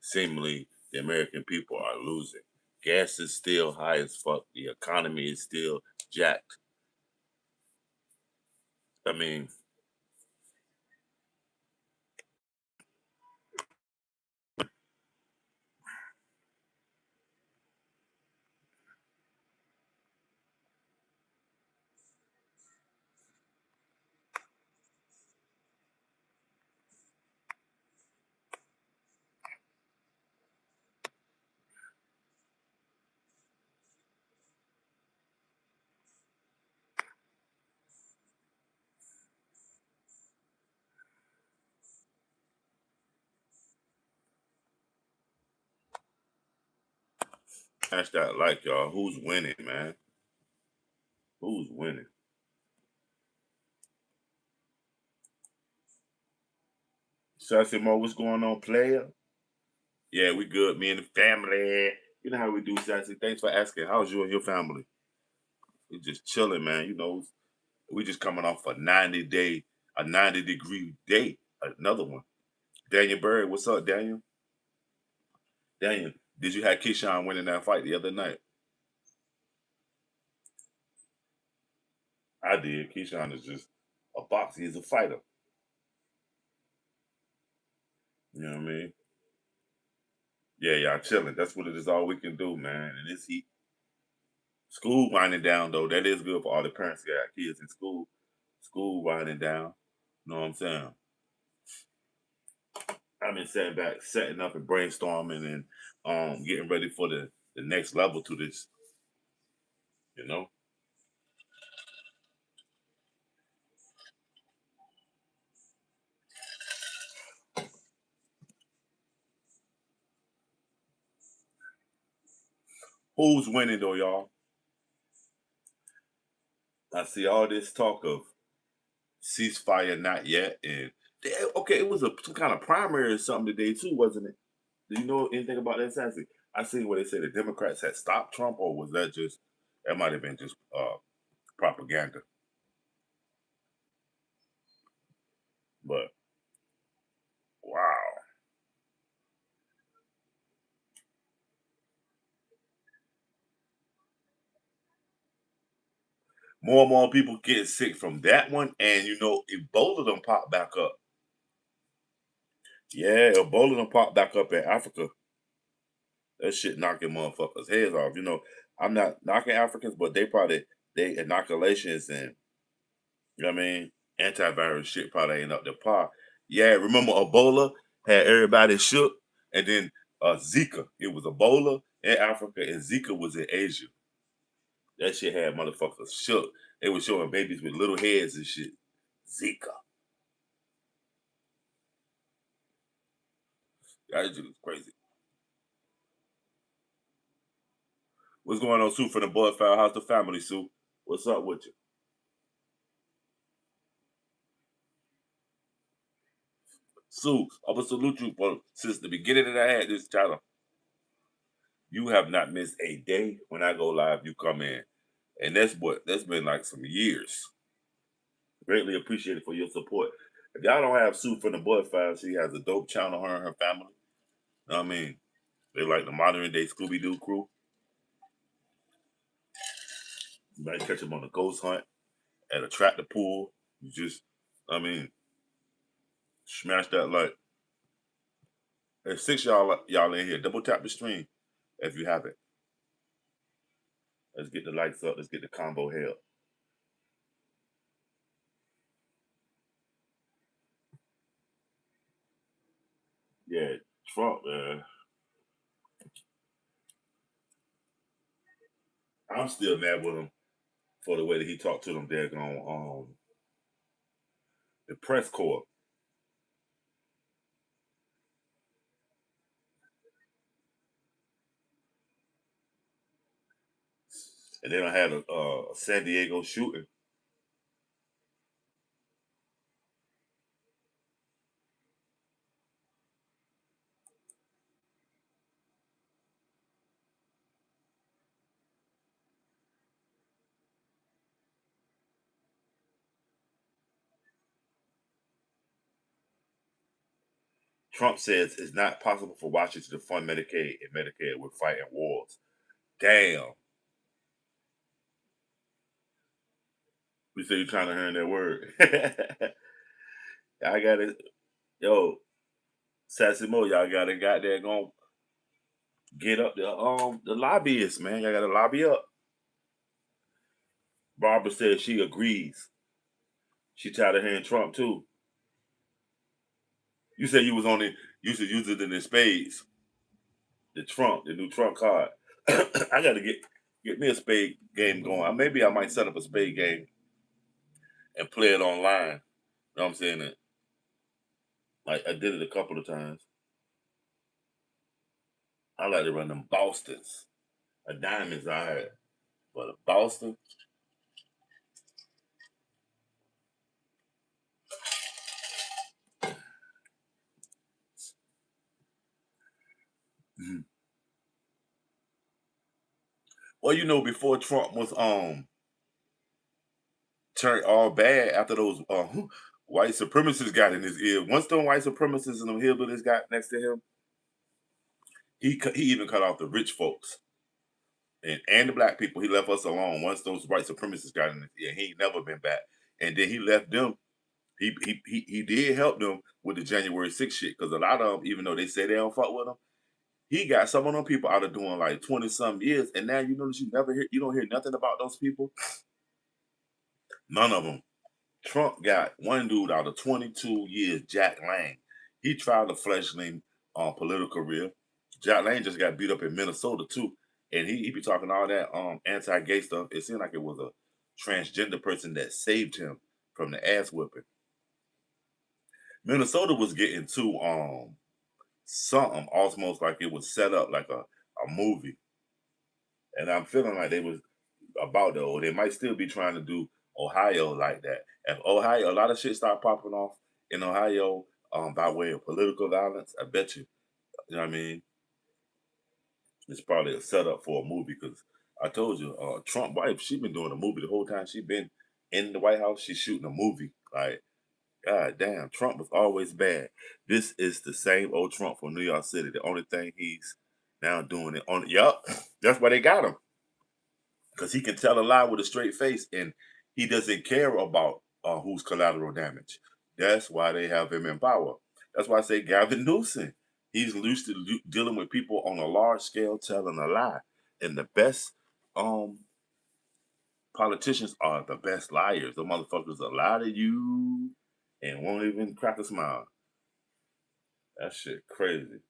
seemingly the American people are losing. Gas is still high as fuck. The economy is still jacked. I mean, smash that like y'all. Who's winning, man? Who's winning? Sassy Mo, what's going on, player? Yeah, we good. Me and the family. You know how we do, Sassy. Thanks for asking. How's you and your family? We just chilling, man. We just coming off a 90-degree day. Another one. Daniel Bird, what's up, Daniel? Daniel, did you have Keyshawn winning that fight the other night? I did. Keyshawn is just a boxer. He's a fighter. You know what I mean? Yeah, y'all chilling. That's what it is. All we can do, man. And this heat. School winding down though. That is good for all the parents that got kids in school. School winding down. You know what I'm saying? I've been sitting back, setting up and brainstorming and getting ready for the next level to this, you know? Who's winning though, y'all? I see all this talk of ceasefire not yet and okay, it was some kind of primary or something today too, wasn't it? Do you know anything about that, Sassy? I seen where they said the Democrats had stopped Trump, or was that just that might have been just propaganda? But wow, more and more people getting sick from that one, and Ebola them popped back up. Yeah, Ebola them popped back up in Africa. That shit knocking motherfuckers' heads off. I'm not knocking Africans, but they inoculations and you know what I mean antivirus shit probably ain't up to par. Yeah, remember Ebola had everybody shook, and then Zika. It was Ebola in Africa, and Zika was in Asia. That shit had motherfuckers shook. They were showing babies with little heads and shit. Zika. That shit was crazy. What's going on, Sue, from the Bud File? How's the family, Sue? What's up with you? Sue, I will salute you for since the beginning that I had this channel. You have not missed a day when I go live. You come in, and that's been like some years. Greatly appreciated for your support. If y'all don't have Sue from the Bud File, she has a dope channel. Her and her family. You know what I mean, they like the modern day Scooby Doo crew. You might catch them on a ghost hunt at a tractor pool. You just, I mean, smash that like. There's six y'all in here. Double tap the stream if you have it. Let's get the lights up. Let's get the combo held. Yeah, Trump. I'm still mad with him for the way that he talked to them. There on the press corps, and then I had a San Diego shooting. Trump says it's not possible for Washington to fund Medicaid and Medicare. We're fighting wars. Damn. We say you're trying to earn that word. I got it. Yo, Sassy Mo, y'all got it. Got there. Gonna get up the lobbyists, man. Y'all got to lobby up. Barbara says she agrees. She tired of hearing Trump too. You said you was on it. You should use it in the spades. The new Trump card. I got to get me a spade game going. Maybe I might set up a spade game and play it online. You know what I'm saying? Like I did it a couple of times. I like to run them Bostons. A diamond's I had, but a Boston. Mhm. Well, before Trump was turned all bad after those white supremacists got in his ear. Once them white supremacists and them hillbillies got next to him, he even cut off the rich folks and the black people. He left us alone. Once those white supremacists got in his ear, he ain't never been back. And then he left them. He did help them with the January 6th shit because a lot of them, even though they say they don't fuck with him, he got some of them people out of doing like 20 some years, and now you notice you don't hear nothing about those people. None of them. Trump got one dude out of 22 years, Jack Lang. He tried a fledgling political career. Jack Lang just got beat up in Minnesota too, and he be talking all that anti-gay stuff. It seemed like it was a transgender person that saved him from the ass whipping. Minnesota was getting too something almost like it was set up like a movie, and I'm feeling like they was about to, or they might still be trying to do Ohio like that. If Ohio, a lot of shit start popping off in Ohio by way of political violence, I bet you know what I mean? It's probably a setup for a movie because I told you, Trump wife, she been doing a movie the whole time she been in the White House. She's shooting a movie. Like, God damn, Trump was always bad. This is the same old Trump from New York City. The only thing he's now doing it on, yup, that's why they got him because he can tell a lie with a straight face, and he doesn't care about who's collateral damage. That's why they have him in power. That's why I say Gavin Newsom. He's used to dealing with people on a large scale telling a lie, and the best um politicians are the best liars. The motherfuckers will lie to you and won't even crack a smile. That shit crazy.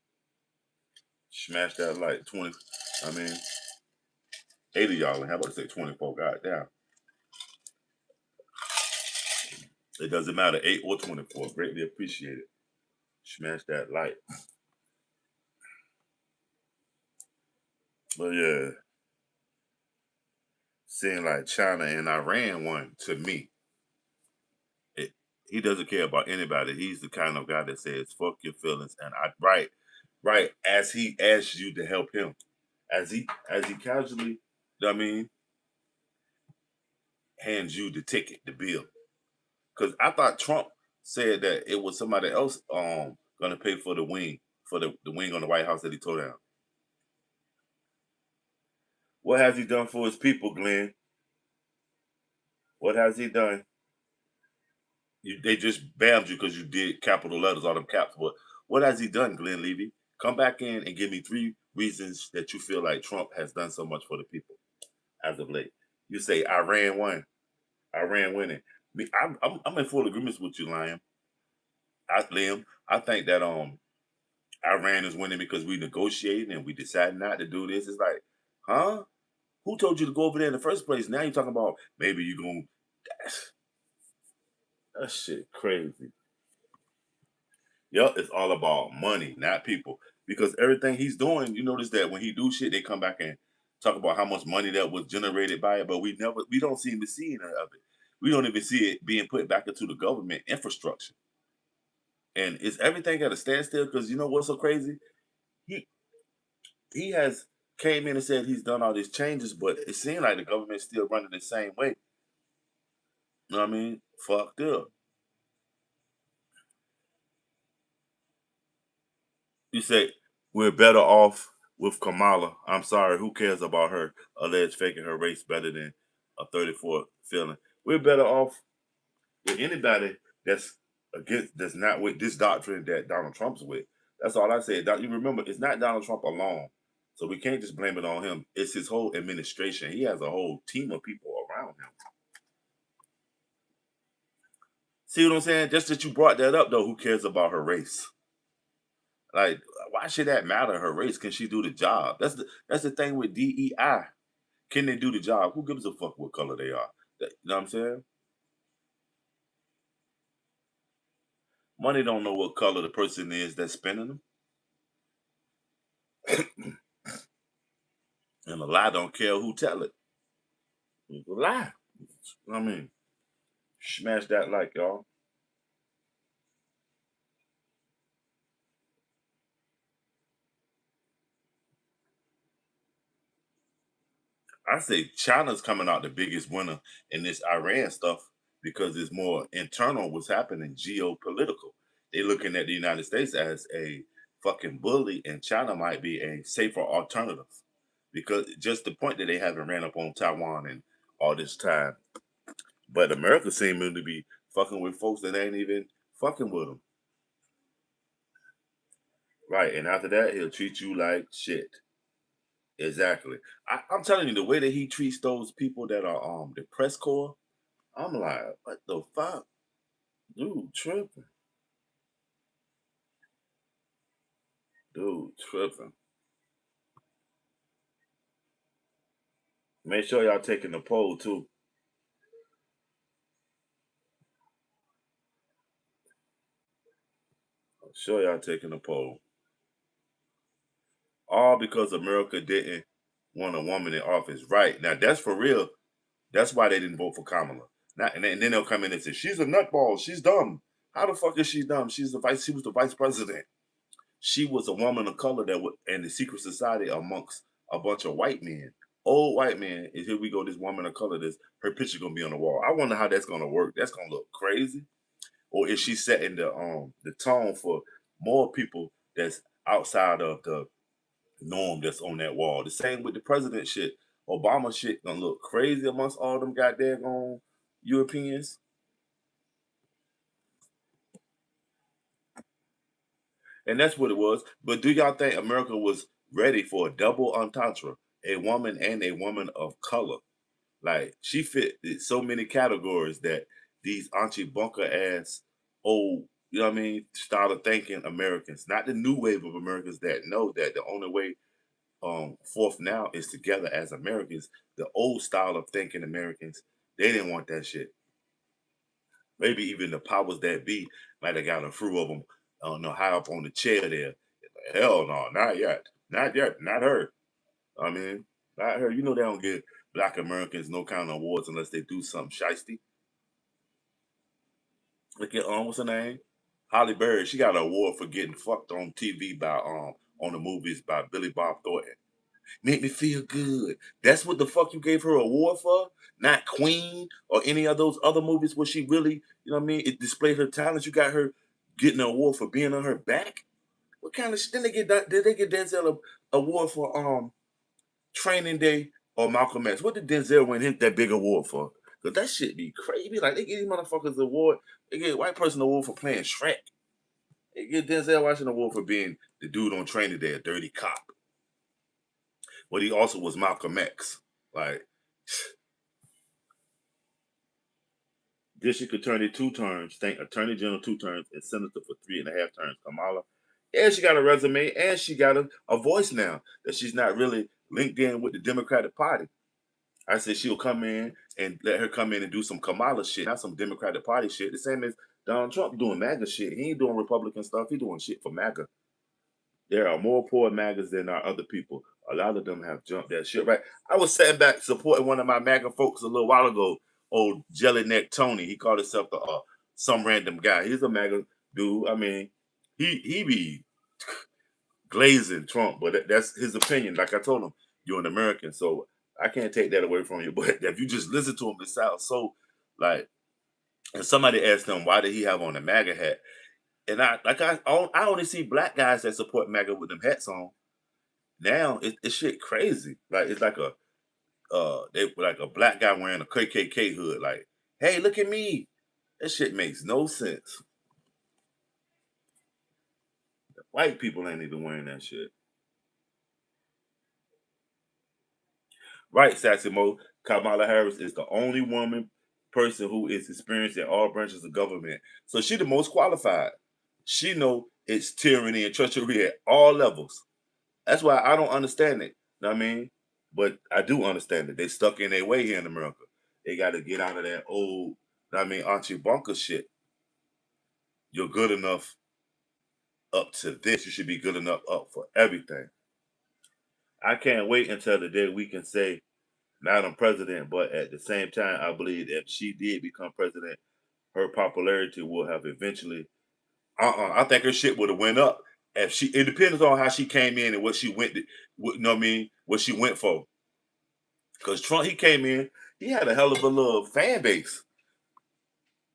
Smash that like 20. I mean, 80 y'all, and how about to say 24? God damn. It doesn't matter, 8 or 24. Greatly appreciated. Smash that like. But yeah, seeing like China and Iran won to me. It, he doesn't care about anybody. He's the kind of guy that says "fuck your feelings" and right. As he asks you to help him, as he casually, I mean, hands you the ticket, the bill. Because I thought Trump said that it was somebody else gonna pay for the wing the wing on the White House that he tore down. What has he done for his people, Glenn? What has he done? They just bammed you because you did capital letters, all them caps. But what has he done, Glenn Levy? Come back in and give me 3 reasons that you feel like Trump has done so much for the people as of late. You say Iran won, Iran winning. I'm in full agreement with you, Liam. I think that Iran is winning because we negotiated and we decided not to do this. It's like, huh? Who told you to go over there in the first place? Now you're talking about maybe you're gonna. That shit crazy. Yep, it's all about money, not people. Because everything he's doing, you notice that when he do shit, they come back and talk about how much money that was generated by it, but we don't seem to see any of it. We don't even see it being put back into the government infrastructure. And is everything at a standstill? Because you know what's so crazy? He he has came in and said he's done all these changes, but it seems like the government's still running the same way. You know what I mean? Fucked up. You say we're better off with Kamala. I'm sorry, who cares about her alleged faking her race better than a 34 feeling? We're better off with anybody that's that's not with this doctrine that Donald Trump's with. That's all I said. You remember, it's not Donald Trump alone. So we can't just blame it on him. It's his whole administration. He has a whole team of people around him. See what I'm saying? Just that you brought that up though, who cares about her race? Like, why should that matter? Her race? Can she do the job? That's the thing with DEI. Can they do the job? Who gives a fuck what color they are? You know what I'm saying? Money don't know what color the person is that's spending them, and a lie don't care who tell it. It's a lie. I mean, smash that like y'all. I say China's coming out the biggest winner in this Iran stuff because it's more internal what's happening geopolitical. They're looking at the United States as a fucking bully, and China might be a safer alternative because just the point that they haven't ran up on Taiwan in all this time. But America seeming to be fucking with folks that ain't even fucking with them. Right. And after that, he'll treat you like shit. Exactly. I'm telling you, the way that he treats those people that are the press corps, I'm like, what the fuck? Dude, tripping. Dude, tripping. Make sure y'all taking the poll too. Make sure y'all taking the poll. All because America didn't want a woman in office. Right. Now that's for real. That's why they didn't vote for Kamala. Not, and then they'll come in and say, she's a nutball. She's dumb. How the fuck is she dumb? She was the vice president. She was a woman of color that would in the secret society amongst a bunch of white men. Old white men, and here we go, this woman of color, this her picture gonna be on the wall. I wonder how that's gonna work. That's gonna look crazy. Or is she setting the tone for more people that's outside of the norm that's on that wall? The same with the president shit. Obama shit gonna look crazy amongst all them goddamn Europeans. And that's what it was. But do y'all think America was ready for a double entendre? A woman and a woman of color. Like she fit so many categories that these Auntie Bunker ass old, you know what I mean, style of thinking Americans, not the new wave of Americans that know that the only way forth now is together as Americans. The old style of thinking Americans, they didn't want that shit. Maybe even the powers that be might have got a few of them, I don't know, high up on the chair there. Hell no, not yet. Not yet. Not her. I mean, not her. You know they don't give black Americans no kind of awards unless they do something shisty. Look at what's her name? Holly Berry. She got an award for getting fucked on TV by on the movies by Billy Bob Thornton. Make me feel good. That's what the fuck you gave her an award for? Not Queen or any of those other movies where she really, you know what I mean? It displayed her talents. You got her getting an award for being on her back. What kind of shit? Did they get that? Did they get Denzel a award for Training Day or Malcolm X? What did Denzel win him that big award for? Cause that shit be crazy. Like they give these motherfuckers award. They get a white person award for playing Shrek. They get Denzel Washington award for being the dude on Training Day, a dirty cop. But he also was Malcolm X. Like district attorney 2 terms, thank attorney general 2 terms, and senator for 3.5 terms. Kamala, and she got a resume, and she got a voice now that she's not really linked in with the Democratic Party. I said she'll come in and let her come in and do some Kamala shit, not some Democratic Party shit. The same as Donald Trump doing MAGA shit. He ain't doing Republican stuff. He doing shit for MAGA. There are more poor MAGAs than are other people. A lot of them have jumped that shit. Right. I was sitting back supporting one of my MAGA folks a little while ago, old Jelly Neck Tony. He called himself some random guy. He's a MAGA dude. I mean, he be glazing Trump, but that's his opinion. Like I told him, you're an American, so I can't take that away from you. But if you just listen to him, it sounds so like. And somebody asked him why did he have on a MAGA hat, And I only see black guys that support MAGA with them hats on. Now it's shit crazy. Like it's like a they like a black guy wearing a KKK hood. Like, hey, look at me. That shit makes no sense. White people ain't even wearing that shit. Right, Sassimo. Kamala Harris is the only woman person who is experienced in all branches of government. So she the most qualified. She know it's tyranny and treachery at all levels. That's why I don't understand it. Know what I mean? But I do understand it. They stuck in their way here in America. They got to get out of that old, know what I mean, Archie Bunker shit. You're good enough up to this. You should be good enough up for everything. I can't wait until the day we can say Madam President, but at the same time, I believe if she did become president, her popularity will have eventually. I think her shit would have went up if she. It depends on how she came in and what she went. You know what I mean? What she went for. Because Trump, he came in, he had a hell of a little fan base,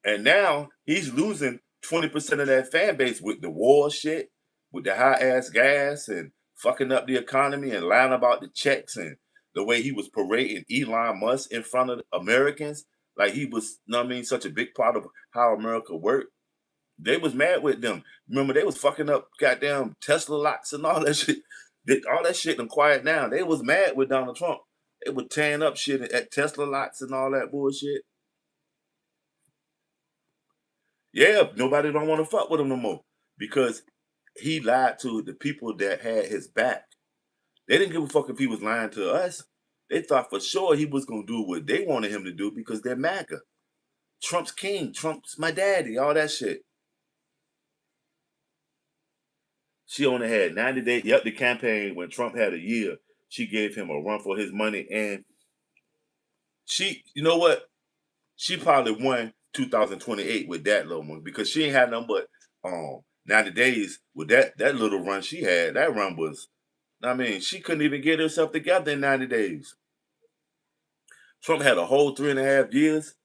and now he's losing 20% of that fan base with the war shit, with the high ass gas and fucking up the economy and lying about the checks and the way he was parading Elon Musk in front of Americans, like he was, you know what I mean, such a big part of how America worked. They was mad with them. Remember, they was fucking up goddamn Tesla lots and all that shit. All that shit and quiet down. They was mad with Donald Trump. They were tearing up shit at Tesla lots and all that bullshit. Yeah, nobody don't want to fuck with him no more because he lied to the people that had his back. They didn't give a fuck if he was lying to us. They thought for sure he was gonna do what they wanted him to do because they're MAGA. Trump's king. Trump's my daddy. All that shit. She only had 90 days. Yep, the campaign when Trump had a year, she gave him a run for his money. And she, you know what? She probably won 2028 with that little one because she ain't had nothing but 90 days with that little run she had. That run was, I mean, she couldn't even get herself together in 90 days. Trump had a whole 3.5 years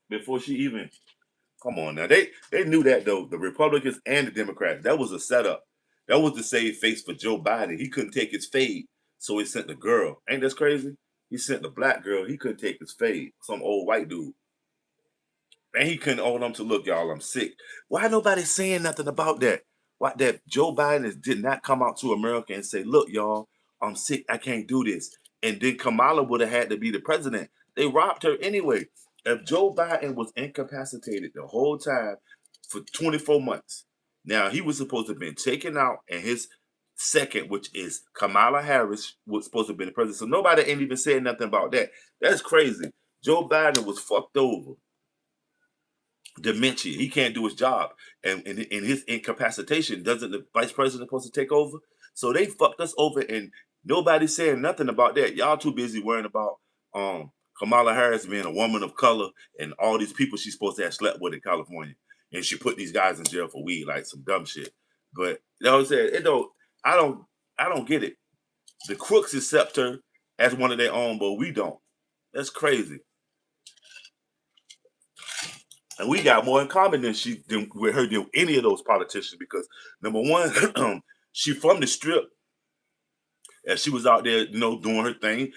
before she even. Come on now, they knew that though. The Republicans and the Democrats. That was a setup. That was the save face for Joe Biden. He couldn't take his fade, so he sent the girl. Ain't that crazy? He sent the black girl. He couldn't take his fade. Some old white dude. And he couldn't hold them to look, y'all. I'm sick. Why nobody saying nothing about that? Why that Joe Biden did not come out to America and say, "Look, y'all, I'm sick. I can't do this." And then Kamala would have had to be the president. They robbed her anyway. If Joe Biden was incapacitated the whole time for 24 months, now he was supposed to have been taken out, and his second, which is Kamala Harris, was supposed to have been the president. So nobody ain't even saying nothing about that. That's crazy. Joe Biden was fucked over, dementia. He can't do his job, and in his incapacitation, doesn't the vice president supposed to take over? So they fucked us over, and nobody's saying nothing about that. Y'all too busy worrying about Kamala Harris being a woman of color and all these people she's supposed to have slept with in California, and she put these guys in jail for weed, like some dumb shit. But you know what I'm saying? It don't. I don't. I don't get it. The crooks accept her as one of their own, but we don't. That's crazy. And we got more in common than with her than any of those politicians because number one, she from the strip and she was out there, doing her thing.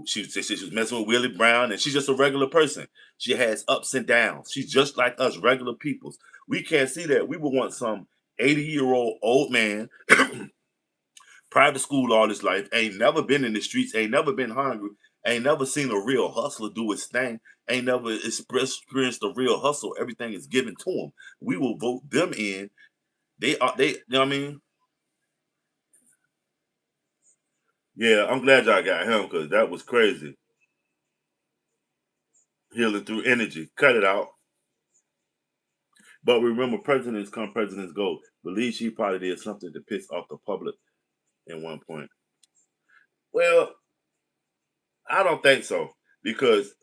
She said she was messing with Willie Brown, and she's just a regular person. She has ups and downs. She's just like us, regular peoples. We can't see that. We would want some 80-year-old old man, private school all his life, ain't never been in the streets, ain't never been hungry, ain't never seen a real hustler do his thing, ain't never experienced a real hustle. Everything is given to him. We will vote them in. They, you know what I mean? Yeah, I'm glad y'all got him because that was crazy. Healing through energy. Cut it out. But remember, presidents come, presidents go. Believe she probably did something to piss off the public at one point. Well, I don't think so because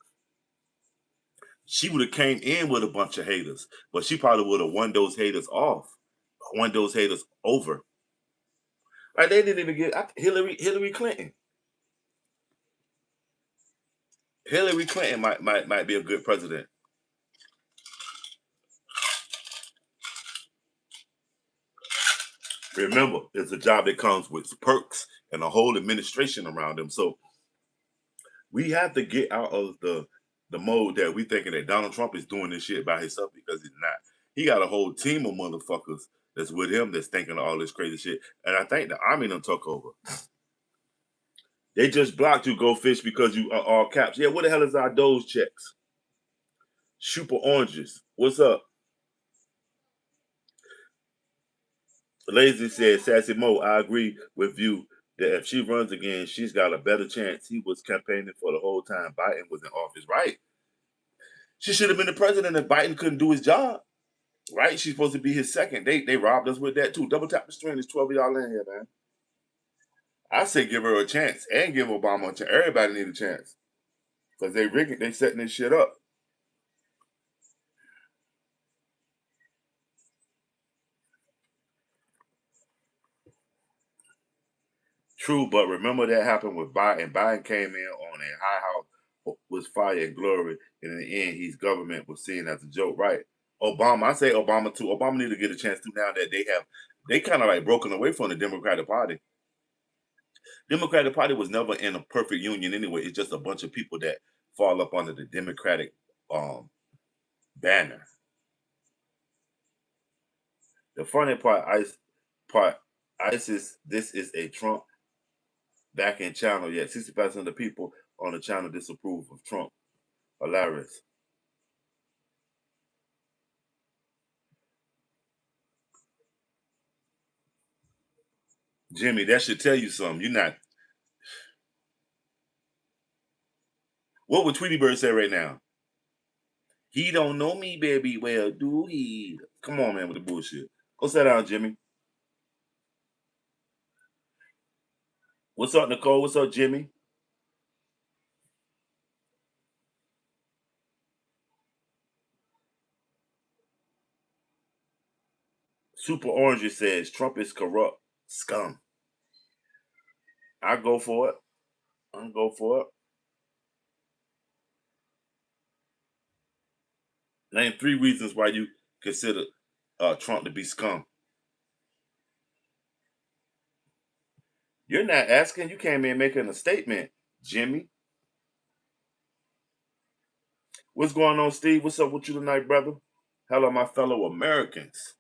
she would have came in with a bunch of haters, but she probably would have won those haters off, won those haters over. Like they didn't even get Hillary Clinton. Hillary Clinton might be a good president. Remember, it's a job that comes with perks and a whole administration around them. So we have to get out of the mode that we thinking that Donald Trump is doing this shit by himself, because he's not. He got a whole team of motherfuckers that's with him that's thinking all this crazy shit. And I think the army done took over. They just blocked you, Go Fish, because you are all caps. Yeah, what the hell is our Doge checks? Super oranges. What's up? Lazy said, Sassy Mo, I agree with you that if she runs again, she's got a better chance. He was campaigning for the whole time Biden was in office. Right. She should have been the president if Biden couldn't do his job. Right? She's supposed to be his second. They robbed us with that too. Double tap the string. There's 12 of y'all in here, man. I say give her a chance and give Obama a chance. Everybody need a chance. Because they rigging, they setting this shit up. True, but remember that happened with Biden. Biden came in on a high house, was fire and glory, and in the end, his government was seen as a joke, right? Obama, I say Obama too. Obama need to get a chance too now that they kind of like broken away from the Democratic Party. Democratic Party was never in a perfect union anyway. It's just a bunch of people that fall up under the Democratic um, banner. The funny part, ISIS, this is a Trump back in channel. Yet 60% of the people on the channel disapprove of Trump. Hilarious. Jimmy, that should tell you something. You're not. What would Tweety Bird say right now? He don't know me, baby. Well, do he? Come on, man, with the bullshit. Go sit down, Jimmy. What's up, Nicole? What's up, Jimmy? Super Orange says Trump is corrupt scum. I go for it. I go for it. Name 3 reasons why you consider Trump to be scum. You're not asking. You came in making a statement, Jimmy. What's going on, Steve? What's up with you tonight, brother? Hello, my fellow Americans.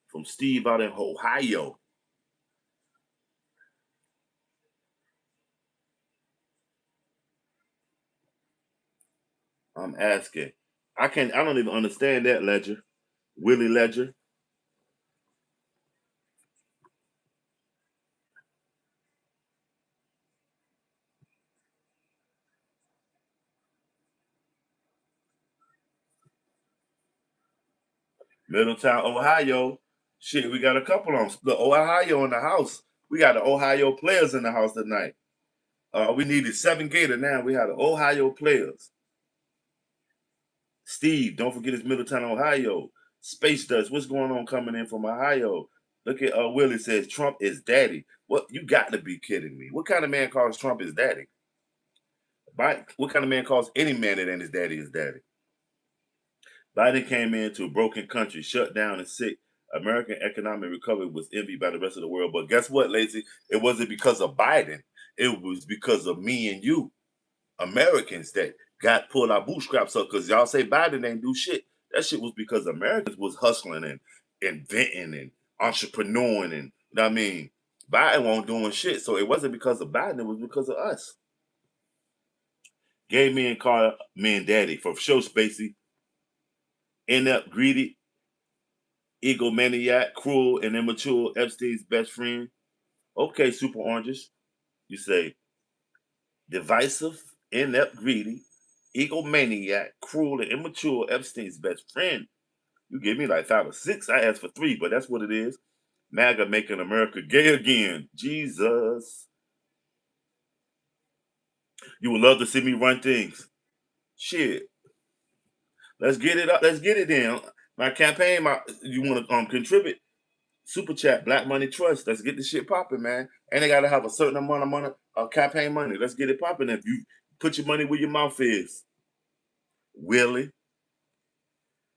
From Steve out in Ohio. I'm asking. I don't even understand that, Ledger. Willie Ledger. Middletown, Ohio. Shit, we got a couple of them. The Ohio in the house. We got the Ohio players in the house tonight. We needed 7 Gator now. We had the Ohio players. Steve, don't forget it's Middletown, Ohio. Space Dust, what's going on coming in from Ohio? Look at Willie says Trump is daddy. What, you got to be kidding me. What kind of man calls Trump his daddy? What kind of man calls any man that ain't his daddy his daddy? Biden came into a broken country, shut down and sick. American economic recovery was envied by the rest of the world. But guess what, Lazy? It wasn't because of Biden. It was because of me and you, Americans, that got pulled our bootstraps up. Because y'all say Biden ain't do shit. That shit was because Americans was hustling and inventing and entrepreneuring, and you know what I mean? Biden won't doing shit. So it wasn't because of Biden, it was because of us. Gay men call men daddy for sure, Spacey. Inept, greedy, egomaniac, cruel, and immature, Epstein's best friend. Okay, super oranges. You say divisive, inept, greedy, egomaniac, cruel, and immature, Epstein's best friend. You give me like 5 or 6. I asked for 3, but that's what it is. MAGA making America gay again. Jesus. You would love to see me run things. Shit. Let's get it up. Let's get it in. My campaign, you want to contribute? Super chat, Black Money Trust. Let's get this shit popping, man. And they gotta have a certain amount of money, campaign money. Let's get it popping. If you put your money where your mouth is, Willie,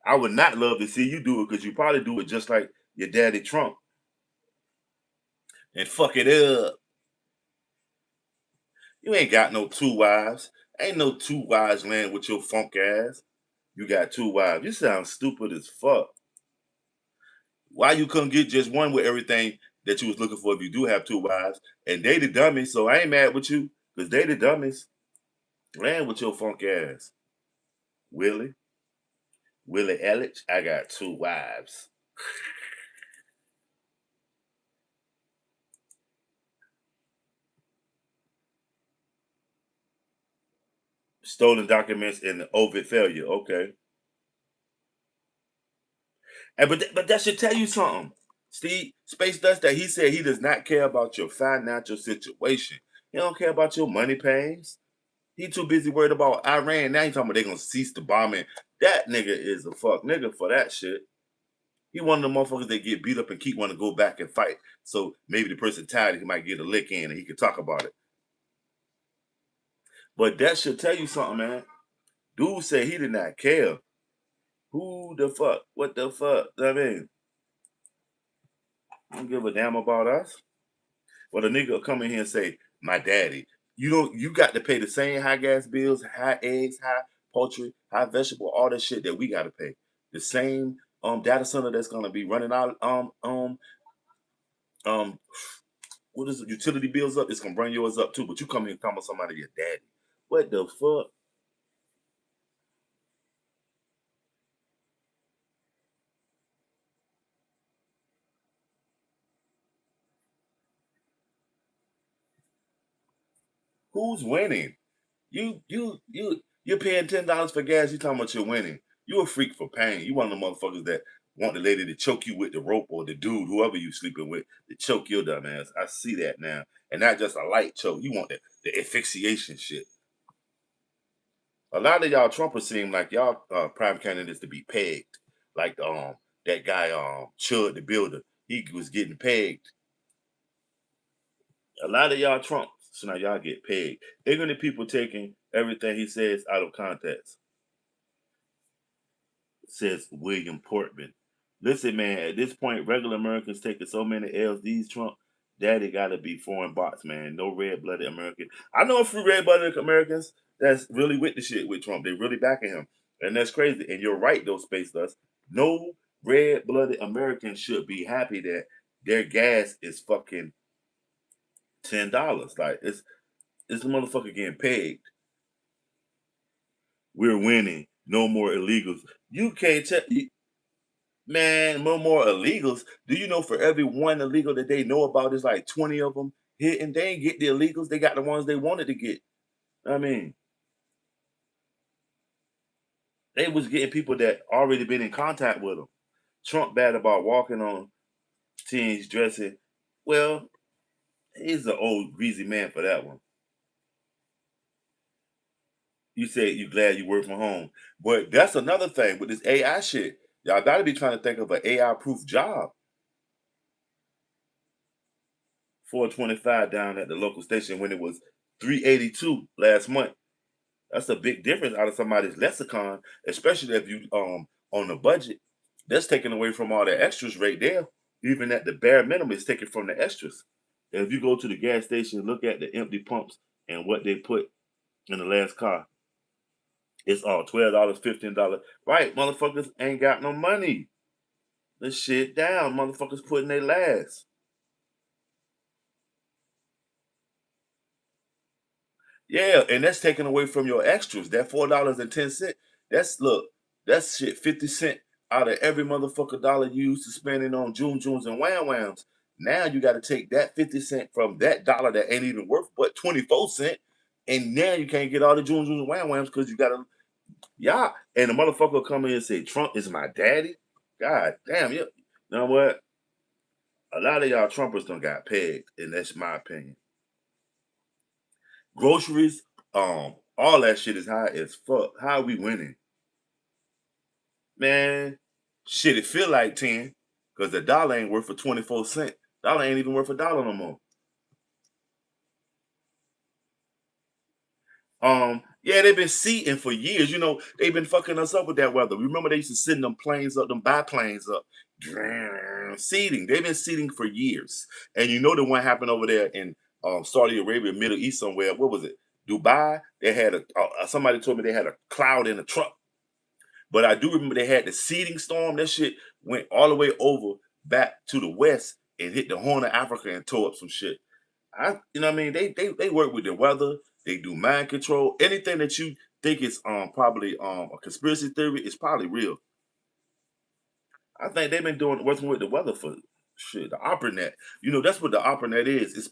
I would not love to see you do it because you probably do it just like your daddy Trump. and fuck it up. You ain't got no two wives. Ain't no two wives laying with your funk ass. You got two wives. You sound stupid as fuck. Why you couldn't get just one with everything that you was looking for if you do have two wives? And they the dummies, so I ain't mad with you because they the dummies. Laying with your funk ass. Willie. Willie Ellich, I got two wives. Stolen documents in the Ovid failure. Okay. And but that should tell you something. Steve Space Dust that he said he does not care about your financial situation. He don't care about your money pains. He too busy worried about Iran. Now he talking about they gonna cease the bombing. That nigga is a fuck nigga for that shit. He one of the motherfuckers that get beat up and keep wanting to go back and fight. So maybe the person tired, he might get a lick in and he can talk about it. But that should tell you something, man. Dude said he did not care. Who the fuck? What the fuck? I mean, don't give a damn about us. Well, the nigga will come in here and say, "My daddy." You don't. You got to pay the same high gas bills, high eggs, high poultry, high vegetable, all that shit that we got to pay. The same data center that's gonna be running out um what is it, utility bills up? It's gonna bring yours up too. But you come here and talking about somebody your daddy. What the fuck? Who's winning? You're paying $10 for gas. You talking about you're winning. You a freak for pain. You one of the motherfuckers that want the lady to choke you with the rope or the dude, whoever you sleeping with, to choke your dumb ass. I see that now, and not just a light choke. You want the asphyxiation shit. A lot of y'all Trumpers seem like y'all prime candidates to be pegged, like that guy Chud the Builder. He was getting pegged. A lot of y'all Trumps, so now y'all get pegged. Ignorant people taking everything he says out of context. Says William Portman. Listen, man, at this point, regular Americans taking so many L's. These Trump daddy got to be foreign bots, man. No red blooded American. I know a few red blooded Americans that's really with the shit with Trump. They really backing him. And that's crazy. And you're right, though, Space Dust. No red blooded American should be happy that their gas is fucking $10. Like, it's the motherfucker getting paid. We're winning. No more illegals. You can't tell. Man, no more illegals. Do you know for every one illegal that they know about, there's like 20 of them hitting? They ain't get the illegals. They got the ones they wanted to get. I mean, they was getting people that already been in contact with them. Trump bad about walking on teens dressing. Well, he's an old greasy man for that one. You said you glad you work from home. But that's another thing with this AI shit. Y'all gotta be trying to think of an AI proof job. 425 down at the local station when it was 382 last month. That's a big difference out of somebody's lexicon, especially if you on a budget. That's taken away from all the extras right there. Even at the bare minimum, it's taken from the extras. If you go to the gas station, look at the empty pumps and what they put in the last car. It's all $12, $15. Right, motherfuckers ain't got no money. This shit down. Motherfuckers putting their last. Yeah, and that's taken away from your extras. That $4.10. That's shit 50 cent out of every motherfucker dollar you used to spending on Junes and Wham Whams. Now you gotta take that 50 cent from that dollar that ain't even worth but 24 cent. And now you can't get all the Junes and Wham Whams because you gotta yeah. And the motherfucker will come in and say, Trump is my daddy. God damn, you know what? A lot of y'all Trumpers done got pegged, and that's my opinion. Groceries, all that shit is high as fuck. How are we winning? Man, shit, it feel like 10 because the dollar ain't worth for 24 cent. Dollar ain't even worth a dollar no more. Yeah, they've been seating for years. You know, they've been fucking us up with that weather. Remember they used to send them planes up, them biplanes up, Seeding. They've been seeding for years. And you know the one happened over there in Saudi Arabia, Middle East somewhere. What was it? Dubai. They had somebody told me they had a cloud in a truck. But I do remember they had the seeding storm. That shit went all the way over back to the west and hit the Horn of Africa and tore up some shit. You know what I mean? They work with the weather. They do mind control. Anything that you think is probably a conspiracy theory is probably real. I think they've been doing working with the weather for shit. The ARPANET. You know that's what the ARPANET is.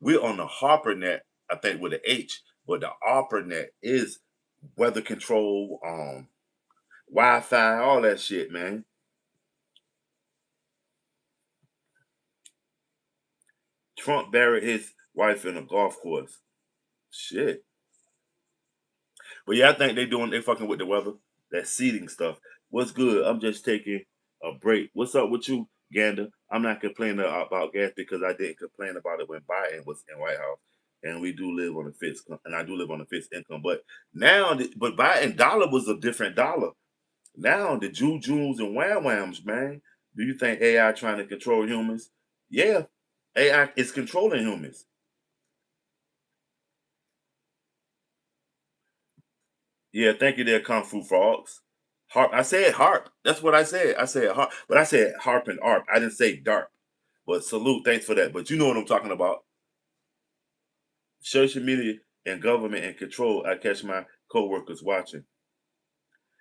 We're on the HARPANET. I think with the H, but the ARPANET is weather control, Wi-Fi, all that shit, man. Trump buried his wife in a golf course. Shit. But yeah, I think they fucking with the weather. That seeding stuff. What's good? I'm just taking a break. What's up with you, Gander? I'm not complaining about gas because I didn't complain about it when Biden was in White House. And we do live on a and I do live on a fixed income. But now, but Biden dollar was a different dollar. Now the Juju's and Wham Whams, man. Do you think AI trying to control humans? Yeah, AI is controlling humans. Yeah, thank you there, Kung Fu Frogs. Harp. I said harp. That's what I said. I said harp, but I said harp and arp. I didn't say darp. But salute, thanks for that. But you know what I'm talking about. Social media and government and control. I catch my coworkers watching.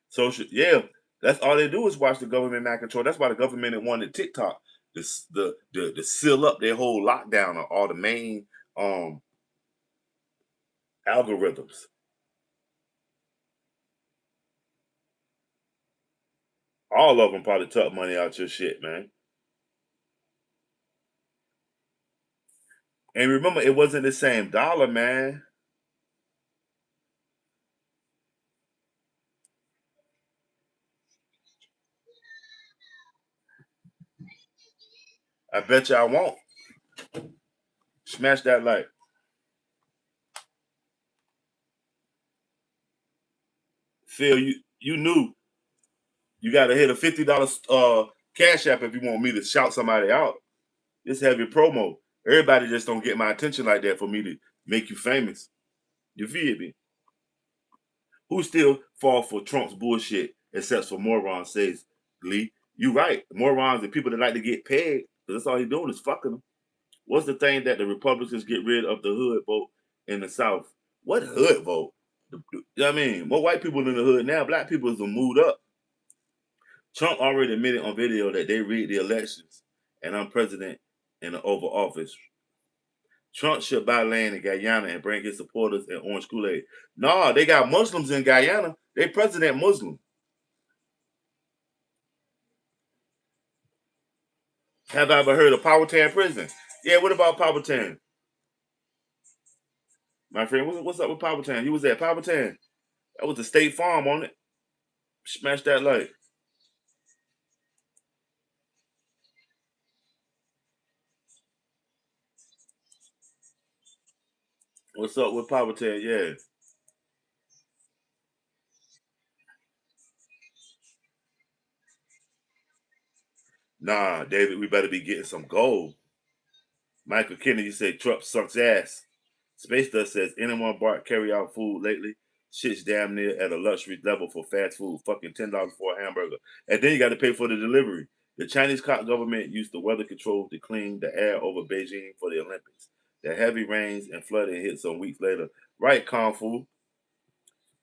Social, yeah, that's all they do is watch the government mind control. That's why the government wanted TikTok to seal up their whole lockdown of all the main um algorithms. All of them probably took money out your shit, man. And remember, it wasn't the same dollar, man. I bet you I won't. Smash that like. Phil, you knew you got to hit a $50 cash app if you want me to shout somebody out. Just have your promo. Everybody just don't get my attention like that for me to make you famous. You feel me? Who still fall for Trump's bullshit except for morons, says Lee. You right. Morons and people that like to get paid, 'cause that's all he's doing is fucking them. What's the thing that the Republicans get rid of the hood vote in the South? What hood vote? You know what I mean? More white people in the hood now. Black people is moved up. Trump already admitted on video that they rigged the elections and I'm president in the Oval Office. Trump should buy land in Guyana and bring his supporters in orange Kool-Aid. No, they got Muslims in Guyana. They president Muslim. Have I ever heard of Powhatan Prison? Yeah, what about Powhatan? My friend, what's up with Powhatan? You was at Powhatan. That was the State Farm on it. Smash that like. What's up with Powhatan? Yeah. Nah, David, we better be getting some gold. Michael Kennedy said Trump sucks ass. Space Dust says anyone bought carry out food lately? Shit's damn near at a luxury level for fast food. Fucking $10 for a hamburger. And then you got to pay for the delivery. The Chinese government used the weather control to clean the air over Beijing for the Olympics. The heavy rains and flooding hit some weeks later. Right, Kung Fu.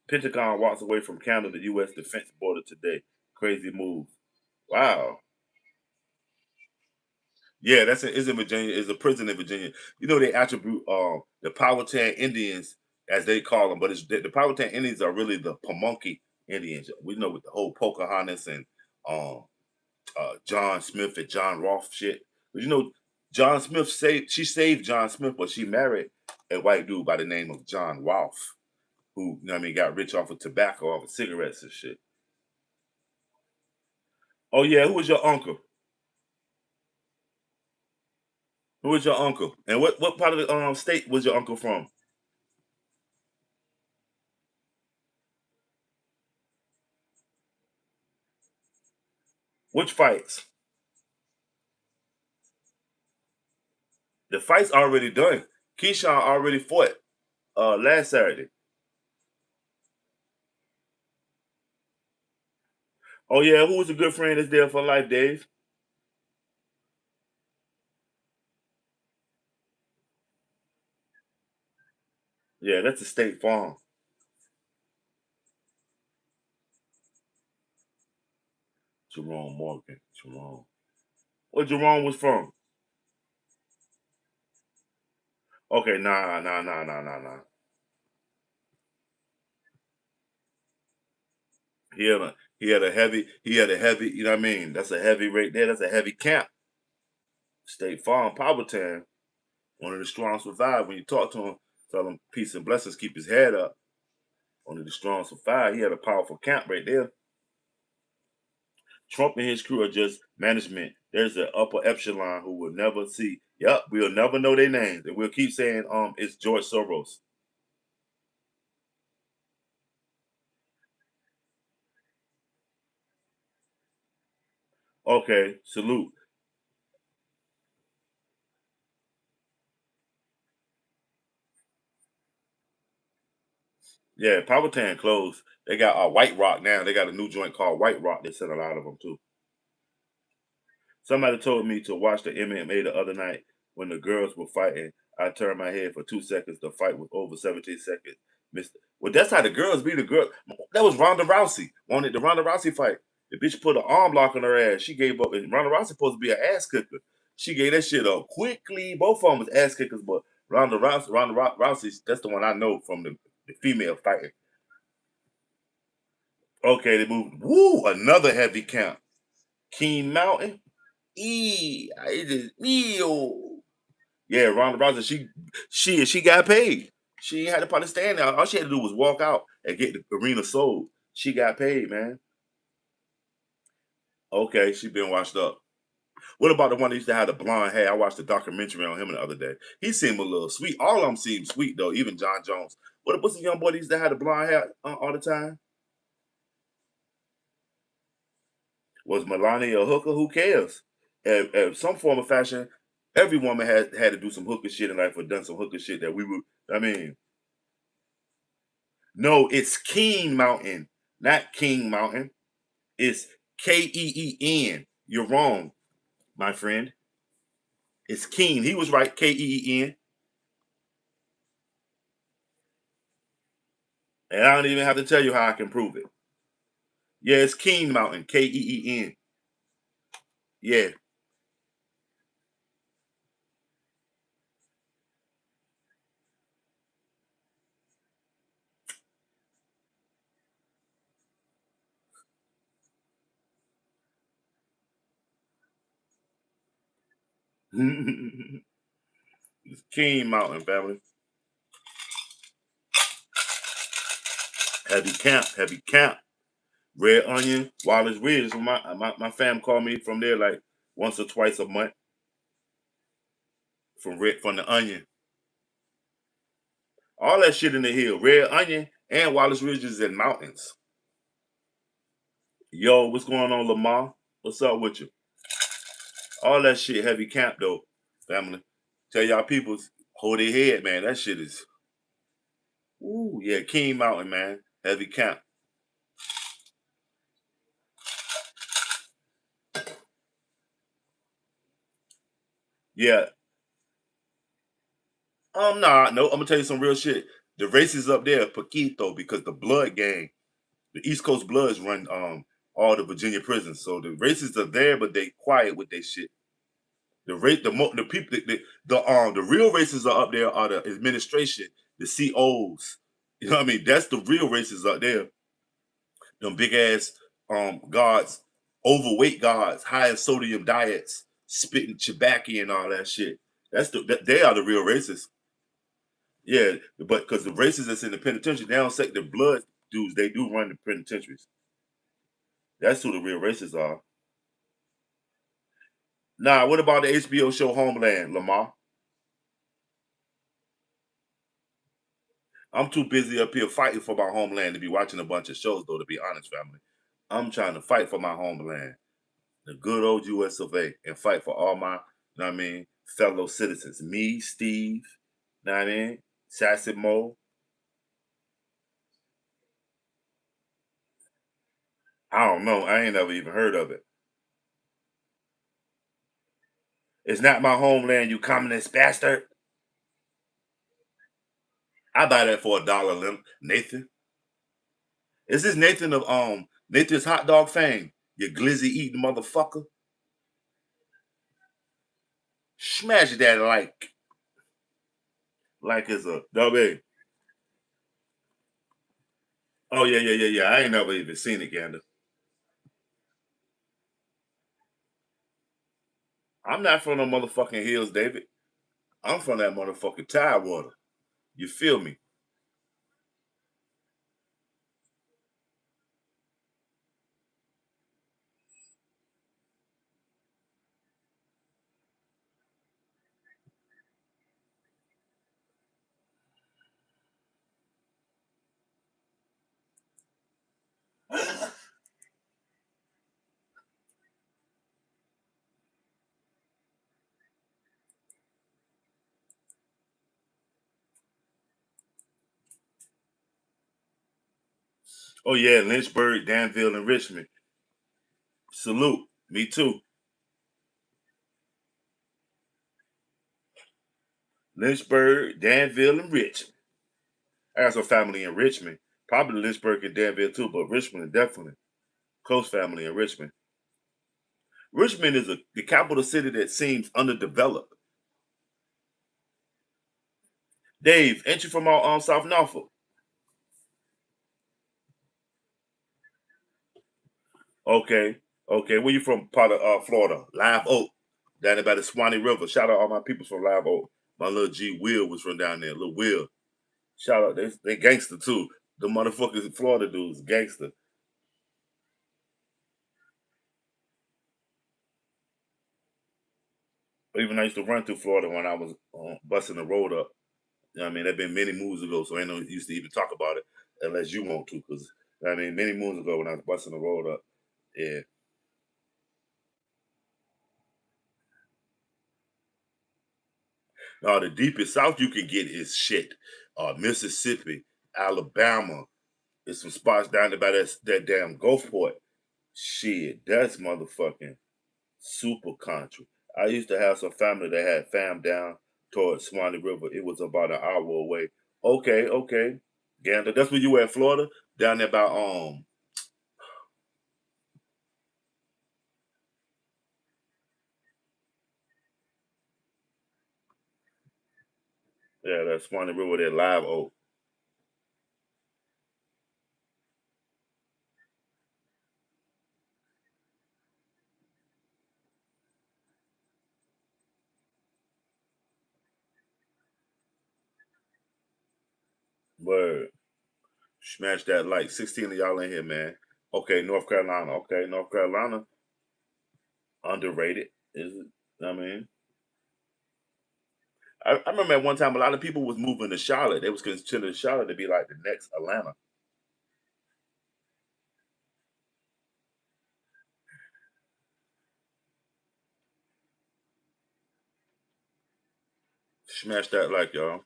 Pentagon walks away from Canada, U.S. defense border today. Crazy move. Wow. Yeah, is in Virginia. Is a prison in Virginia. You know they attribute the Powhatan Indians as they call them, but the Powhatan Indians are really the Pamunkey Indians. We know with the whole Pocahontas and um John Smith and John Rolfe shit. But you know, John Smith saved John Smith, but she married a white dude by the name of John Rolfe, who you know what I mean got rich off of tobacco, off of cigarettes and shit. Oh yeah, who was your uncle? Who was your uncle? And what part of the state was your uncle from? Which fights? The fight's already done. Keyshawn already fought last Saturday. Oh yeah, who was a good friend that's there for life, Dave? Yeah, that's a State Farm. Jerome Morgan. Jerome. Where Jerome was from? Okay, nah. He had a heavy, you know what I mean? That's a heavy right there. That's a heavy camp. State Farm, Powdertown. One of the strong survive. When you talk to him, tell him peace and blessings, keep his head up. One of the strong survive. He had a powerful camp right there. Trump and his crew are just management. There's an upper echelon who will never see. Yep, we'll never know their names. And we'll keep saying it's George Soros. Okay, salute. Yeah, Powhatan closed. They got White Rock now. They got a new joint called White Rock. They sent a lot of them too. Somebody told me to watch the MMA the other night when the girls were fighting. I turned my head for 2 seconds. The fight was over 17 seconds. Missed. Well, that's how the girls be. The girl that was Ronda Rousey. Wanted the Ronda Rousey fight. The bitch put an arm lock on her ass. She gave up. And Ronda Rousey supposed to be an ass kicker. She gave that shit up quickly. Both of them was ass kickers, but Ronda Rousey, that's the one I know from the female fighting. Okay, they moved. Woo, another heavy count. King Mountain. It is meal. Yeah, Ronda Rousey, she got paid. She had to probably stand there. All she had to do was walk out and get the arena sold. She got paid, man. Okay, she been washed up. What about the one that used to have the blonde hair? I watched a documentary on him the other day. He seemed a little sweet. All of them seemed sweet though, even John Jones. What's the young boy that used to have the blonde hair all the time? Was Melania a hooker? Who cares? At some form of fashion, every woman had to do some hooker shit in life or done some hooker shit that we would. I mean, no, it's King Mountain, not King Mountain. It's Keen. You're wrong, my friend. It's Keen. He was right. Keen. And I don't even have to tell you how I can prove it. Yeah, it's King Mountain. Keen. Yeah. It's King Mountain, family. Heavy camp. Heavy camp. Red Onion, Wallace Ridge. So my fam called me from there like once or twice a month from the Onion. All that shit in the hill. Red Onion and Wallace Ridge is in mountains. Yo, what's going on, Lamar? What's up with you? All that shit heavy camp though, family. Tell y'all peoples, hold their head, man. That shit is ooh, yeah, King Mountain, man. Heavy camp. Yeah. Nah, no, I'm gonna tell you some real shit. The races up there, Paquito, because the blood gang, the East Coast Bloods run all the Virginia prisons. So the races are there, but they quiet with their shit. The people, the real races are up there are the administration, the COs. You know what I mean? That's the real races up there. Them big ass guards, overweight guards, high in sodium diets, spitting tobacco and all that shit. They are the real racists. Yeah, but because the racists that's in the penitentiary, they don't say the blood dudes. They do run the penitentiaries. That's who the real racists are. Nah, what about the HBO show Homeland, Lamar? I'm too busy up here fighting for my homeland to be watching a bunch of shows, though, to be honest, family. I'm trying to fight for my homeland, the good old US of A, and fight for all my, you know what I mean, fellow citizens. Me, Steve, know what I mean? Sassy Mo. I don't know. I ain't never even heard of it. It's not my homeland, you communist bastard. I buy that for $1, Nathan. Is this Nathan of Nathan's hot dog fame? You glizzy eating motherfucker. Smash that like it's a double. Oh yeah. I ain't never even seen it, Gander. I'm not from the motherfucking hills, David. I'm from that motherfucking Tidewater. You feel me? Oh yeah, Lynchburg, Danville, and Richmond. Salute. Me too. Lynchburg, Danville, and Richmond. I got some family in Richmond. Probably Lynchburg and Danville too, but Richmond definitely. Close family in Richmond. Richmond is the capital city that seems underdeveloped. Dave, ain't you from South Norfolk? Okay, okay. Where you from? Part of Florida, Live Oak, down there by the Swanee River. Shout out all my people from Live Oak. My little G Will was from down there. Little Will. Shout out, they gangster too. The motherfuckers in Florida dudes, gangster. Even I used to run through Florida when I was busting the road up. You know what I mean? That been many moons ago, so ain't no used to even talk about it unless you want to, because I mean, many moons ago when I was busting the road up. Yeah. The deepest south you can get is shit. Mississippi, Alabama. There's some spots down there by that damn Gulfport. Shit, that's motherfucking super country. I used to have some family that had fam down towards Swanee River. It was about an hour away. Okay, okay. Gander, that's where you were at, Florida? Down there by yeah, that Swanee River, that Live Oak. Word. Smash that like 16 of y'all in here, man. Okay, North Carolina. Okay, North Carolina. Underrated. Is it? I mean, I remember at one time a lot of people was moving to Charlotte. They was considering Charlotte to be like the next Atlanta. Smash that like y'all.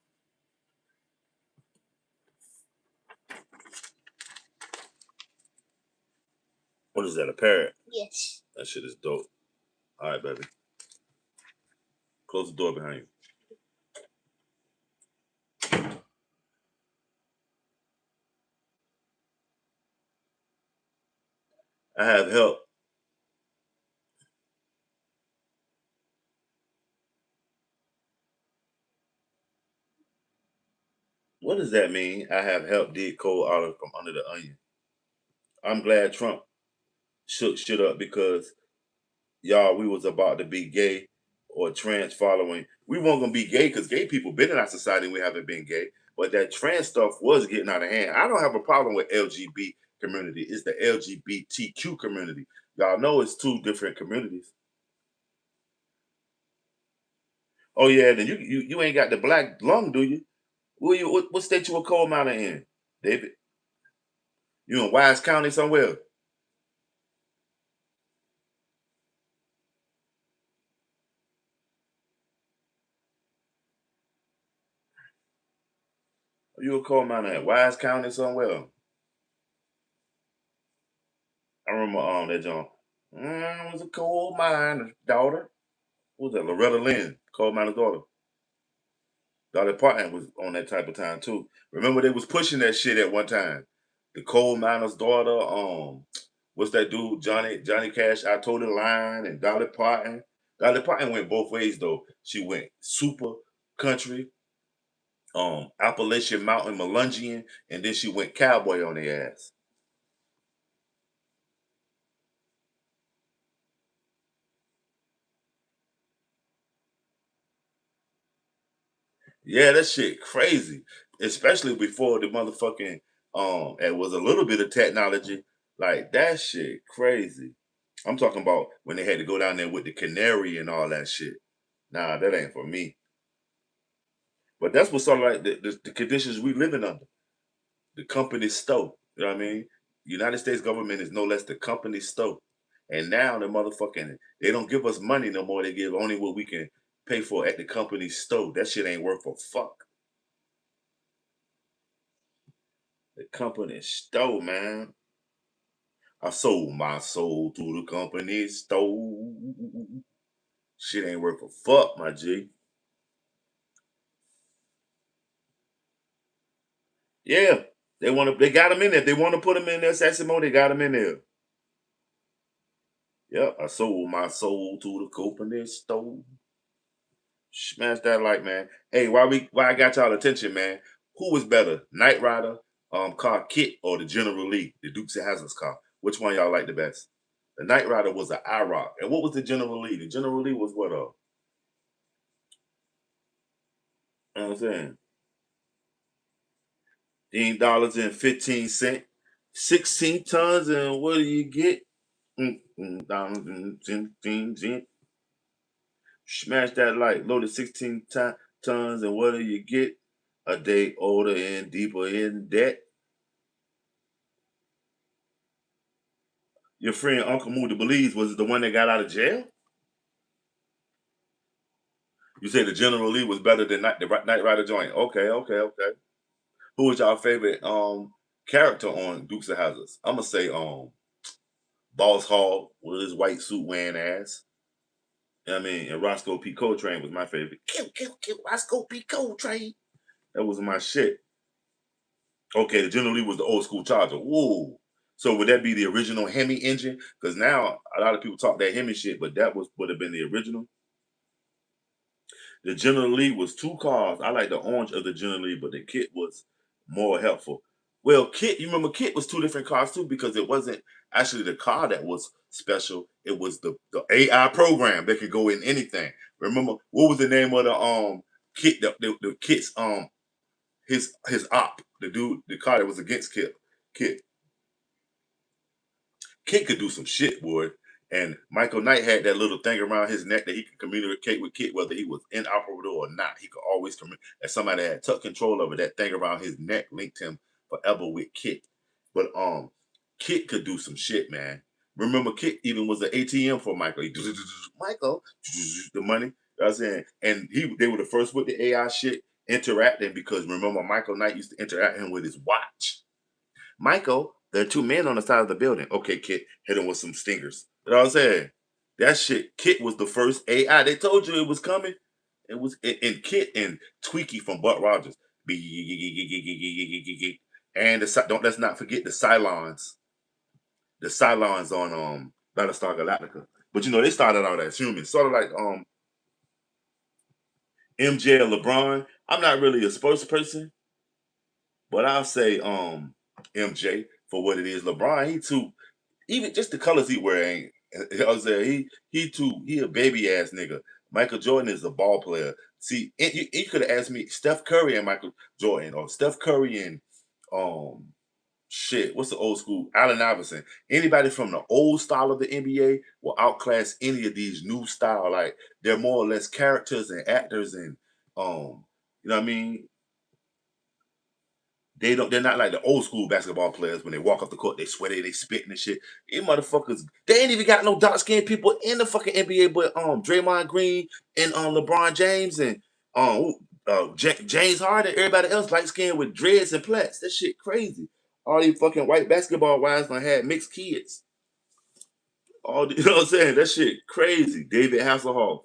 What is that? A parrot? Yes. That shit is dope. All right, baby. Close the door behind you. I have help. What does that mean? I have helped dig coal out of from under the onion. I'm glad Trump shook shit up because y'all, we was about to be gay or trans following. We weren't gonna be gay because gay people been in our society and we haven't been gay. But that trans stuff was getting out of hand. I don't have a problem with LGBT community. It's the LGBTQ community. Y'all know it's two different communities. Oh yeah, then you ain't got the black lung, do you? What state you a coal miner in, David? You in Wise County somewhere? You a coal miner at Wise County somewhere. I remember that John. Was a coal miner's daughter. What was that? Loretta Lynn, coal miner's daughter. Dolly Parton was on that type of time too. Remember they was pushing that shit at one time. The coal miner's daughter, what's that dude? Johnny Cash, I Told the Line, and Dolly Parton. Dolly Parton went both ways though. She went super country, Appalachian Mountain Melungian, and then she went cowboy on their ass. Yeah, that shit crazy. Especially before the motherfucking it was a little bit of technology. Like that shit crazy. I'm talking about when they had to go down there with the canary and all that shit. Nah, that ain't for me. But that's what sort of like the conditions we living under. The company stove. You know what I mean? United States government is no less the company stove. And now the motherfucking they don't give us money no more. They give only what we can pay for at the company stove. That shit ain't worth a fuck. The company stove, man. I sold my soul to the company stove. Shit ain't worth a fuck, my G. Yeah, they want to. They got him in there. They want to put him in there. Sasimo, they got him in there. Yep, I sold my soul to the company stove. Smash that like, man. Hey, why I got y'all attention, man? Who was better, Knight Rider, car Kit, or the General Lee, the Dukes of Hazzard's car? Which one y'all like the best? The Knight Rider was an IROC, and what was the General Lee? The General Lee was what? You know what I'm saying? $15.15. 16 tons, and what do you get? Dollars and 15 cents. Smash that like loaded 16 tons, and what do you get? A day older and deeper in debt. Your friend Uncle Moo the Belize was the one that got out of jail? You say the General Lee was better than Night Rider joint. Okay, okay, okay. Who was y'all favorite character on Dukes of Hazzards? I'm gonna say Boss Hog with his white suit wearing ass. You know what I mean, and Roscoe P. Coltrane was my favorite. Kill, Roscoe P. Coltrane. That was my shit. Okay, the General Lee was the old school Charger. Whoa. So would that be the original Hemi engine? Because now a lot of people talk that Hemi shit, but that was would have been the original. The General Lee was two cars. I like the orange of the General Lee, but the kit was more helpful. Well, Kit, you remember Kit was two different cars too, because it wasn't actually the car that was special. It was the AI program that could go in anything. Remember what was the name of the Kit the Kit's his op, the dude, the car that was against Kit. Kit could do some shit, boy. And Michael Knight had that little thing around his neck that he could communicate with Kit, whether he was inoperable or not. He could always communicate. And somebody had took control over that thing around his neck, linked him forever with Kit. But Kit could do some shit, man. Remember, Kit even was an ATM for Michael. Michael, the money. You know what I'm saying, and they were the first with the AI shit interacting because remember Michael Knight used to interact him with his watch. Michael, there are two men on the side of the building. Okay, Kit, hit him with some stingers. You know what I'm saying? That shit, Kit was the first AI. They told you it was coming. It was and Kit and Tweaky from Buck Rogers. And don't let's not forget the Cylons. The Cylons on Battlestar Galactica. But you know, they started out as humans, sort of like MJ or LeBron. I'm not really a sports person, but I'll say MJ for what it is. LeBron, he too even just the colors he wear ain't. I was there. He a baby ass nigga. Michael Jordan is a ball player. See, you could have asked me Steph Curry and Michael Jordan, or Steph Curry and um shit. What's the old school? Allen Iverson. Anybody from the old style of the NBA will outclass any of these new style. Like they're more or less characters and actors and you know what I mean? They're not like the old school basketball players when they walk off the court, they sweaty, they spitting and shit. These motherfuckers, they ain't even got no dark skinned people in the fucking NBA but Draymond Green and LeBron James and James Harden, everybody else light skinned with dreads and plaits. That shit crazy. All these fucking white basketball wives done had mixed kids. You know what I'm saying? That shit crazy. David Hasselhoff.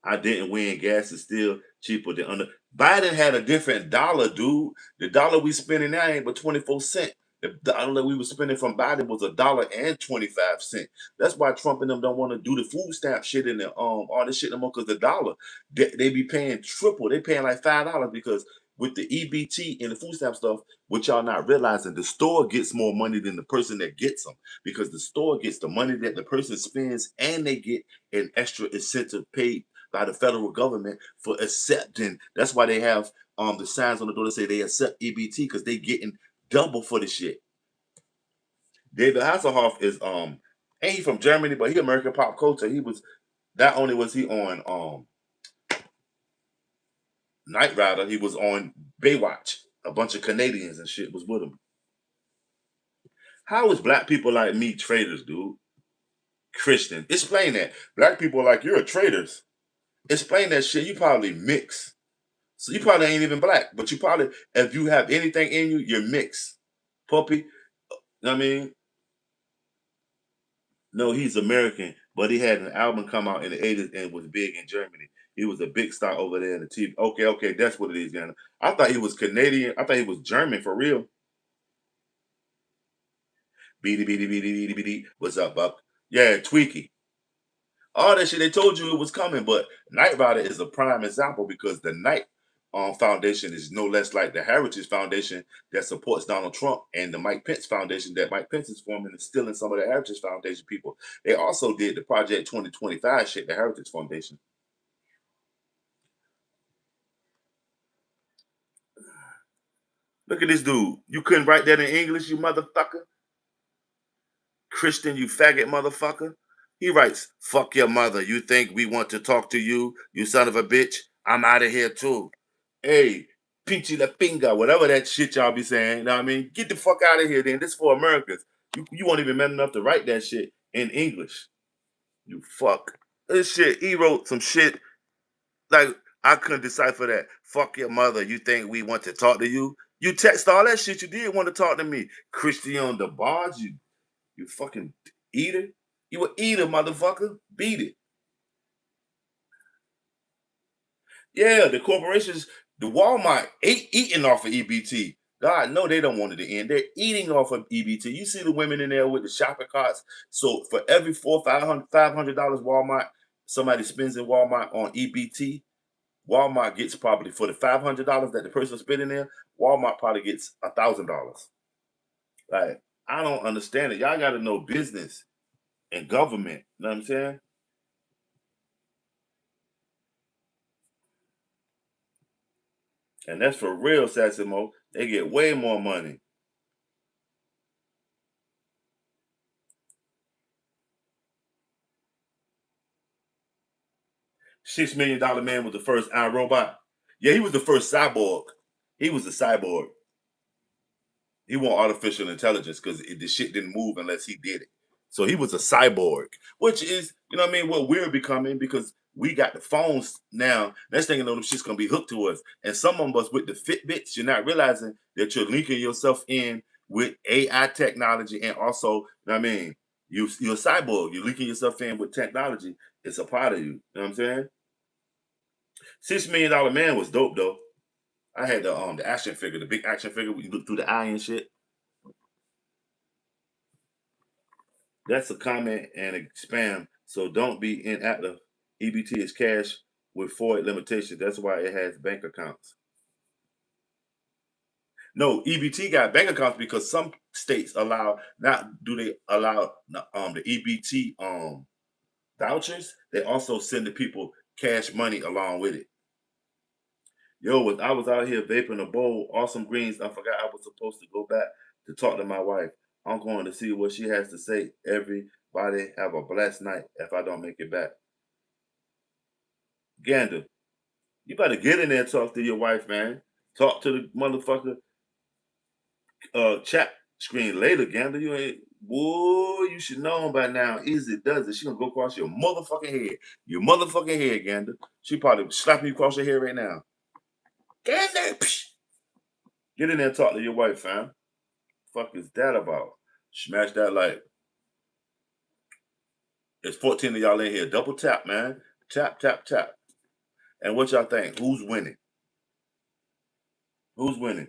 I didn't win. Gas is still cheaper than under. Biden had a different dollar, dude. The dollar we spending now ain't but 24 cents. The dollar we were spending from Biden was $1.25. That's why Trump and them don't want to do the food stamp shit and the all this shit no more because the dollar they be paying triple. They paying like $5 because with the EBT and the food stamp stuff, what y'all not realizing, the store gets more money than the person that gets them because the store gets the money that the person spends and they get an extra incentive paid by the federal government for accepting. That's why they have the signs on the door that say they accept EBT because they getting double for the shit. David Hasselhoff is ain't he from Germany, but he American pop culture. He was not only was he on Knight Rider, he was on Baywatch. A bunch of Canadians and shit was with him. How is black people like me traitors, dude? Christian, explain that. Black people like you're traitors. Explain that shit. You probably mix. So you probably ain't even black, but you probably, if you have anything in you, you're mixed. Puppy, I mean, no, he's American, but he had an album come out in the 80s and was big in Germany. He was a big star over there in the TV. Okay, okay, that's what it is, Yana. I thought he was Canadian. I thought he was German for real. Beady, beady, beady, beady, beady. What's up, Buck? Yeah, Tweaky. All that shit, they told you it was coming, but Knight Rider is a prime example because the Knight Foundation is no less like the Heritage Foundation that supports Donald Trump and the Mike Pence Foundation that Mike Pence is forming and stealing some of the Heritage Foundation people. They also did the Project 2025 shit, the Heritage Foundation. Look at this dude. You couldn't write that in English, you motherfucker. Christian, you faggot motherfucker. He writes, fuck your mother. You think we want to talk to you, you son of a bitch? I'm out of here too. Hey, Pinchy la Pinga, whatever that shit y'all be saying. You know what I mean? Get the fuck out of here then. This for Americans. You weren't even man enough to write that shit in English. You fuck. This shit, he wrote some shit like I couldn't decipher that. Fuck your mother. You think we want to talk to you? You text all that shit. You did want to talk to me. Christian the Barge, you fucking eater. You a eater, motherfucker. Beat it. Yeah, the corporations, the Walmart eating off of EBT. God, no, they don't want it to end. They're eating off of EBT. You see the women in there with the shopping carts. So for every $500 Walmart, somebody spends in Walmart on EBT, Walmart gets probably for the $500 that the person spending there, Walmart probably gets $1,000. Like, I don't understand it. Y'all got to know business and government. You know what I'm saying? And that's for real, Sassimo. They get way more money. $6 million man was the first iRobot. Yeah, he was the first cyborg. He was a cyborg. He want artificial intelligence because the shit didn't move unless he did it. So he was a cyborg, which is, you know what I mean, what we're becoming because we got the phones now. Next thing you know, them shit's gonna be hooked to us. And some of us with the Fitbits, you're not realizing that you're linking yourself in with AI technology and also, you know what I mean, you're a cyborg. You're linking yourself in with technology. It's a part of you. You know what I'm saying? $6 million man was dope though. I had the action figure, the big action figure where you look through the eye and shit. That's a comment and a spam. So don't be inactive. EBT is cash with void limitations. That's why it has bank accounts. No, EBT got bank accounts because some states allow not do they allow the EBT vouchers. They also send the people cash money along with it. Yo, I was out here vaping a bowl, awesome greens. I forgot I was supposed to go back to talk to my wife. I'm going to see what she has to say. Everybody have a blessed night if I don't make it back. Gander, you better get in there and talk to your wife, man. Talk to the motherfucker chat screen later, Gander. You ain't Boy, you should know by now. Easy does it. She gonna go across your motherfucking head. Your motherfucking head, Gander. She probably slapping you across your head right now. Gander! Psh! Get in there and talk to your wife, fam. Fuck is that about? Smash that like. There's 14 of y'all in here. Double tap, man. Tap, tap, tap. And what y'all think? Who's winning? Who's winning?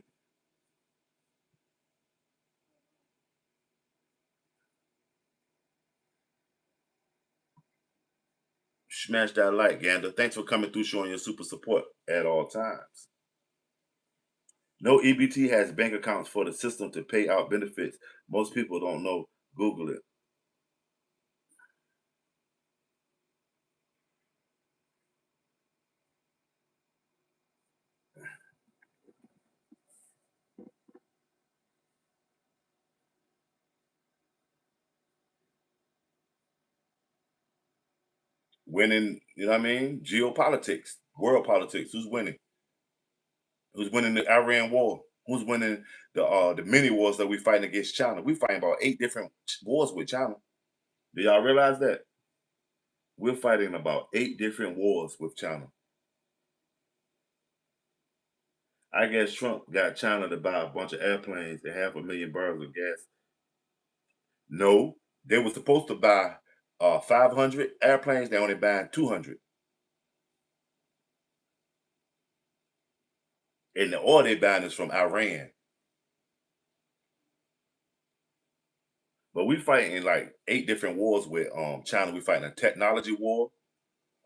Smash that like, Gander. Thanks for coming through, showing your super support at all times. No EBT has bank accounts for the system to pay out benefits. Most people don't know. Google it. Winning, you know what I mean? Geopolitics, world politics. Who's winning? Who's winning the Iran war? Who's winning the many wars that we fighting against China? We fighting about 8 different wars with China. Do y'all realize that? We're fighting about 8 different wars with China. I guess Trump got China to buy a bunch of airplanes and 500,000 barrels of gas. No, they were supposed to buy 500 airplanes. They only buying 200, and the oil they buying is from Iran. But we fighting like 8 different wars with China. We fighting a technology war.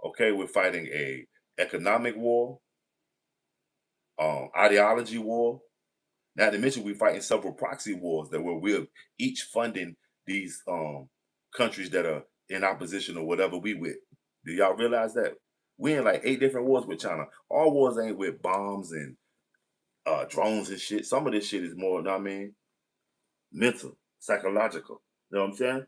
Okay, we're fighting a economic war, ideology war. Not to mention we fighting several proxy wars that where we're each funding these countries that are in opposition or whatever we with. Do y'all realize that? We in like 8 different wars with China. All wars ain't with bombs and drones and shit. Some of this shit is more, you know what I mean, mental, psychological. You know what I'm saying?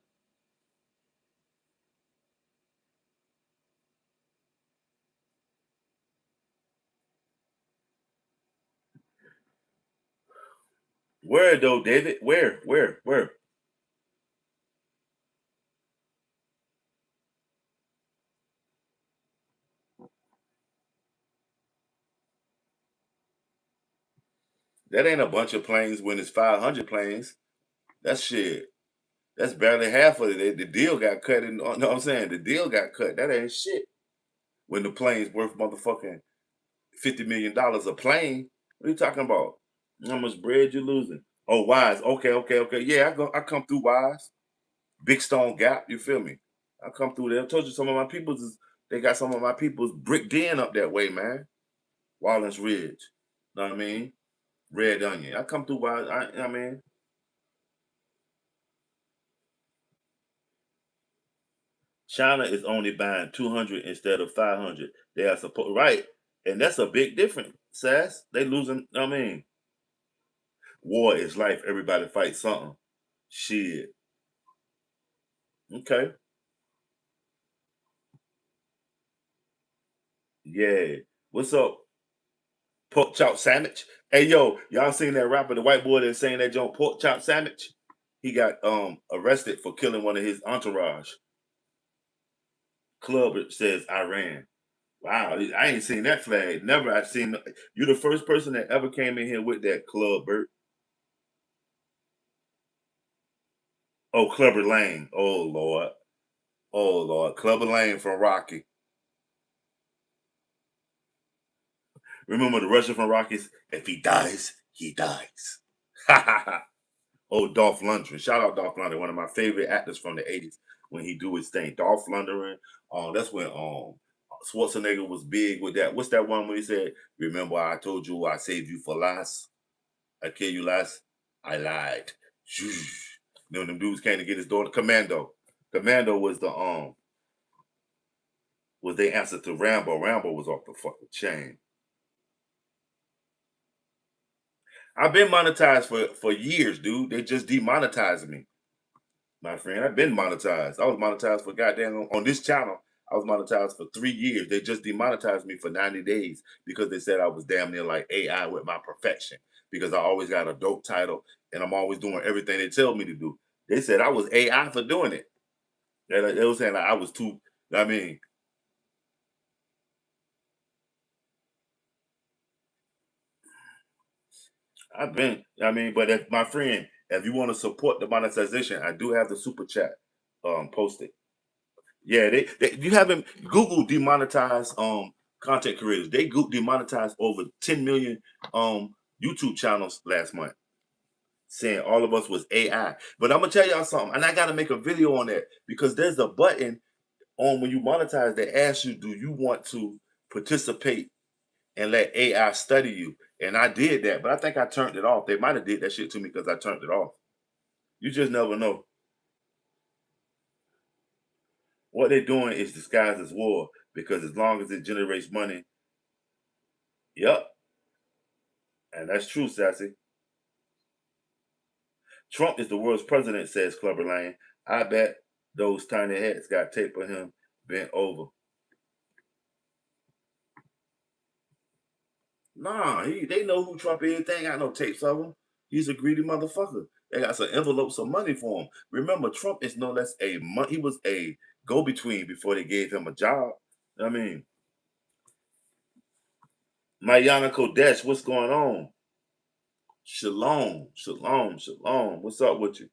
Where though, David? Where? That ain't a bunch of planes when it's 500 planes. That's shit. That's barely half of it. The deal got cut in. You know what I'm saying? The deal got cut. That ain't shit. When the plane's worth motherfucking $50 million a plane. What are you talking about? How much bread you losing? Oh, Wise. Okay. Yeah, I come through Wise. Big Stone Gap. You feel me? I come through there. I told you some of my peoples is they got some of my peoples bricked in up that way, man. Wallens Ridge. Know what I mean? Red Onion. I come through Wise. I mean, China is only buying 200 instead of 500. They are supposed right, and that's a big difference. Sass, they losing. I mean, war is life. Everybody fights something. Shit. Okay. Yeah. What's up? Pork chop sandwich. Hey yo, y'all seen that rapper, the white boy that's saying that joint pork chop sandwich? He got arrested for killing one of his entourage. Club says Iran. Wow, I ain't seen that flag. Never I seen you the first person that ever came in here with that club, Bert. Oh, Clubber Lane. Oh Lord. Oh Lord. Clubber Lane from Rocky. Remember the Russian from Rockies? If he dies, he dies. Oh, Dolph Lundgren. Shout out Dolph Lundgren, one of my favorite actors from the 80s when he do his thing. Dolph Lundgren. That's when Schwarzenegger was big with that. What's that one when he said, remember I told you I saved you for last? I kill you last? I lied. You know them dudes came to get his daughter. Commando. Commando was their answer to Rambo. Rambo was off the fucking chain. I've been monetized for years, dude. They just demonetized me, my friend. I've been monetized. I was monetized for goddamn on this channel. I was monetized for 3 years. They just demonetized me for 90 days because they said I was damn near like AI with my perfection because I always got a dope title and I'm always doing everything they tell me to do. They said I was AI for doing it. They were saying like I was too. I mean, I've been. I mean, but if my friend, if you want to support the monetization, I do have the super chat posted. Yeah, you haven't Google demonetized content creators. They demonetized over 10 million YouTube channels last month, saying all of us was AI. But I'm gonna tell y'all something, and I gotta make a video on that because there's a button on when you monetize that asks you, do you want to participate and let AI study you? And I did that, but I think I turned it off. They might have did that shit to me because I turned it off. You just never know. What they're doing is disguised as war because as long as it generates money, yep, and that's true, Sassy. Trump is the world's president, says Clubber Lane. I bet those tiny hats got tape of him bent over. Nah, they know who Trump is. They ain't got no tapes of him. He's a greedy motherfucker. They got some envelopes of money for him. Remember, Trump is no less he was a go-between before they gave him a job. I mean, Mayana Kodesh, what's going on? Shalom, shalom, shalom. What's up with you?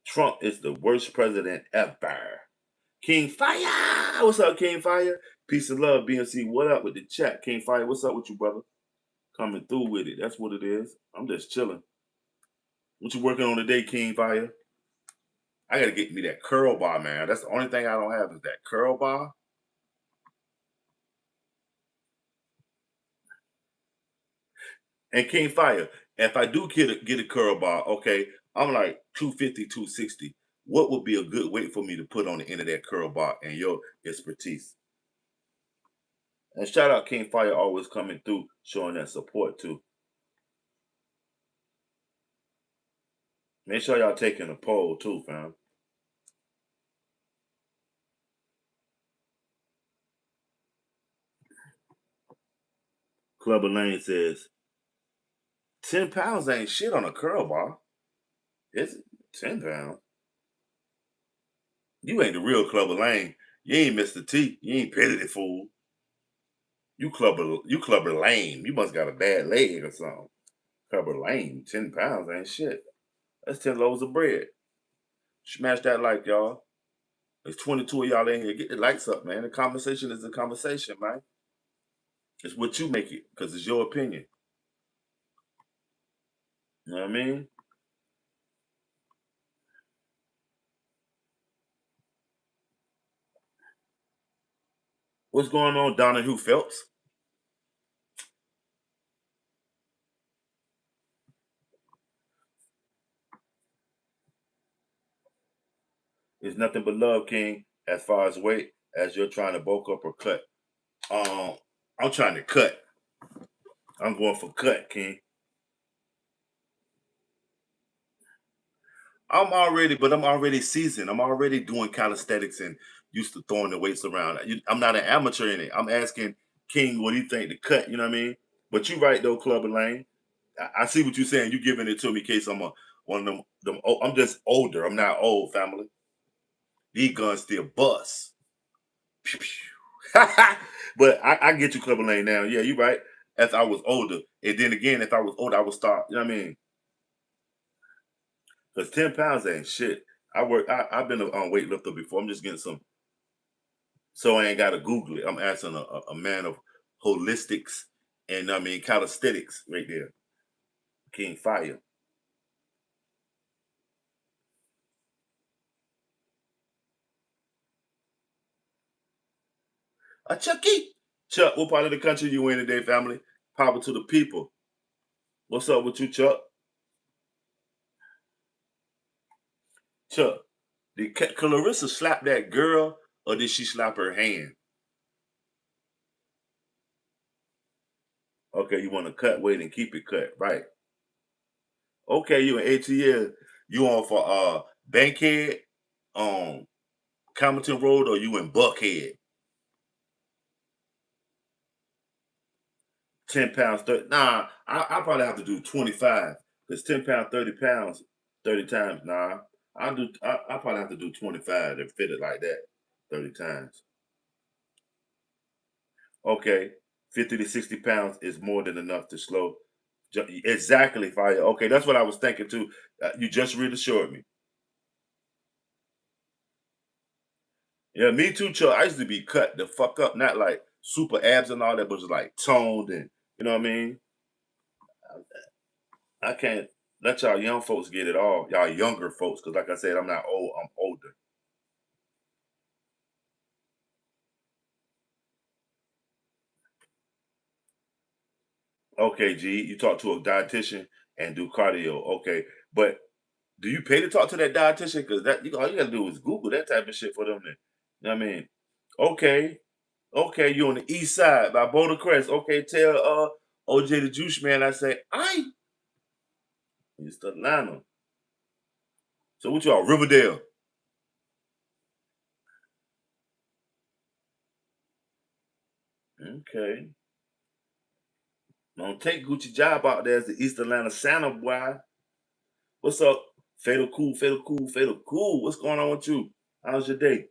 Trump is the worst president ever. King Fire, what's up, King Fire? Peace and love, BNC. What up with the chat, King Fire? What's up with you, brother? Coming through with it. That's what it is. I'm just chilling. What you working on today, King Fire? I gotta get me that curl bar, man. That's the only thing I don't have is that curl bar. And King Fire, if I do get a curl bar, okay, I'm like 250, 260. What would be a good weight for me to put on the end of that curl bar and your expertise? And shout out King Fire always coming through, showing that support too. Make sure y'all taking a poll too, fam. Clubber Lane says 10 pounds ain't shit on a curl bar. Is it 10 pounds? You ain't the real Clubber Lane. You ain't Mr. T. You ain't petty fool. You clubber lame. You must got a bad leg or something. Clubber lame. 10 pounds ain't shit. That's 10 loaves of bread. Smash that like, y'all. There's 22 of y'all in here. Get the lights up, man. The conversation is the conversation, man. It's what you make it, because it's your opinion. You know what I mean? What's going on, Donahue Phelps? It's nothing but love, King, as far as weight, as you're trying to bulk up or cut. Um, I'm trying to cut. I'm going for cut, King. I'm already seasoned. I'm already doing calisthenics and used to throwing the weights around. I'm not an amateur in it. I'm asking King what do you think to cut, you know what I mean? But you right though, Clubber Lane. I see what you're saying. You giving it to me in case I'm one of them. Oh, I'm just older. I'm not old, family. These guns still bust. Pew, pew. But I get you, Clubber Lane. Now, yeah, you right. As I was older, and then again, if I was older, I would start. You know what I mean? Because 10 pounds ain't shit. I've been a weightlifter before. I'm just getting some, so I ain't got to Google it. I'm asking a man of holistics and I mean calisthenics right there. King Fire. A Chucky. Chuck, what part of the country you in today, family? Power to the people. What's up with you, Chuck? Chuck, did Clarissa slap that girl or did she slap her hand? Okay, you want to cut weight and keep it cut, right? Okay, you in ATL. You on for Bankhead, um, Compton Road, or you in Buckhead? 10 pounds, 30. Nah, I probably have to do 25 It's 10 pounds, 30 pounds, 30 times. Nah, I probably have to do 25 to fit it like that. 30 times. Okay, 50 to 60 pounds is more than enough to slow. Exactly, fire. Okay, that's what I was thinking too. You just reassured me. Yeah, me too, Chuck. I used to be cut the fuck up, not like super abs and all that, but just like toned and you know what I mean. I can't let y'all young folks get it all. Y'all younger folks, because like I said, I'm not old. I'm older. Okay, G, you talk to a dietitian and do cardio. Okay, but do you pay to talk to that dietitian? Because that all you gotta do is Google that type of shit for them. Then, you know what I mean? Okay, okay, you on the east side by Boulder Crest. Okay, tell OJ the Juice Man I say I East Atlanta. So what y'all Riverdale? Okay, don't take Gucci job out there as the East Atlanta Santa boy. What's up? Fatal cool, fatal cool, fatal cool. What's going on with you? How's your day?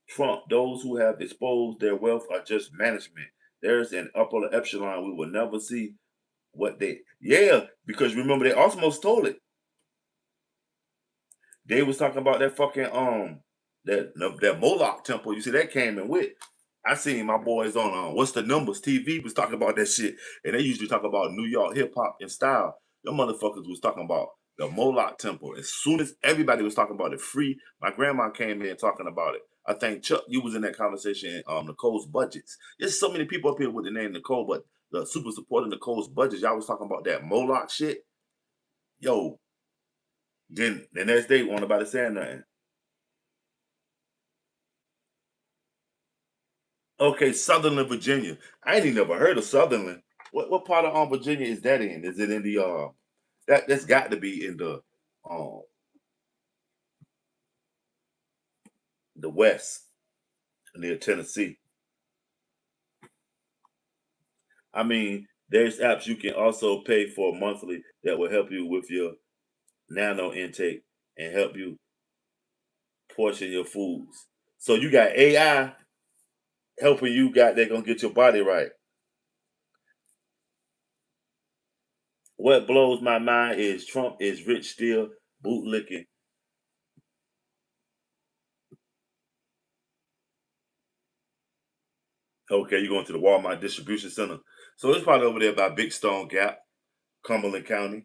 Trump, those who have exposed their wealth are just management. There's an upper echelon we will never see what they yeah, because remember they almost stole it. They was talking about that fucking that Moloch temple. You see that came and with. I seen my boys on what's the numbers TV was talking about that shit, and they usually talk about New York hip hop and style. Them motherfuckers was talking about the Moloch temple. As soon as everybody was talking about it free, my grandma came in talking about it. I think Chuck, you was in that conversation. Nicole's budgets. There's so many people up here with the name Nicole, but the super supporting Nicole's budgets. Y'all was talking about that Moloch shit. Yo, then the next day, won't nobody saying nothing. Okay, Sutherland, Virginia. I ain't even never heard of Sutherland. What part of Virginia is that in? Is it in the that's got to be in um the west near Tennessee. I mean, there's apps you can also pay for monthly that will help you with your nano intake and help you portion your foods. So you got AI helping you got they're gonna get your body right. What blows my mind is Trump is rich still bootlicking. Okay, you're going to the Walmart distribution center. So it's probably over there by Big Stone Gap, Cumberland County.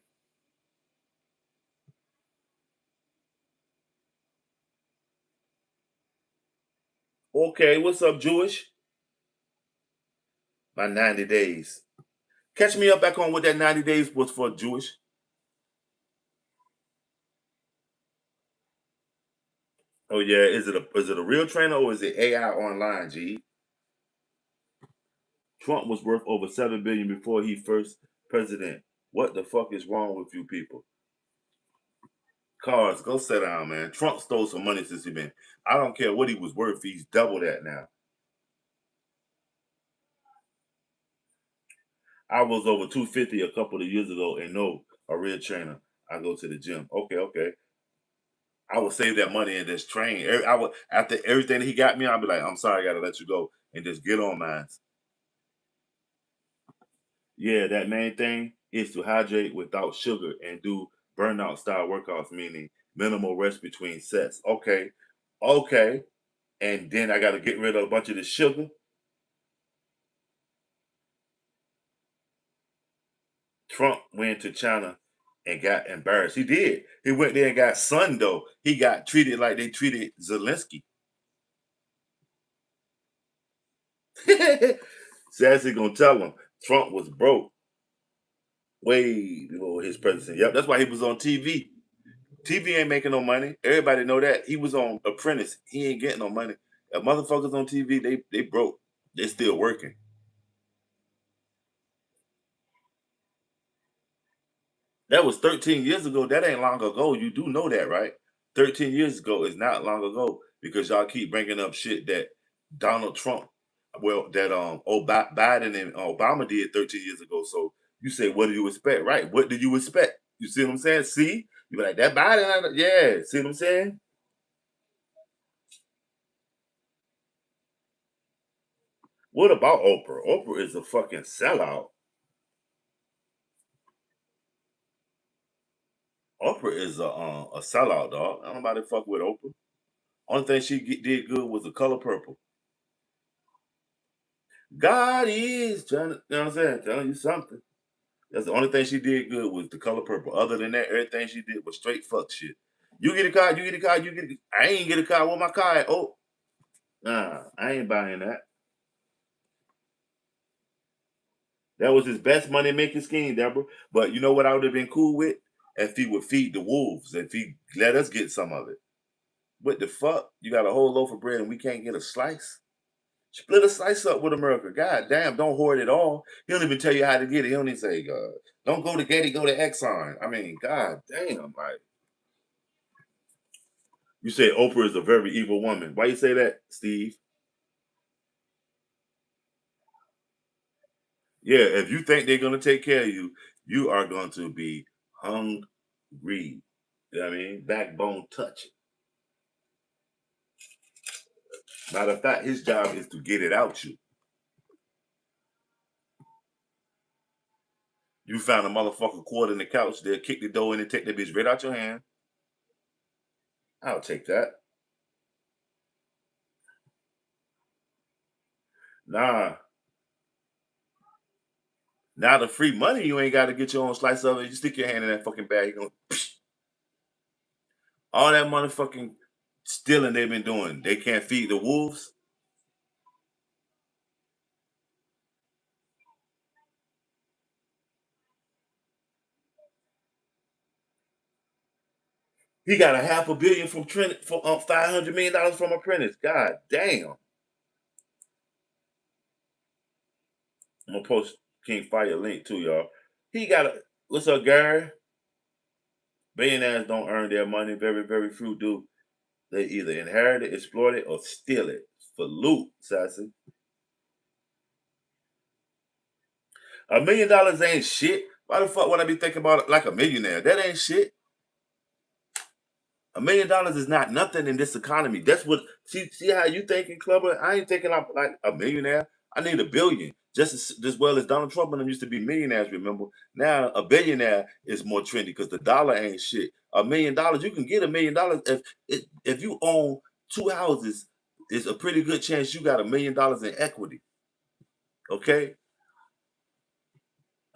Okay, what's up, Jewish? My 90 days. Catch me up back on what that 90 days was for, Jewish. Oh yeah, is it a real trainer or is it AI online, G? Trump was worth over 7 billion before he first president. What the fuck is wrong with you people? Cars, go sit down, man. Trump stole some money since he been. I don't care what he was worth. He's double that now. I was over 250 a couple of years ago and no, a real trainer. I go to the gym. Okay, okay. I would save that money and just train. I would after everything he got me, I'll be like, I'm sorry, I gotta let you go and just get on mine. Yeah, that main thing is to hydrate without sugar and do burnout style workouts, meaning minimal rest between sets. Okay, okay. And then I gotta get rid of a bunch of the sugar. Trump went to China and got embarrassed. He did. He went there and got sunned though. He got treated like they treated Zelensky. Sassy gonna tell him Trump was broke way before his presidency. Yep, that's why he was on TV. TV ain't making no money. Everybody know that. He was on Apprentice. He ain't getting no money. If motherfuckers on TV, they broke. They still working. That was 13 years ago. That ain't long ago. You do know that, right? 13 years ago is not long ago because y'all keep bringing up shit that Donald Trump, well, that Biden and Obama did 13 years ago. So You say, what do you expect? Right. What did you expect? You see what I'm saying? See? You be like, that body, yeah. See what I'm saying? What about Oprah? Oprah is a fucking sellout. Oprah is a sellout, dog. Nobody fuck with Oprah. Only thing she did good was The Color Purple. God is trying to, you know what I'm saying? Telling you something. That's the only thing she did good was The Color Purple. Other than that, everything she did was straight fuck shit. You get a car, you get a car, you get a, I ain't get a car. Where my car at? Oh, nah, I ain't buying that. That was his best money making scheme, Deborah. But you know what I would have been cool with? If he would feed the wolves, if he let us get some of it. What the fuck? You got a whole loaf of bread and we can't get a slice? Split a slice up with America. God damn, don't hoard it all. He don't even tell you how to get it. He don't even say, God, don't go to Getty, go to Exxon. I mean, God damn, like you say Oprah is a very evil woman. Why you say that, Steve? Yeah, if you think they're gonna take care of you, you are going to be hungry. You know what I mean? Backbone touching. Matter of fact, his job is to get it out you. You found a motherfucker cord in the couch, they'll kick the door in and take that bitch right out your hand. I'll take that. Nah. Now the free money, you ain't got to get your own slice of it. You stick your hand in that fucking bag, you go, all that motherfucking stealing they've been doing. They can't feed the wolves. He got a half a billion from Trent for $500 million from Apprentice. God damn. I'm gonna post King Fire link too, y'all. He got a what's up, Gary? Billionaires don't earn their money. Very, very few do. They either inherit it, exploit it, or steal it for loot, Sassy. $1 million ain't shit. Why the fuck would I be thinking about it like a millionaire? That ain't shit. $1 million is not nothing in this economy. That's what see how you thinking, Clubber. I ain't thinking I'm like a millionaire. I need a billion. Just well as Donald Trump and them used to be millionaires. Remember, now a billionaire is more trendy because the dollar ain't shit. $1 million, you can get $1 million if you own two houses. It's a pretty good chance you got $1 million in equity. Okay,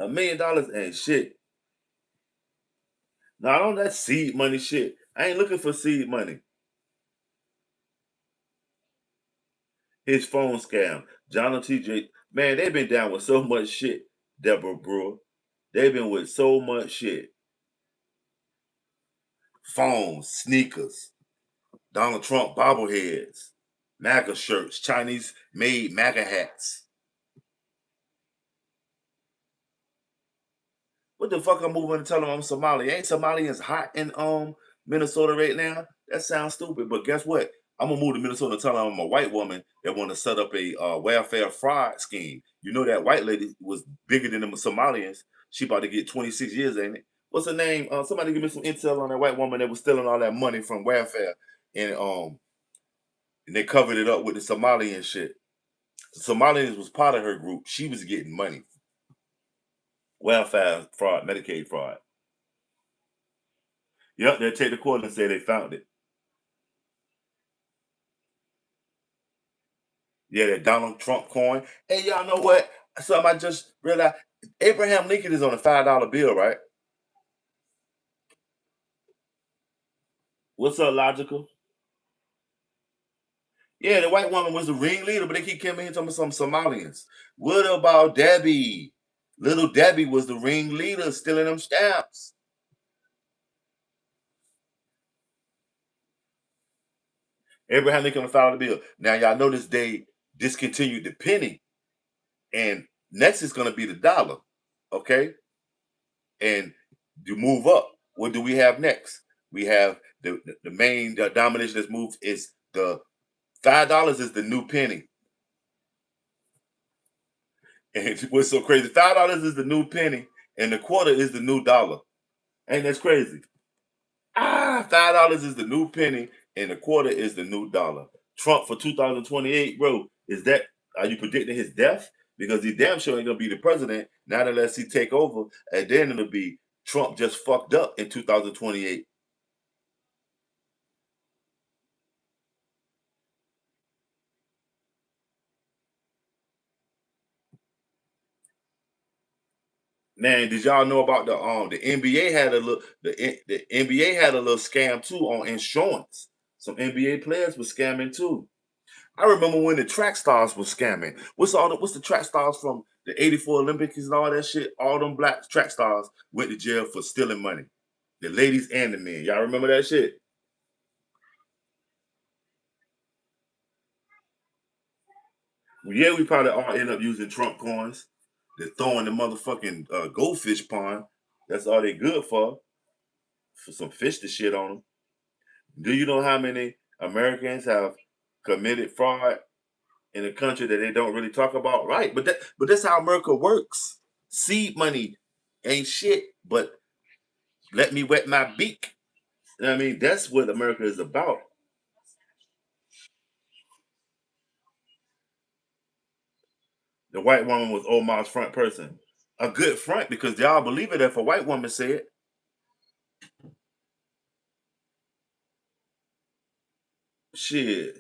$1 million ain't shit. Now I don't that seed money shit. I ain't looking for seed money. His phone scam. John and TJ, man, they've been down with so much shit, Deborah Brewer. They've been with so much shit. Phones, sneakers, Donald Trump bobbleheads, MAGA shirts, Chinese made MAGA hats. What the fuck I'm moving and telling them I'm Somali? Ain't Somalians hot in Minnesota right now? That sounds stupid, but guess what? I'm gonna move to Minnesota and tell them I'm a white woman that want to set up a welfare fraud scheme. You know that white lady was bigger than the Somalians. She about to get 26 years, ain't it? What's her name? Somebody give me some intel on that white woman that was stealing all that money from welfare, and they covered it up with the Somalian shit. The Somalians was part of her group. She was getting money, welfare fraud, Medicaid fraud. Yep, they'll take the court and say they found it. Yeah, that Donald Trump coin. Hey, y'all know what? Something I just realized. Abraham Lincoln is on a $5 bill, right? What's up, logical? Yeah, the white woman was the ringleader, but they keep coming here talking about some Somalians. What about Debbie? Little Debbie was the ringleader stealing them stamps. Abraham Lincoln on a $5 bill. Now y'all notice they discontinued the penny, and next is going to be the dollar. Okay, and you move up. What do we have next? We have the main domination that's moved is the $5 is the new penny. And what's so crazy? $5 is the new penny, and the quarter is the new dollar. Ain't that crazy? $5 is the new penny, and a quarter is the new dollar. Trump for 2028, bro. Is that are you predicting his death? Because he damn sure ain't gonna be the president not unless he take over, and then it'll be Trump just fucked up in 2028. Man, did y'all know about the NBA had a little the NBA had a little scam too on insurance. Some NBA players were scamming too. I remember when the track stars was scamming. What's the track stars from the '84 Olympics and all that shit? All them black track stars went to jail for stealing money. The ladies and the men. Y'all remember that shit? Yeah, we probably all end up using Trump coins. They're throwing the motherfucking goldfish pond. That's all they good for some fish to shit on them. Do you know how many Americans have committed fraud in a country that they don't really talk about? Right, but that's how America works. Seed money ain't shit, but let me wet my beak. You know what I mean? That's what America is about. The white woman was Omar's front person. A good front because y'all believe it if a white woman said, shit.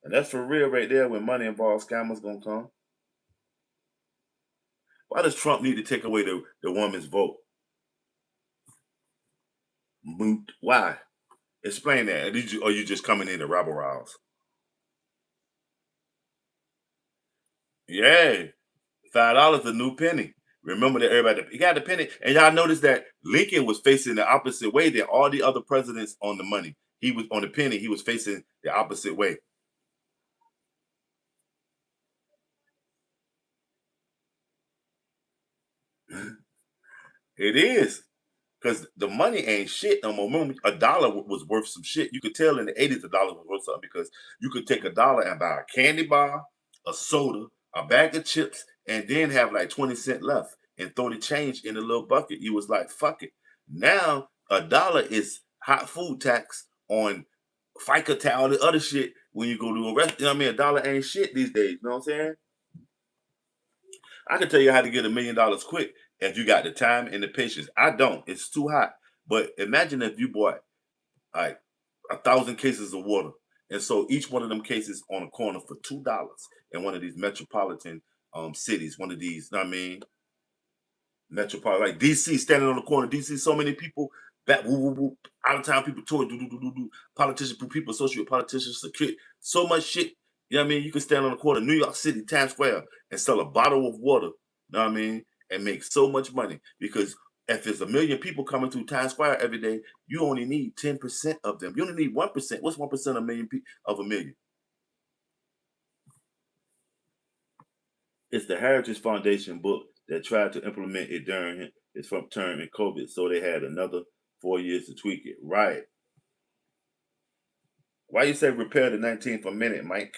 And that's for real right there when money involves scammers gonna come. Why does Trump need to take away the woman's vote? Moot. Why? Explain that. Are you just coming in to rabble rouse? Yeah. $5 a new penny. Remember that everybody he got the penny. And y'all notice that Lincoln was facing the opposite way than all the other presidents on the money. He was on the penny, he was facing the opposite way. It is. Because the money ain't shit no more. Remember, a dollar was worth some shit. You could tell in the '80s a dollar was worth something because you could take a dollar and buy a candy bar, a soda, a bag of chips, and then have like 20 cents left and throw the change in a little bucket. You was like, fuck it. Now a dollar is hot food tax on FICA all the other shit when you go to a restaurant. You know what I mean? A dollar ain't shit these days. You know what I'm saying? I can tell you how to get $1 million quick if you got the time and the patience. I don't. It's too hot. But imagine if you bought like 1,000 cases of water, and so each one of them cases on a corner for $2 in one of these metropolitan cities. One of these, you know what I mean, metropolitan like DC, standing on the corner. DC, so many people that woo, woo, woo, out of town people tour, do, do, do, do, do. Politicians, people associate with politicians, security, so much shit. You know what I mean? You can stand on the corner, New York City, Times Square, and sell a bottle of water, you know what I mean, and make so much money. Because if there's a million people coming through Times Square every day, you only need 10% of them. You only need 1%. What's 1% of a million of a million? It's the Heritage Foundation book that tried to implement it during his term in COVID, so they had another 4 years to tweak it. Right. Why you say repair the 19th a minute, Mike?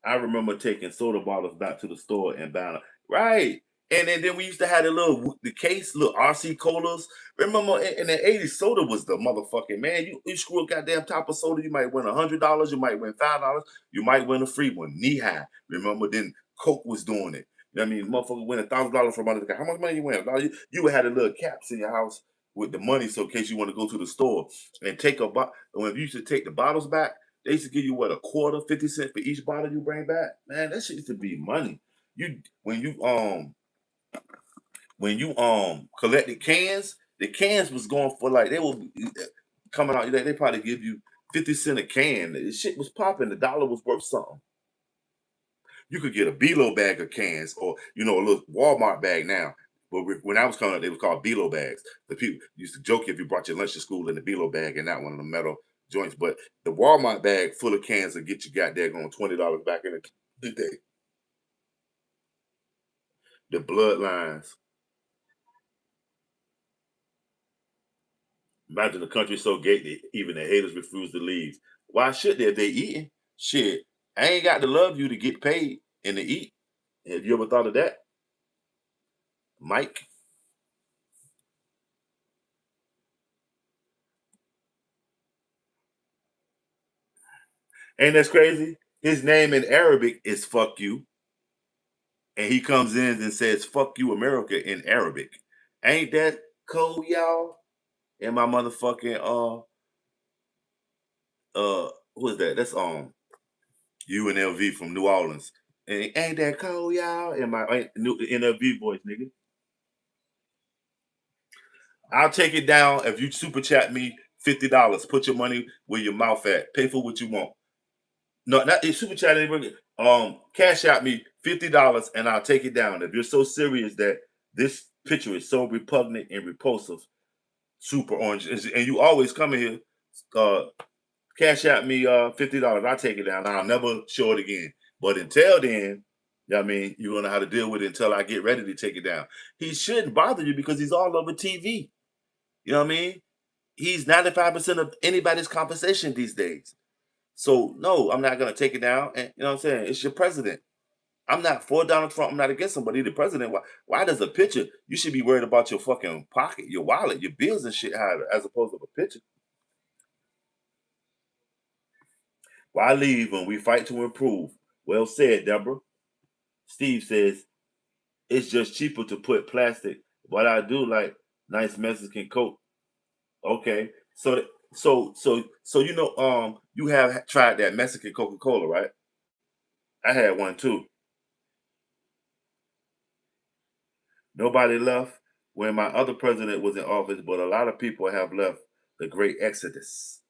I remember taking soda bottles back to the store and buying. Right. And then we used to have the case, little RC colas. Remember in the '80s, soda was the motherfucking man. You screw a goddamn top of soda, you might win $100, you might win $5, you might win a free one, knee high. Remember, then Coke was doing it. You know what I mean, motherfucker win $1,000 from under the guy. How much money you win? You would have the little caps in your house with the money, so in case you want to go to the store and take a bottle. When you used to take the bottles back, they used to give you what, a quarter, 50 cents for each bottle you bring back. Man, that shit used to be money. You when you collected cans, the cans was going for like they were coming out. They probably give you 50 cents a can. The shit was popping. The dollar was worth something. You could get a Bealo bag of cans, or a little Walmart bag now. But when I was coming up, they were called Bealo bags. The people used to joke if you brought your lunch to school in the Bealo bag and not one of the metal joints. But the Walmart bag full of cans will get you got there going $20 back in the day. The bloodlines. Imagine the country so gay that even the haters refuse to leave. Why should they if they eating? Shit, I ain't got to love you to get paid and to eat. Have you ever thought of that? Mike. Ain't that crazy? His name in Arabic is fuck you. And he comes in and says fuck you America in Arabic. Ain't that cold, y'all? And my motherfucking who is that? That's UNLV from New Orleans. And ain't that cold, y'all? And my new NLV voice, nigga. I'll take it down if you super chat me $50. Put your money where your mouth at. Pay for what you want. No, not super chat anybody. Cash out me $50 and I'll take it down. If you're so serious that this picture is so repugnant and repulsive, super orange, and you always come in here, cash out me $50. I'll take it down. I'll never show it again. But until then, you know what I mean, you're gonna know how to deal with it until I get ready to take it down. He shouldn't bother you because he's all over TV. You know what I mean? He's 95% of anybody's conversation these days. So no, I'm not gonna take it down. And you know what I'm saying? It's your president. I'm not for Donald Trump. I'm not against him, but he's the president. Why does a picture? You should be worried about your fucking pocket, your wallet, your bills and shit higher as opposed to a picture. Why leave when we fight to improve? Well said, Deborah. Steve says it's just cheaper to put plastic, but I do like nice Mexican Coke. Okay, so you know you have tried that Mexican Coca Cola, right? I had one too. Nobody left when my other president was in office, but a lot of people have left the great exodus.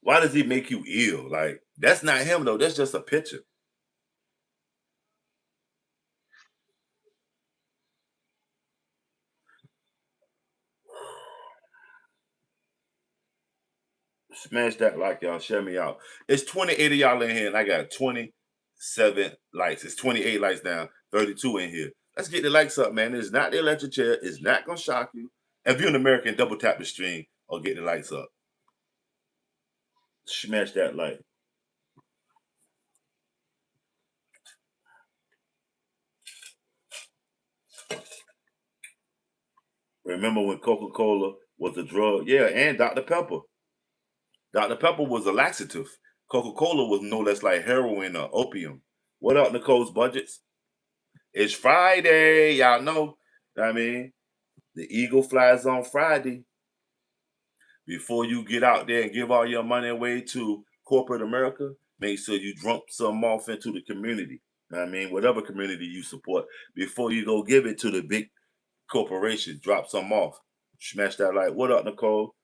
Why does he make you ill? Like, that's not him, though. That's just a picture. Smash that like, y'all. Share me out. It's 28 of y'all in here, and I got 27 likes. It's 28 likes down, 32 in here. Let's get the likes up, man. It's not the electric chair. It's not going to shock you. If you're an American, double tap the stream or get the likes up. Smash that like. Remember when Coca Cola was a drug? Yeah, and Dr. Pepper. Dr. Pepper was a laxative. Coca Cola was no less like heroin or opium. What up, Nicole's budgets? It's Friday. Y'all know. I mean, the eagle flies on Friday. Before you get out there and give all your money away to corporate America, make sure you dump some off into the community. I mean, whatever community you support, before you go give it to the big corporations, drop some off. Smash that like, what up, Nicole?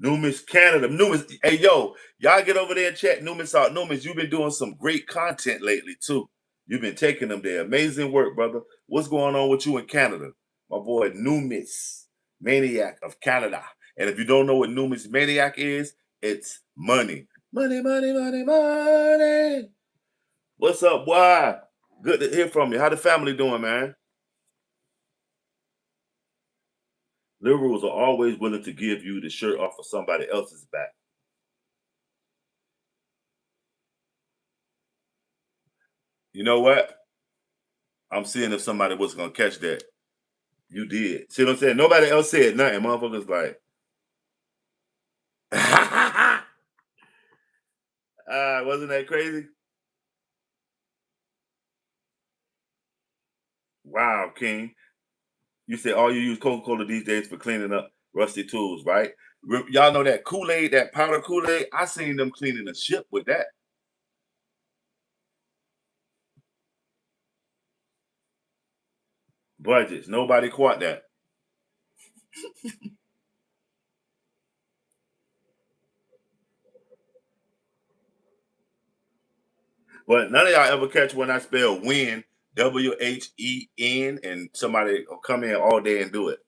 Numis Canada. Numis, hey yo, y'all get over there and check Numis out. Numis, you've been doing some great content lately too. You've been taking them there. Amazing work, brother. What's going on with you in Canada? My boy Numis, Maniac of Canada. And if you don't know what Numis Maniac is, it's money. Money, money, money, money. What's up, boy? Good to hear from you. How the family doing, man? Liberals are always willing to give you the shirt off of somebody else's back. You know what? I'm seeing if somebody was gonna catch that. You did. See what I'm saying? Nobody else said nothing. Motherfuckers like, wasn't that crazy? Wow, King. You said all you use Coca-Cola these days for cleaning up rusty tools, right? Y'all know that Kool-Aid, that powder Kool-Aid? I seen them cleaning a ship with that. Budgets. Nobody caught that. But none of y'all ever catch when I spell win, WHEN, and somebody will come in all day and do it.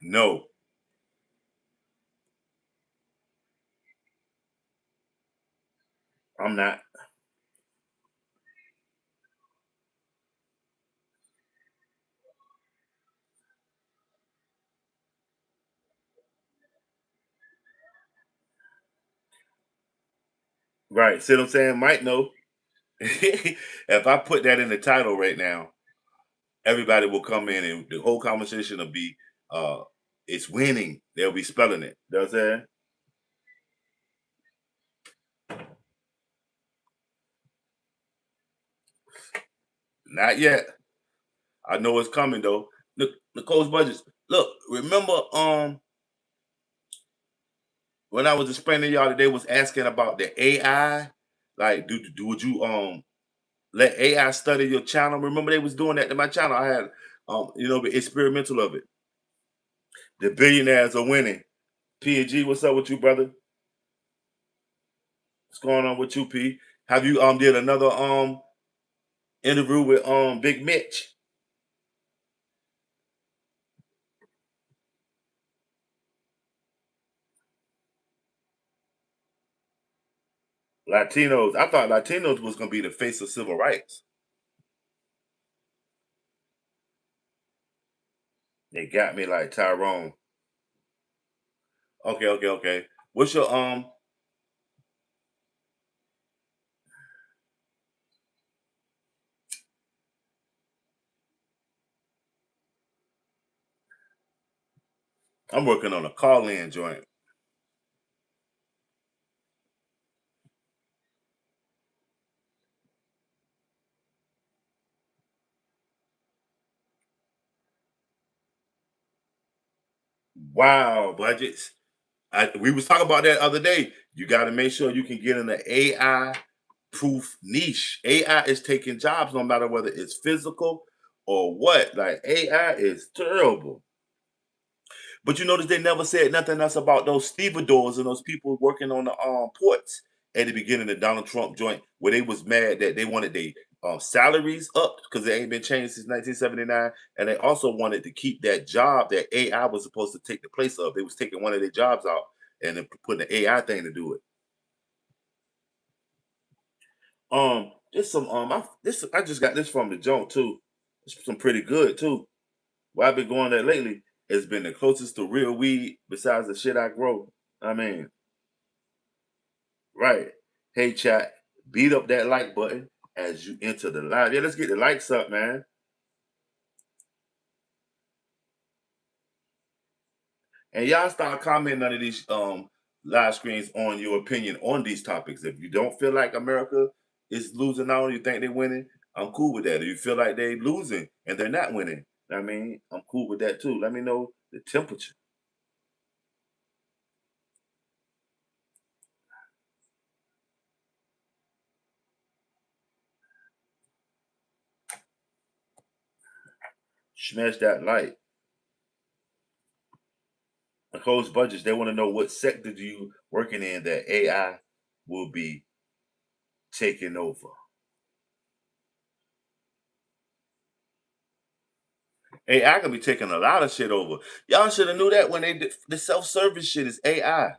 No, I'm not. Right. See what I'm saying? Might know. If I put that in the title right now, everybody will come in and the whole conversation will be uh it's winning. They'll be spelling it. You know what I'm saying? Not yet. I know it's coming though. Look, Nicole's budgets. Look, remember when I was explaining y'all that they was asking about the AI? Like, would you let AI study your channel? Remember they was doing that to my channel. I had the experimental of it. The billionaires are winning. P and G, what's up with you, brother? What's going on with you, P? Have you did another interview with Big Mitch? Latinos. I thought Latinos was gonna be the face of civil rights. They got me like Tyrone. Okay, okay, okay. What's your I'm working on a call-in joint. Wow, budgets. We was talking about that other day. You got to make sure you can get in the AI proof niche. AI is taking jobs no matter whether it's physical or what. Like AI is terrible. But you notice they never said nothing else about those stevedores and those people working on the ports at the beginning of Donald Trump joint, where they was mad that they wanted their salaries up because they ain't been changed since 1979, and they also wanted to keep that job that AI was supposed to take the place of. They was taking one of their jobs out and then putting the AI thing to do it. Just some I just got this from the joint too. It's some pretty good too. Where I've been going there lately has been the closest to real weed besides the shit I grow. I mean, right. Hey chat, beat up that like button as you enter the live. Yeah, let's get the likes up, man. And y'all start commenting under these live screens on your opinion on these topics. If you don't feel like America is losing out, you think they're winning, I'm cool with that. If you feel like they're losing and they're not winning, I mean, I'm cool with that too. Let me know the temperature. Smash that like. Coach budgets, they want to know what sector do you working in that AI will be taking over. AI could be taking a lot of shit over. Y'all should have knew that when they did the self-service shit is AI.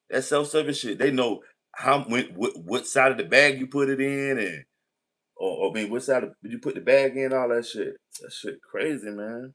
That self-service shit, they know what side of the bag you put it in, and or I mean, what side of, you put the bag in, all that shit. That shit crazy, man.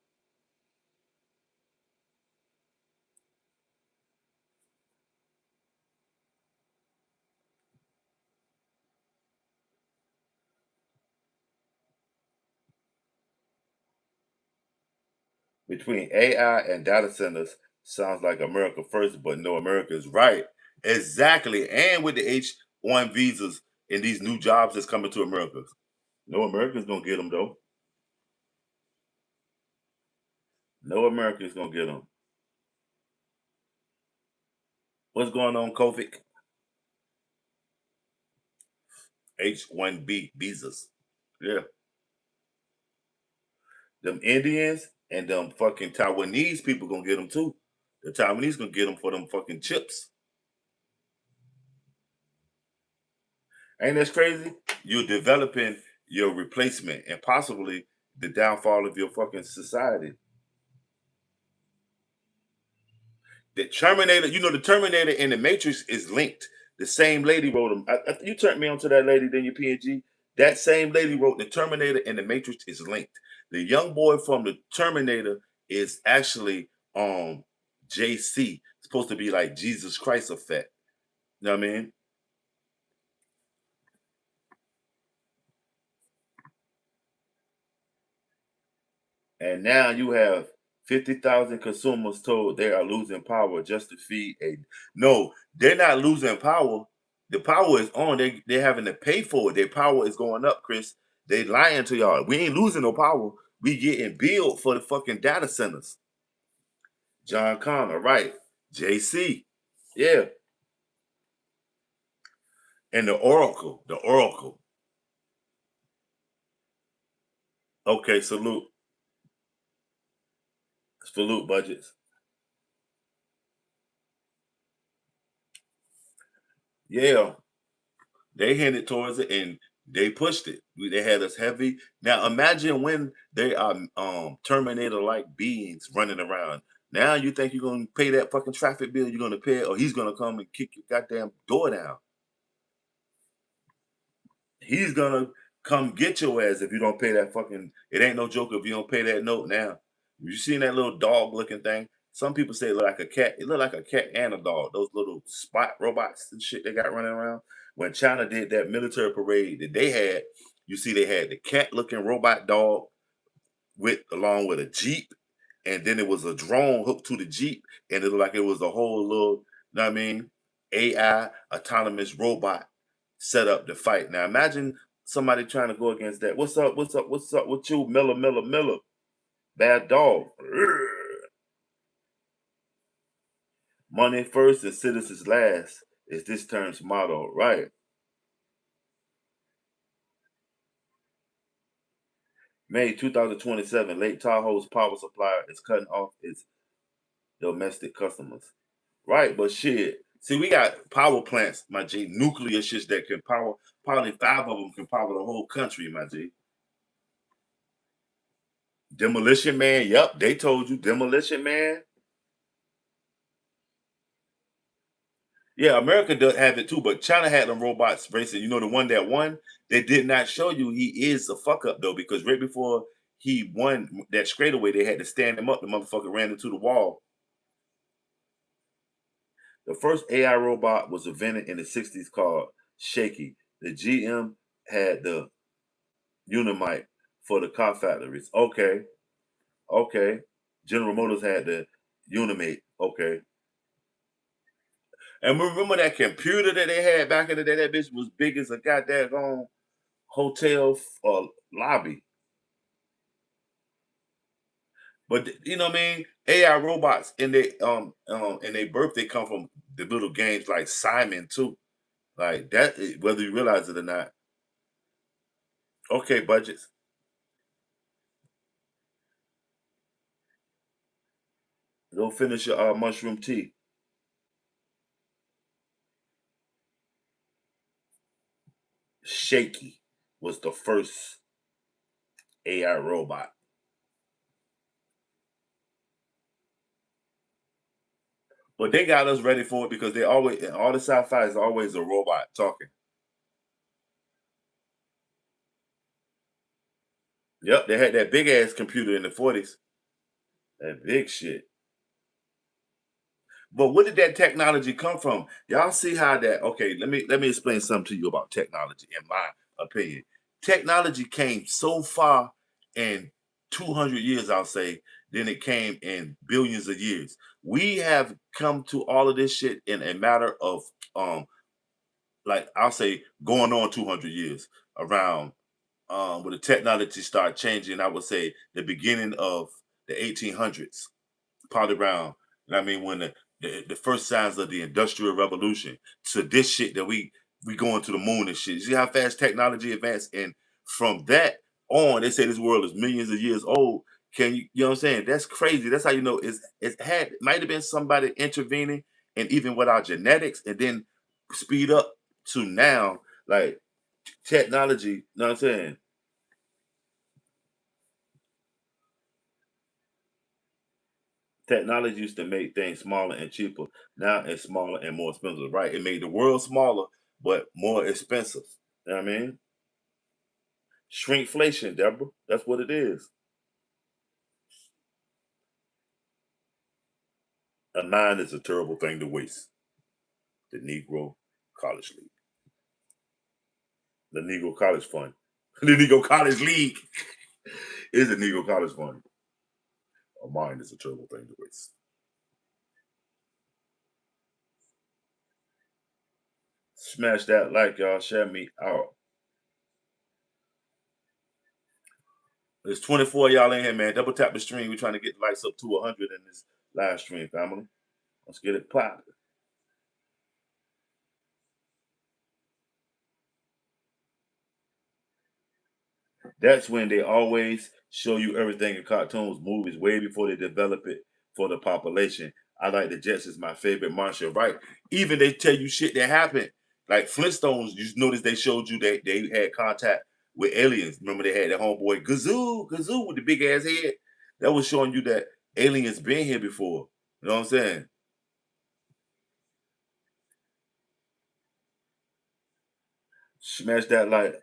Between AI and data centers, sounds like America first, but no, America is right. Exactly. And with the H-1 visas and these new jobs that's coming to America. No American's gonna get them though. No American's gonna get them. What's going on, COVID? H-1B visas. Yeah. Them Indians and them fucking Taiwanese people gonna get them too. The Taiwanese gonna get them for them fucking chips. Ain't that crazy? You're developing your replacement and possibly the downfall of your fucking society. The Terminator, the Terminator and the Matrix is linked. The same lady wrote them. You turned me on to that lady, then your PNG. That same lady wrote the Terminator and the Matrix is linked. The young boy from the Terminator is actually JC. Supposed to be like Jesus Christ effect. You know what I mean? And now you have 50,000 consumers told they are losing power just to feed a no, they're not losing power. The power is on. They're having to pay for it. Their power is going up, Chris. They lying to y'all. We ain't losing no power. We getting billed for the fucking data centers. John Connor, right. JC. Yeah. And the Oracle. The Oracle. Okay, salute. Salute budgets. Yeah. They headed towards it and they pushed it. They had us heavy. Now imagine when they are Terminator like beings running around. Now you think you're gonna pay that fucking traffic bill, you're gonna pay it, or he's gonna come and kick your goddamn door down. He's gonna come get your ass if you don't pay that fucking. It ain't no joke if you don't pay that note now. You seen that little dog looking thing? Some people say it look like a cat. It look like a cat and a dog. Those little spot robots and shit they got running around. When China did that military parade that they had, you see they had the cat looking robot dog with along with a jeep, and then it was a drone hooked to the jeep, and it looked like it was a whole little, you know what I mean, AI autonomous robot set up to fight. Now imagine somebody trying to go against that. What's up? What's up? What's up with you, Miller, Miller, Miller? Bad dog. Money first and citizens last is this term's motto, right? May 2027, Lake Tahoe's power supplier is cutting off its domestic customers. Right, but shit. See, we got power plants, my G, nuclear shits that can power, probably five of them can power the whole country, my G. Demolition Man, yep, they told you, Demolition Man. Yeah, America does have it too, but China had them robots racing. You know, the one that won, they did not show you he is a fuck up though, because right before he won that straightaway, they had to stand him up. The motherfucker ran into the wall. The first AI robot was invented in the 60s called Shaky. The GM had the Unimite for the car factories. Okay, okay. General Motors had the Unimate. Okay. And remember that computer that they had back in the day? That bitch was big as a goddamn hotel lobby. But you know what I mean? AI robots in their birth they come from the little games like Simon too. Like that, whether you realize it or not. Okay, budgets. Go finish your mushroom tea. Shaky was the first AI robot. But they got us ready for it because they always in all the sci-fi is always a robot talking. Yep, they had that big ass computer in the 40s. That big shit. But where did that technology come from? Y'all see how that okay, let me explain something to you about technology, in my opinion. Technology came so far in 200 years, I'll say, than it came in billions of years. We have come to all of this shit in a matter of like I'll say going on 200 years around when the technology started changing. I would say the beginning of the 1800s, probably around, you know what I mean, when the first signs of the industrial revolution to this shit that we going to the moon and shit. You see how fast technology advanced, and from that on, they say this world is millions of years old. Can you know what I'm saying? That's crazy. That's how you know it's had might have been somebody intervening, and even with our genetics, and then speed up to now, like technology. You know what I'm saying? Technology used to make things smaller and cheaper. Now it's smaller and more expensive, right? It made the world smaller but more expensive. You know what I mean? Shrinkflation, Deborah. That's what it is. A mind is a terrible thing to waste. The Negro College League. The Negro College Fund. The Negro College League is the Negro College Fund. A mind is a terrible thing to waste. Smash that like, y'all. Share me out. There's 24 y'all in here, man. Double tap the stream. We're trying to get the likes up to 100 in this live stream, family. Let's get it popping. That's when they always show you everything in cartoons, movies, way before they develop it for the population. I like the Jetsons, my favorite martial right. Even they tell you shit that happened. Like Flintstones, you notice they showed you that they had contact with aliens. Remember they had that homeboy Gazoo, Gazoo with the big ass head. That was showing you that aliens been here before. You know what I'm saying? Smash that like,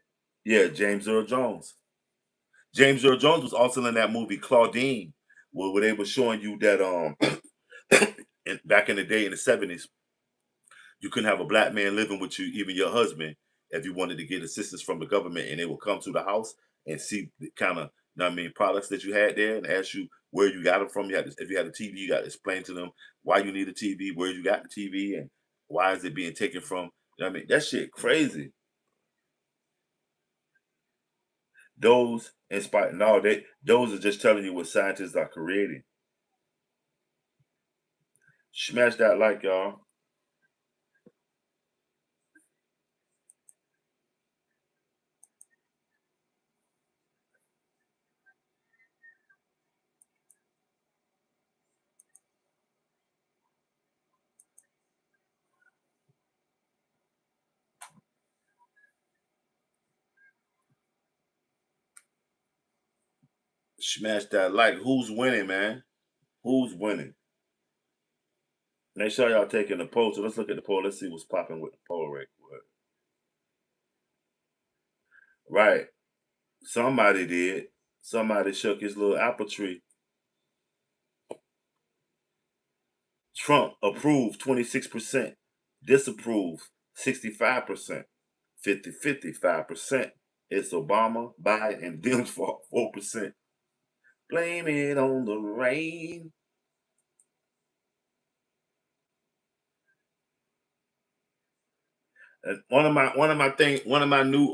yeah, James Earl Jones. James Earl Jones was also in that movie Claudine, where they were showing you that and back in the day in the 70s, you couldn't have a black man living with you, even your husband, if you wanted to get assistance from the government, and they would come to the house and see the kind of, you know what I mean, products that you had there and ask you where you got them from. You had to, if you had a TV, you got to explain to them why you need a TV, where you got the TV, and why is it being taken from. You know what I mean? That shit crazy. Those inspire no, those are just telling you what scientists are creating. Smash that like, y'all. Smash that like. Who's winning, man? Who's winning? Make sure y'all taking the poll. So let's look at the poll. Let's see what's popping with the poll right quick. Right. Somebody did. Somebody shook his little apple tree. Trump approved 26%. Disapprove 65%. 50-50, 5%. It's Obama, Biden, and Dems for 4%. Blame it on the rain. And one of my new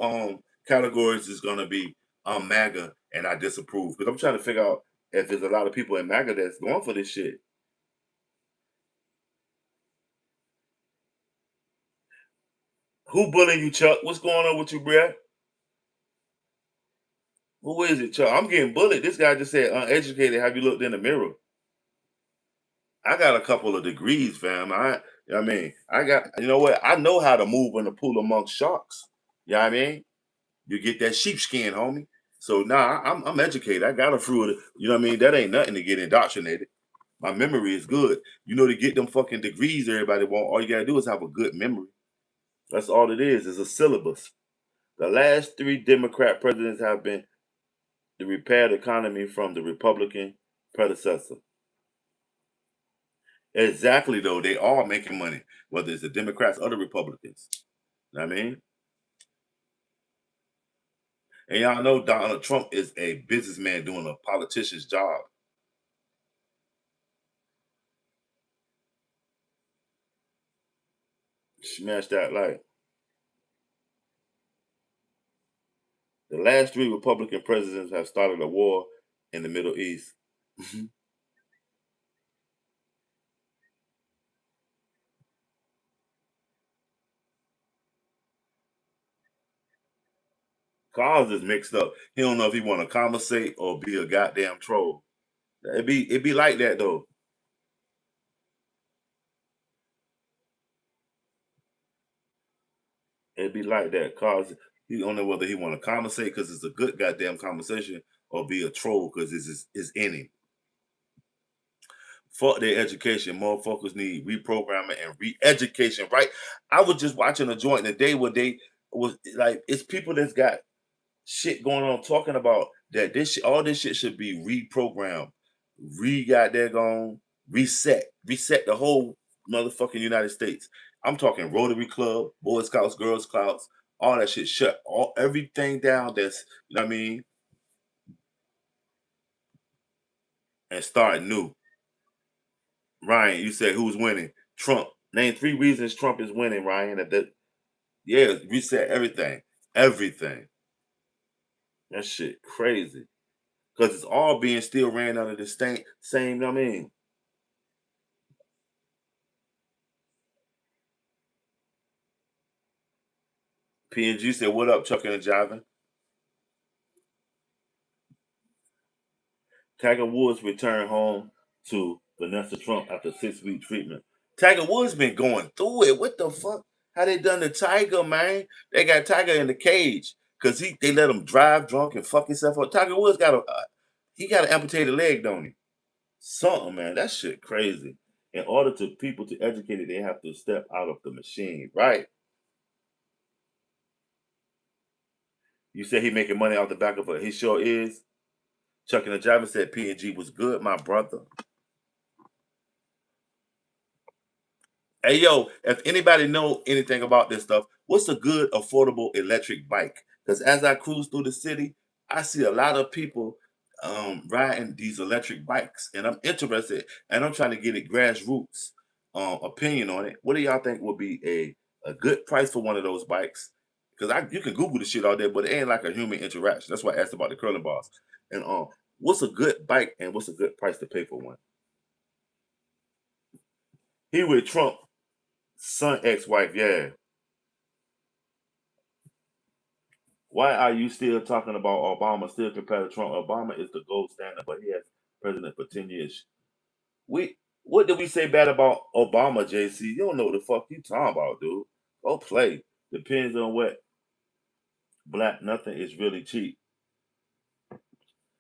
categories is gonna be MAGA, and I disapprove because I'm trying to figure out if there's a lot of people in MAGA that's going for this shit. Who bullying you, Chuck? What's going on with you, bruh? Who is it, Chuck? I'm getting bullied. This guy just said uneducated. Have you looked in the mirror? I got a couple of degrees, fam. I mean, I got, you know what? I know how to move in the pool amongst sharks. You know what I mean? You get that sheepskin, homie. So nah, I'm educated. I got a few of it. You know what I mean? That ain't nothing to get indoctrinated. My memory is good. You know, to get them fucking degrees everybody want, all you gotta do is have a good memory. That's all it is a syllabus. The last three Democrat presidents have been the repaired economy from the Republican predecessor. Exactly, though. They are making money, whether it's the Democrats or the Republicans. You know what I mean? And y'all know Donald Trump is a businessman doing a politician's job. Smash that like. The last three Republican presidents have started a war in the Middle East. Cause is mixed up. He don't know if he want to conversate or be a goddamn troll. It be like that though. It'd be like that. Cause he don't know whether he want to conversate because it's a good goddamn conversation or be a troll because it's in him. Fuck their education. Motherfuckers need reprogramming and re-education, right? I was just watching a joint the day where they was like, it's people that's got shit going on talking about that all this shit should be reprogrammed, got there gone, reset the whole motherfucking United States. I'm talking Rotary Club, Boy Scouts, Girl Scouts, all that shit. Shut all everything down. That's, you know what I mean. and start new. Ryan, you said who's winning? Trump. Name 3 reasons Trump is winning, Ryan. Yeah, reset everything. Everything. That shit crazy. Because it's all being still ran under the same, I mean. PNG said, what up, Chucking and Jiving? Tiger Woods returned home to Vanessa Trump after 6-week treatment. Tiger Woods been going through it. What the fuck? How they done to Tiger, man? They got Tiger in the cage because they let him drive drunk and fuck himself up. Tiger Woods he got an amputated leg, don't he? Something, man. That shit crazy. In order to people to educate it, they have to step out of the machine, right? You said he making money off the back of it. He sure is. Chuck and the Driver said P&G was good, my brother. Hey yo, if anybody know anything about this stuff, what's a good affordable electric bike? Because as I cruise through the city, I see a lot of people riding these electric bikes, and I'm interested, and I'm trying to get a grassroots opinion on it. What do y'all think would be a good price for one of those bikes? Because you can Google the shit out there, but it ain't like a human interaction. That's why I asked about the curling bars. And what's a good bike and what's a good price to pay for one? He with Trump son ex-wife, yeah. Why are you still talking about Obama? Still compare to Trump? Obama is the gold standard, but he has president for 10 years. We what did we say bad about Obama, JC? You don't know what the fuck you talking about, dude. Go play. Depends on what black nothing is really cheap.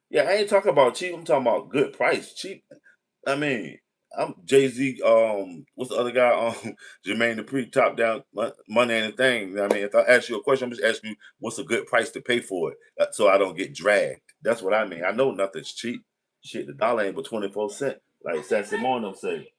Yeah, I ain't talking about cheap. I'm talking about good price. Cheap. I mean, I'm Jay Z. What's the other guy? Jermaine Dupri, top down money and the thing. I mean, if I ask you a question, I'm just asking you what's a good price to pay for it, so I don't get dragged. That's what I mean. I know nothing's cheap. Shit, the dollar ain't but 24 cents, like Sassy Morning say.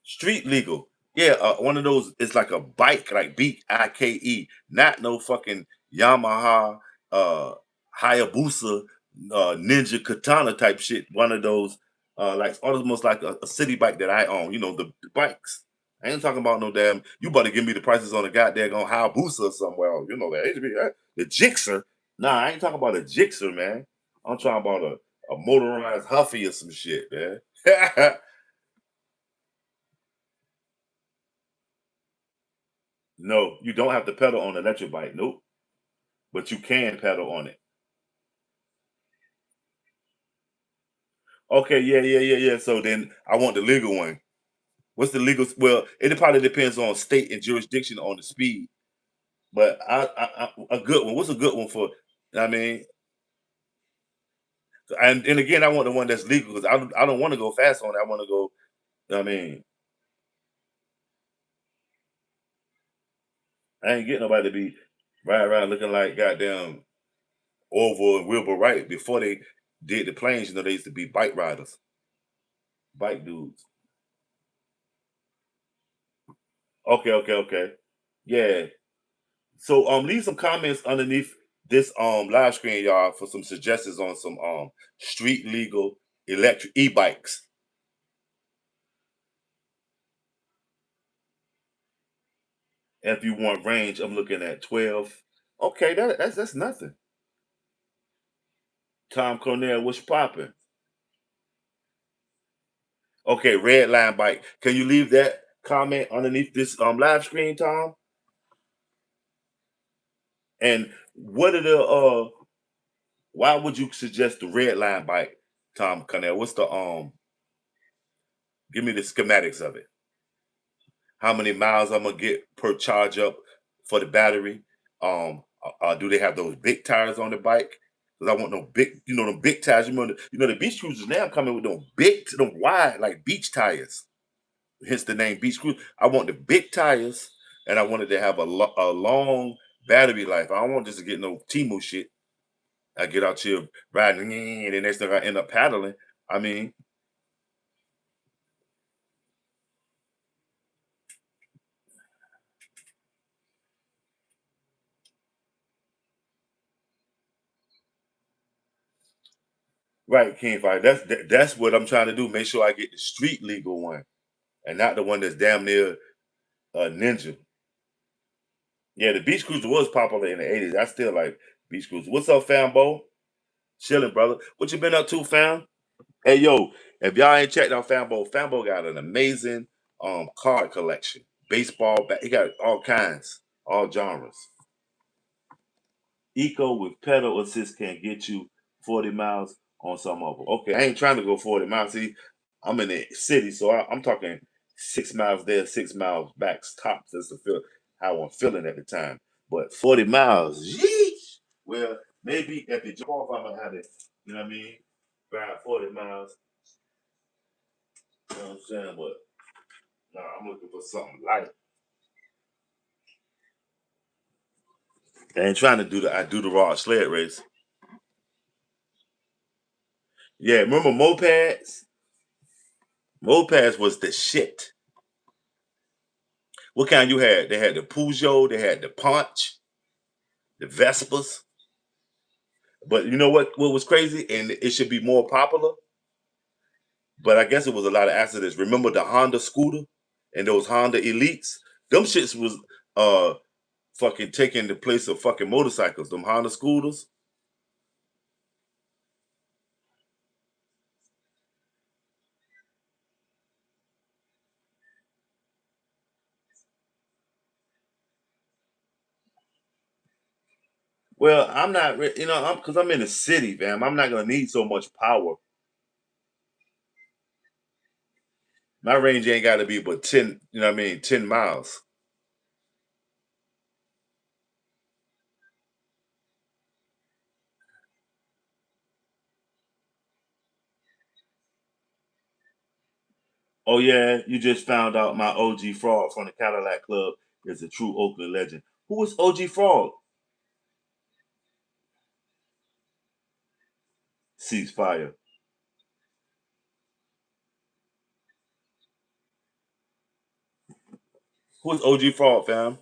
Street legal. Yeah, one of those. It's like a bike, like BIKE, not no fucking Yamaha, uh, Hayabusa, Ninja Katana type shit. One of those, like almost like a city bike that I own. You know the bikes. I ain't talking about no damn. You better give me the prices on the goddamn on Hayabusa somewhere. You know that the Gixxer. Nah, I ain't talking about a Gixxer, man. I'm talking about a motorized Huffy or some shit, man. No, you don't have to pedal on an electric bike. Nope. But you can pedal on it. Okay, yeah. So then I want the legal one. What's the legal? Well, it probably depends on state and jurisdiction on the speed. But a good one. What's a good one for? I mean, and again, I want the one that's legal because I don't want to go fast on it. I want to go. I mean, I ain't getting nobody to be riding around looking like goddamn Orville and Wilbur Wright before they did the planes. You know, they used to be bike riders, bike dudes. Okay. Yeah. So leave some comments underneath this live screen, y'all, for some suggestions on some street legal electric e-bikes. If you want range, I'm looking at 12. Okay, that's nothing. Tom Cornell, what's popping? Okay, red line bike. Can you leave that comment underneath this live screen, Tom? And what are the why would you suggest the red line bike, Tom Cornell? What's the give me the schematics of it. How many miles I'm gonna get per charge up for the battery. Do they have those big tires on the bike? Because I want no big, them big tires. The beach cruisers now coming with them wide like beach tires. Hence the name beach cruise. I want the big tires, and I wanted to have a long battery life. I don't want just to get no Timu shit. I get out here riding, and then next thing I end up paddling. I mean, Right, King Fire. That's what I'm trying to do. Make sure I get the street legal one and not the one that's damn near ninja. Yeah, the Beach Cruiser was popular in the '80s. I still like Beach Cruiser. What's up, Fambo? Chilling, brother. What you been up to, fam? Hey, yo, if y'all ain't checked out Fambo, Fambo got an amazing card collection. Baseball, he got all kinds, all genres. Eco with pedal assist can get you 40 miles on some of them. Okay, I ain't trying to go 40 miles. See, I'm in the city, so I'm talking 6 miles there, 6 miles back, tops. That's the feel how I'm feeling at the time. But 40 miles, yeesh. Well, maybe if you jump off, I'm gonna have it. You know what I mean? Ride 40 miles. You know what I'm saying? But no, I'm looking for something light. I ain't trying to do the I do the raw sled race. Yeah, remember mopeds? Mopeds was the shit. What kind you had? They had the Peugeot, they had the Punch, the Vespas. But you know what was crazy? And it should be more popular. But I guess it was a lot of accidents. Remember the Honda scooter and those Honda Elites? Them shits was uh fucking taking the place of fucking motorcycles. Them Honda scooters. Well, I'm not, I'm because I'm in the city, fam. I'm not gonna need so much power. My range ain't got to be but 10. You know what I mean? 10 miles. Oh yeah, you just found out my OG Frog from the Cadillac Club is a true Oakland legend. Who is OG Frog? Ceasefire. Who is OG Frog, fam?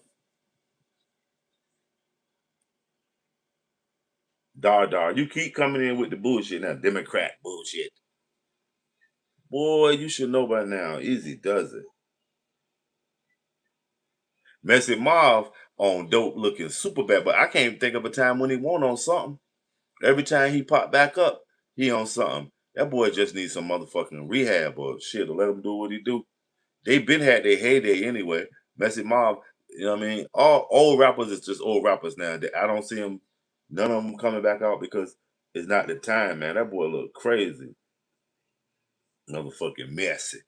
Dar Dar. You keep coming in with the bullshit now. Democrat bullshit. Boy, you should know by now. Easy does it. Messy Marv on dope looking super bad, but I can't even think of a time when he won on something. Every time he popped back up, he on something. That boy just needs some motherfucking rehab or shit to let him do what he do. They been had their heyday anyway. Messy Mob, you know what I mean? All old rappers is just old rappers now. I don't see them, none of them coming back out because it's not the time, man. That boy look crazy. Motherfucking messy.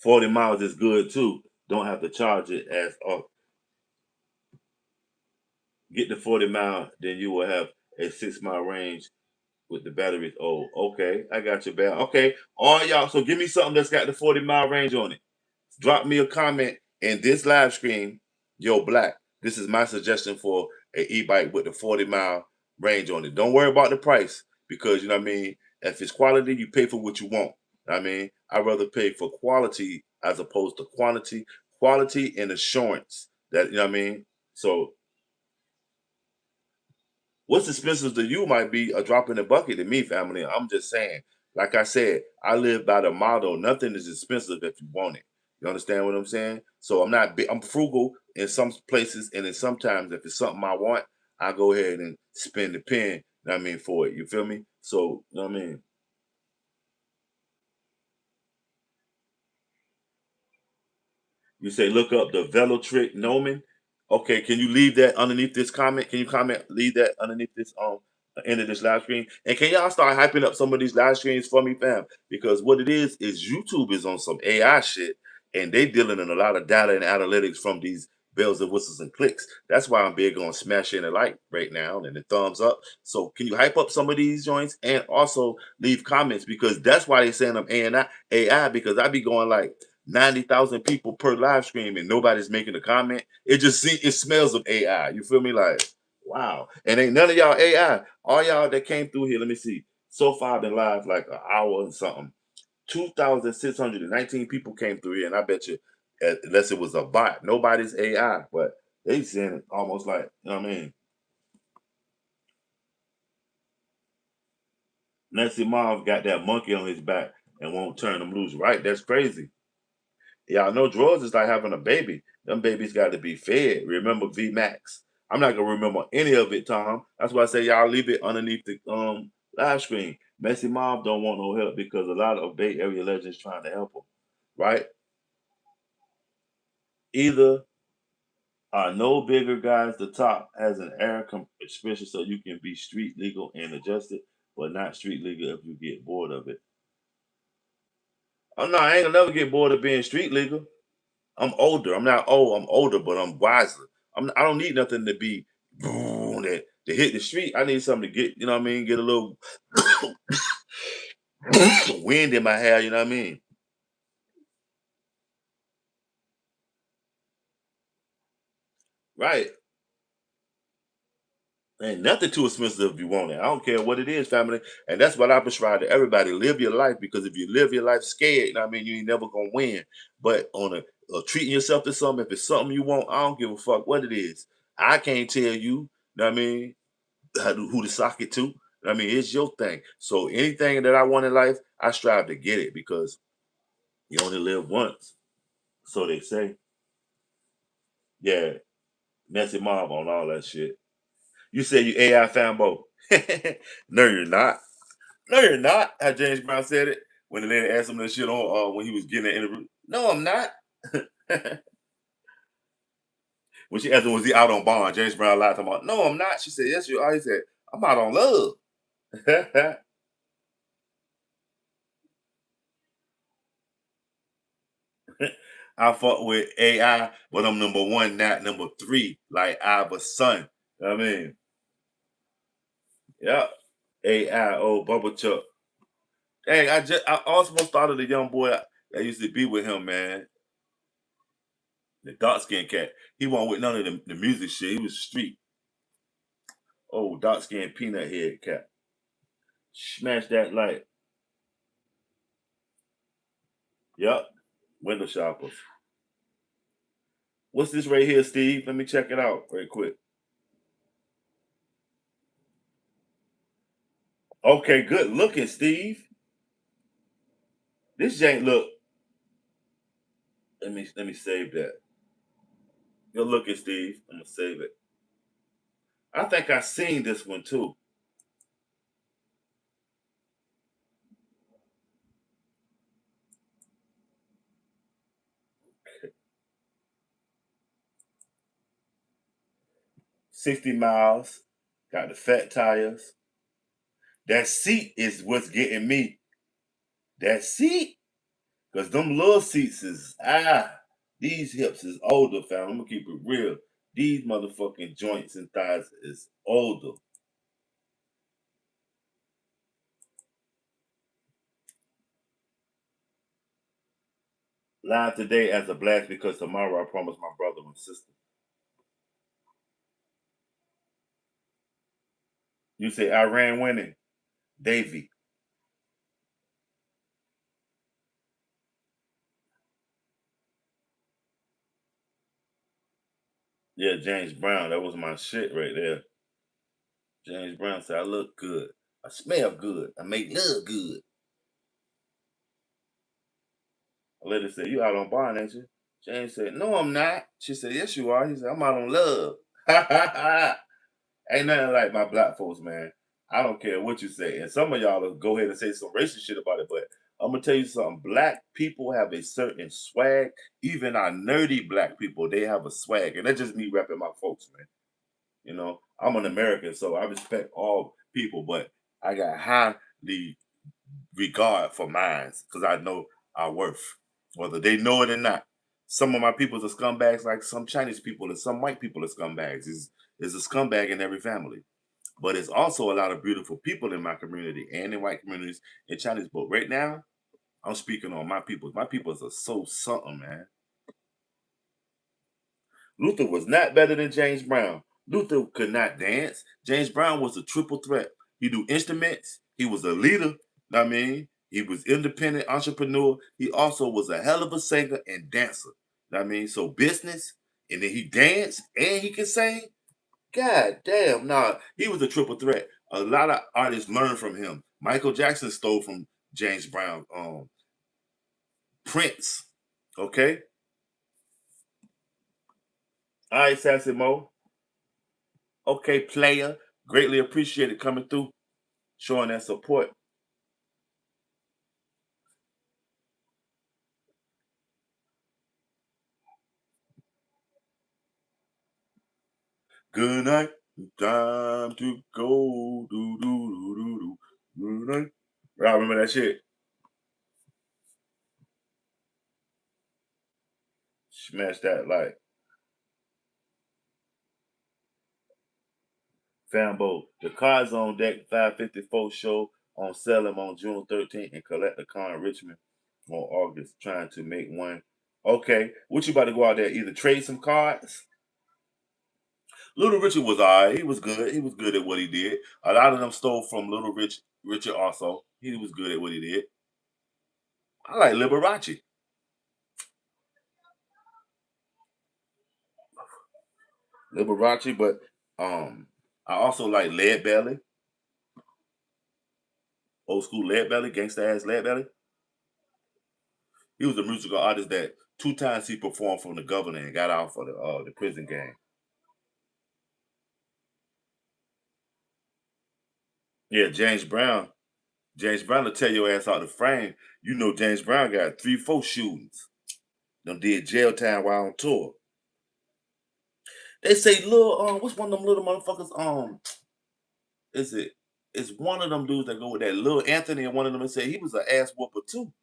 40 miles is good too. Don't have to charge it as get the 40 mile, then you will have a 6 mile range with the batteries. Oh, okay. I got your back. Okay. All y'all. So give me something that's got the 40 mile range on it. Drop me a comment in this live stream. Yo, Black, this is my suggestion for a e-bike with the 40 mile range on it. Don't worry about the price because you know what I mean. If it's quality, you pay for what you want. I mean, I'd rather pay for quality as opposed to quantity. Quality and assurance. That you know what I mean. So what's expensive to you might be a drop in the bucket to me, family. I'm just saying. Like I said, I live by the motto: nothing is expensive if you want it. You understand what I'm saying? So I'm not. I'm frugal in some places, and then sometimes if it's something I want, I go ahead and spend the pen. You know what I mean for it. You feel me? So you know what I mean. You say look up the Velotrick Nomen. Okay, can you leave that underneath this comment? Can you leave that underneath this end of this live stream? And can y'all start hyping up some of these live streams for me, fam? Because what it is YouTube is on some AI shit, and they dealing in a lot of data and analytics from these bells and whistles and clicks. That's why I'm big on smashing a like right now and the thumbs up. So can you hype up some of these joints and also leave comments because that's why they saying I'm AI because I be going like 90,000 people per live stream and nobody's making a comment. It smells of AI. You feel me? Like, wow. And ain't none of y'all AI. All y'all that came through here, let me see. So far, I've been live like an hour and something. 2,619 people came through here, and I bet you unless it was a bot. Nobody's AI, but they saying it almost like, you know what I mean? Nancy Marv got that monkey on his back and won't turn him loose. Right? That's crazy. Y'all know drugs is like having a baby. Them babies got to be fed. Remember VMAX. I'm not gonna remember any of it, Tom. That's why I say y'all leave it underneath the live screen. Messy Mom don't want no help because a lot of Bay Area legends trying to help him. Right? Either no bigger guys, the top has an air especially so you can be street legal and adjusted, but not street legal if you get bored of it. Oh no, I ain't gonna never get bored of being street legal. I'm older. I'm not old. I'm older, but I'm wiser. I don't need nothing to be boom, to hit the street. I need something to get, you know what I mean, get a little wind in my hair, you know what I mean? Right. Ain't nothing too expensive if you want it. I don't care what it is, family. And that's what I prescribe to everybody. Live your life because if you live your life scared, you know what I mean, you ain't never gonna win. But on treating yourself to something, if it's something you want, I don't give a fuck what it is. I can't tell you, you know what I mean, who to sock it to. I mean, it's your thing. So anything that I want in life, I strive to get it because you only live once. So they say. Yeah, messy mob on all that shit. You say you AI fanboy. No, you're not. No, you're not. How James Brown said it when the lady asked him that shit on when he was getting an interview. No, I'm not. When she asked him, was he out on bond? James Brown lied to him. No, I'm not. She said, yes, you are. He said, I'm out on love. I fuck with AI, but I'm number one, not number three, like Iva's son. You know what I mean? Yep. AI, old Bubble Chuck. Hey, I also started a young boy that used to be with him, man. The dark skinned cat. He wasn't with none of the music shit. He was street. Oh, dark skinned peanut head cat. Smash that light. Yep. Window shoppers. What's this right here, Steve? Let me check it out very quick. Okay, good looking, Steve. This jank look. Let me save that. Good looking, Steve. I'm gonna save it. I think I seen this one too. 60 miles. Got the fat tires. That seat is what's getting me. That seat, cause them little seats is these hips is older, fam. I'm gonna keep it real. These motherfucking joints and thighs is older. Live today as a blast because tomorrow I promise my brother and sister. You say Iran winning, Davy. Yeah, James Brown. That was my shit right there. James Brown said I look good. I smell good. I make love good. A lady said, you out on bond, ain't you? James said, no, I'm not. She said, yes, you are. He said, I'm out on love. Ain't nothing like my black folks, man. I don't care what you say. And some of y'all will go ahead and say some racist shit about it, but I'm gonna tell you something. Black people have a certain swag. Even our nerdy black people, they have a swag. And that's just me repping my folks, man. You know, I'm an American, so I respect all people, but I got highly regard for mine because I know our worth, whether they know it or not. Some of my peoples are scumbags, like some Chinese people, and some white people are scumbags. Is a scumbag in every family, but it's also a lot of beautiful people in my community and in white communities in Chinese. But right now, I'm speaking on my peoples. My peoples are so something, man. Luther was not better than James Brown. Luther could not dance. James Brown was a triple threat. He knew instruments. He was a leader. Know what I mean, he was independent entrepreneur. He also was a hell of a singer and dancer. I mean, so business, and then he danced and he can sing. God damn, nah, he was a triple threat. A lot of artists learned from him. Michael Jackson stole from James Brown. Prince. Okay. All right, Sassy Mo. Okay, player. Greatly appreciated coming through, showing that support. Good night. Time to go. Do, do, do, do, do. Good night. I remember that shit. Smash that like. Fambo. The cards on deck 554 show on Salem on June 13th and collect the car in Richmond on August. Trying to make one. Okay. What you about to go out there? Either trade some cards. Little Richard was alright. He was good. He was good at what he did. A lot of them stole from Richard also. He was good at what he did. I like Liberace. Liberace, but I also like Lead Belly, old school Lead Belly, gangsta ass Lead Belly. He was a musical artist that 2 times he performed from the governor and got out for the prison gang. Yeah, James Brown. James Brown will tell your ass out the frame. You know James Brown got 3, 4 shootings. Them did jail time while on tour. They say little what's one of them little motherfuckers? Is it? It's one of them dudes that go with that little Anthony, and one of them that say he was an ass whooper too.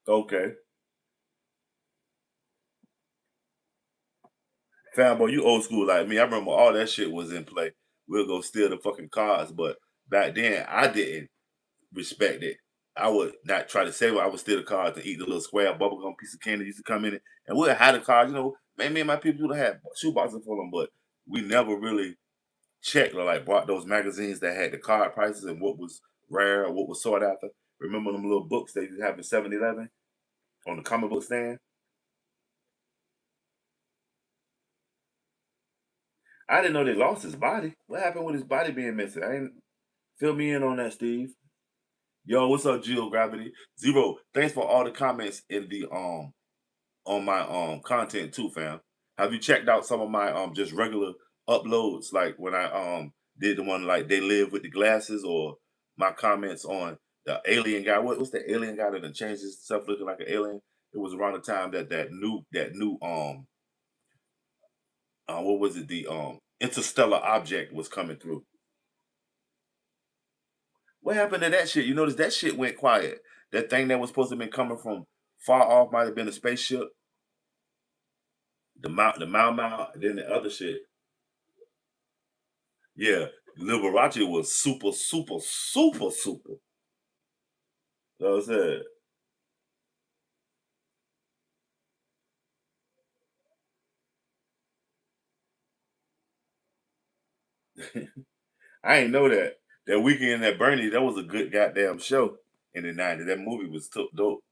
Okay. Fanboy, you old school like me. I remember all that shit was in play. We'll go steal the fucking cars, but back then I didn't respect it. I would not try to save it. I would steal the cars to eat the little square bubblegum piece of candy used to come in it. And we'll have the cars, me and my people would have shoe boxes for them, but we never really checked or like bought those magazines that had the card prices and what was rare or what was sought after. Remember them little books they used to have in 7-Eleven on the comic book stand? I didn't know they lost his body. What happened with his body being missing? I ain't fill me in on that, Steve. Yo, what's up, Geogravity? Zero. Thanks for all the comments in the on my content too, fam. Have you checked out some of my just regular uploads, like when I did the one like they live with the glasses, or my comments on the alien guy? What's the alien guy that done changed his stuff looking like an alien? It was around the time that that new what was it, the interstellar object was coming through. What happened to that shit? You notice that shit went quiet. That thing that was supposed to have been coming from far off might have been a spaceship. The Mau Mau, and then the other shit. Yeah, Liberace was super, super, super, super. You know what I'm saying? I ain't know that. That weekend at Bernie, that was a good goddamn show in the '90s. That movie was dope.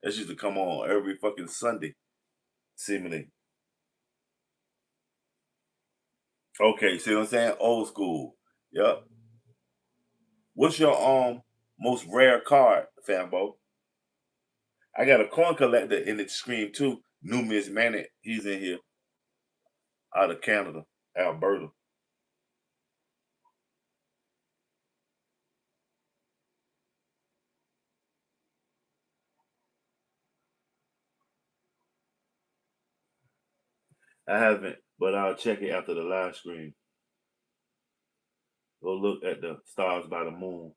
That used to come on every fucking Sunday, seemingly. Okay, see what I'm saying? Old school. Yep. What's your most rare card, Fambo? I got a coin collector in the screen too. Numismatic. He's in here out of Canada, Alberta. I haven't, but I'll check it after the live stream. Go look at the stars by the moon.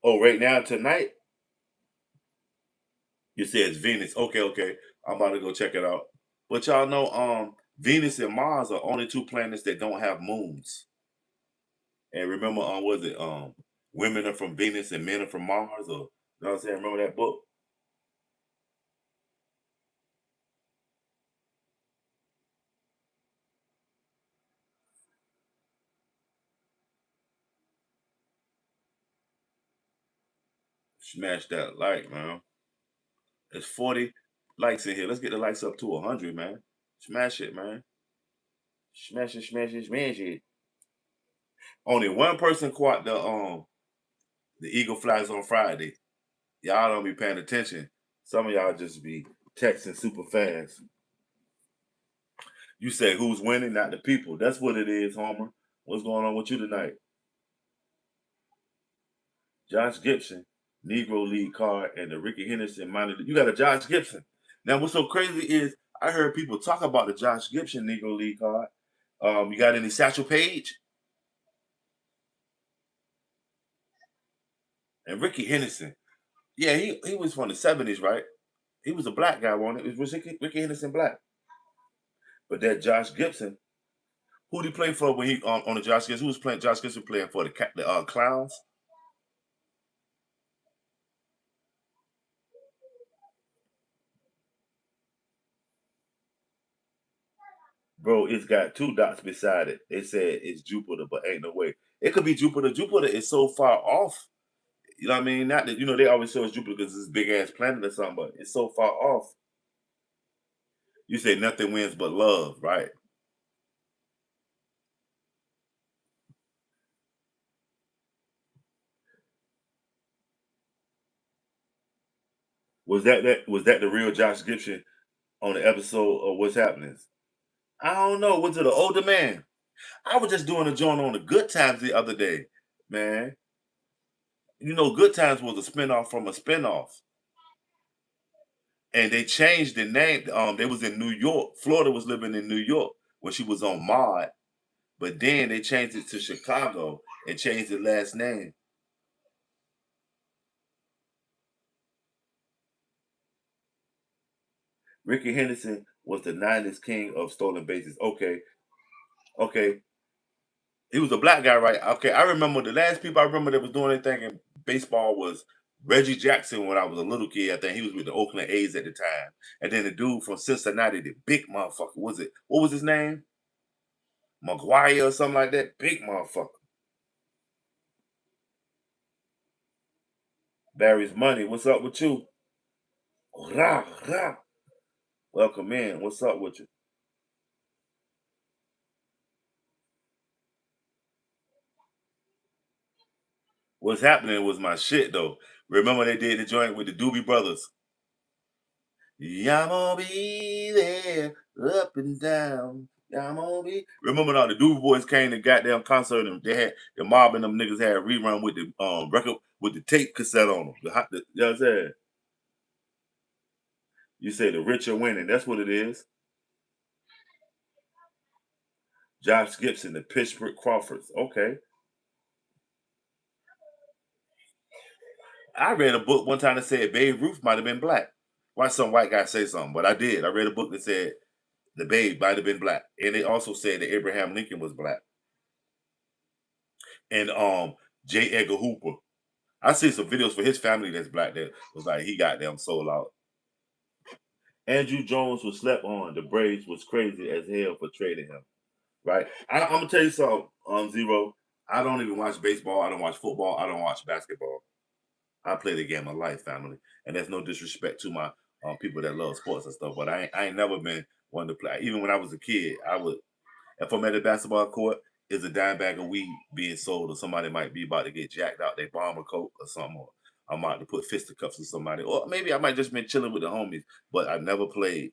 Oh, right now tonight, you said it's Venus. Okay, okay. I'm about to go check it out. But y'all know, Venus and Mars are only 2 planets that don't have moons. And remember, was it women are from Venus and men are from Mars? Or you know what I'm saying? Remember that book? Smash that like, man. It's 40 likes in here. Let's get the likes up to 100, man. Smash it, man. Smash it, smash it, smash it. Only one person caught the eagle flies on Friday. Y'all don't be paying attention. Some of y'all just be texting super fast. You say who's winning, not the people. That's what it is, Homer. What's going on with you tonight? Josh Gibson, Negro League card, and the Ricky Henderson minor. You got a Josh Gibson. Now, what's so crazy is I heard people talk about the Josh Gibson Negro League card. You got any Satchel Paige and Ricky Henderson? Yeah, he was from the '70s, right? He was a black guy, wasn't it? Was Ricky Henderson black? But that Josh Gibson, who did he play for when he on the Josh Gibson? Who was playing Josh Gibson playing for the Clowns? Bro, it's got two dots beside it. They said it's Jupiter, but ain't no way. It could be Jupiter. Jupiter is so far off. You know what I mean? Not that they always show us Jupiter because it's this big ass planet or something, but it's so far off. You say nothing wins but love, right? Was that the real Josh Gibson on the episode of What's Happening? I don't know. Was it an older man? I was just doing a joint on the Good Times the other day, man. Good Times was a spinoff from a spinoff, and they changed the name. They was in New York. Florida was living in New York when she was on Mod, but then they changed it to Chicago and changed the last name. Ricky Henderson was the '90s king of stolen bases. Okay, okay. He was a black guy, right? Okay, I remember the last people I remember that was doing anything in baseball was Reggie Jackson when I was a little kid. I think he was with the Oakland A's at the time. And then the dude from Cincinnati, the big motherfucker, was it? What was his name? McGuire or something like that? Big motherfucker. Barry's Money. What's up with you? Rah, rah. Welcome in. What's up with you? What's happening was my shit though. Remember they did the joint with the Doobie Brothers. Yeah, I'm gonna be there, up and down. Yeah, I'm gonna be. Remember now the Doobie Boys came to goddamn concert and they had the mob and them niggas had a rerun with the record with the tape cassette on them. You know what I'm saying? You say the rich are winning. That's what it is. Josh Gibson, the Pittsburgh Crawfords. Okay. I read a book one time that said Babe Ruth might have been black. Watch some white guy say something, but I did. I read a book that said the Babe might have been black, and it also said that Abraham Lincoln was black, and J. Edgar Hooper. I see some videos for his family that's black that was like he got them sold out. Andrew Jones was slept on. The Braves was crazy as hell for trading him. Right? I'm gonna tell you something, Zero. I don't even watch baseball. I don't watch football. I don't watch basketball. I play the game of life, family, and there's no disrespect to my people that love sports and stuff. But I ain't never been one to play. Even when I was a kid, I would if I'm at a basketball court, is a dime bag of weed being sold, or somebody might be about to get jacked out, they bomber coat or something, or I'm about to put fisticuffs with somebody, or maybe I might just been chilling with the homies, but I never played.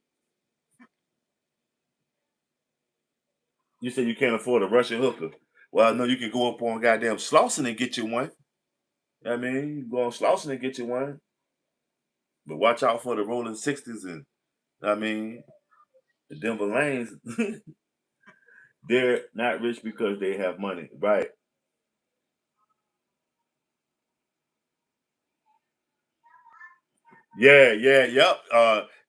You say you can't afford a Russian hooker. Well, I know you can go up on goddamn Slauson and get you one. I mean, you can go on Slauson and get you one, but watch out for the rolling 60s and I mean the Denver Lanes. They're not rich because they have money, right? Yeah, yeah, yep.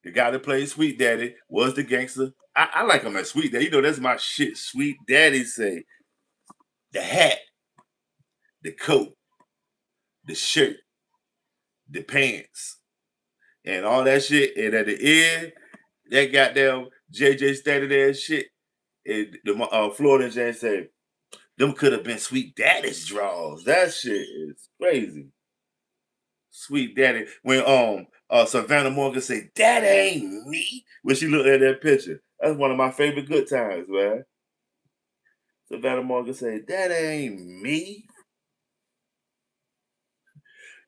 The guy that played Sweet Daddy was the gangster. I like him as Sweet Daddy. That's my shit. Sweet Daddy say the hat, the coat, the shirt, the pants, and all that shit. And at the end, that goddamn JJ standing there and shit. And the Florida Jane say, them could have been Sweet Daddy's draws. That shit is crazy. Sweet daddy. When Savannah Morgan said, "That ain't me," when she looked at that picture. That's one of my favorite good times, man. Savannah Morgan said, "That ain't me."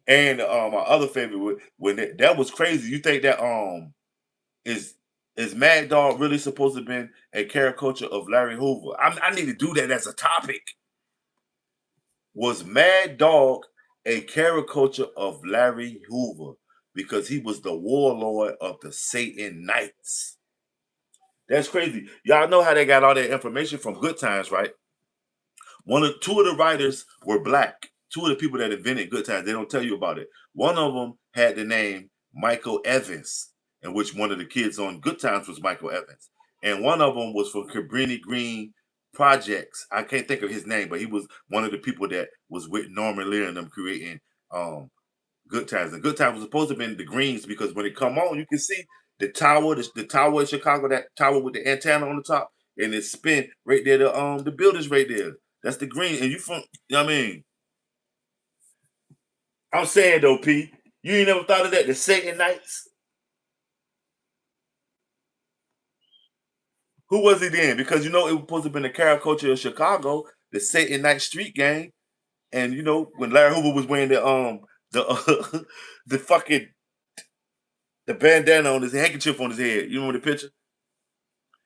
And my other favorite when that was crazy. You think that is is Mad Dog really supposed to have been a caricature of Larry Hoover? I need to do that as a topic. Was Mad Dog a caricature of Larry Hoover because he was the warlord of the Satan Knights? That's crazy. Y'all know how they got all that information from Good Times, right? Two of the writers were black. Two of the people that invented Good Times, they don't tell you about it. One of them had the name Michael Evans, in which one of the kids on Good Times was Michael Evans, and one of them was from Cabrini Green Projects. I can't think of his name, but he was one of the people that was with Norman Lear and them creating Good Times. And Good Times was supposed to have been the Greens because when it come on, you can see the tower in Chicago, that tower with the antenna on the top, and it spin right there. The buildings right there. That's the green. And you from, you know what I mean? I'm saying though, P, you ain't never thought of that. The Satan Knights. Who was he then? Because you know it was supposed to have been the caricature of Chicago, the Satan Night Street Gang. And you know when Larry Hoover was wearing the the fucking the bandana on his handkerchief on his head. You remember the picture?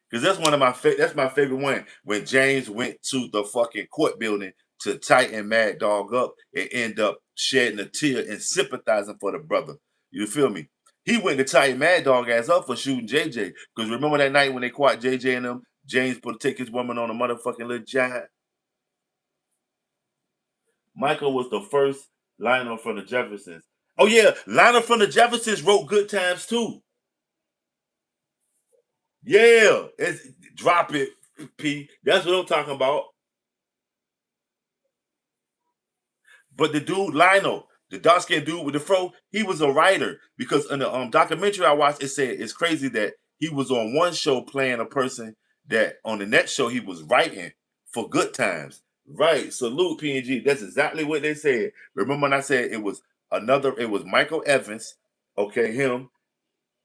Because that's one of that's my favorite one. When James went to the fucking court building to tighten Mad Dog up and end up shedding a tear and sympathizing for the brother. You feel me? He went to tighten Mad Dog ass up for shooting JJ. Because remember that night when they caught JJ and them, James put to take his woman on a motherfucking little giant. Michael was the first Lionel from the Jeffersons. Oh yeah, Lionel from the Jeffersons wrote Good Times too. Yeah, it's drop it, P. That's what I'm talking about. But the dude Lionel, the dark skinned dude with the fro, he was a writer because in the documentary I watched, it said it's crazy that he was on one show playing a person that on the next show he was writing for Good Times. Right, salute PNG. That's exactly what they said. Remember when I said it was Michael Evans, okay, him,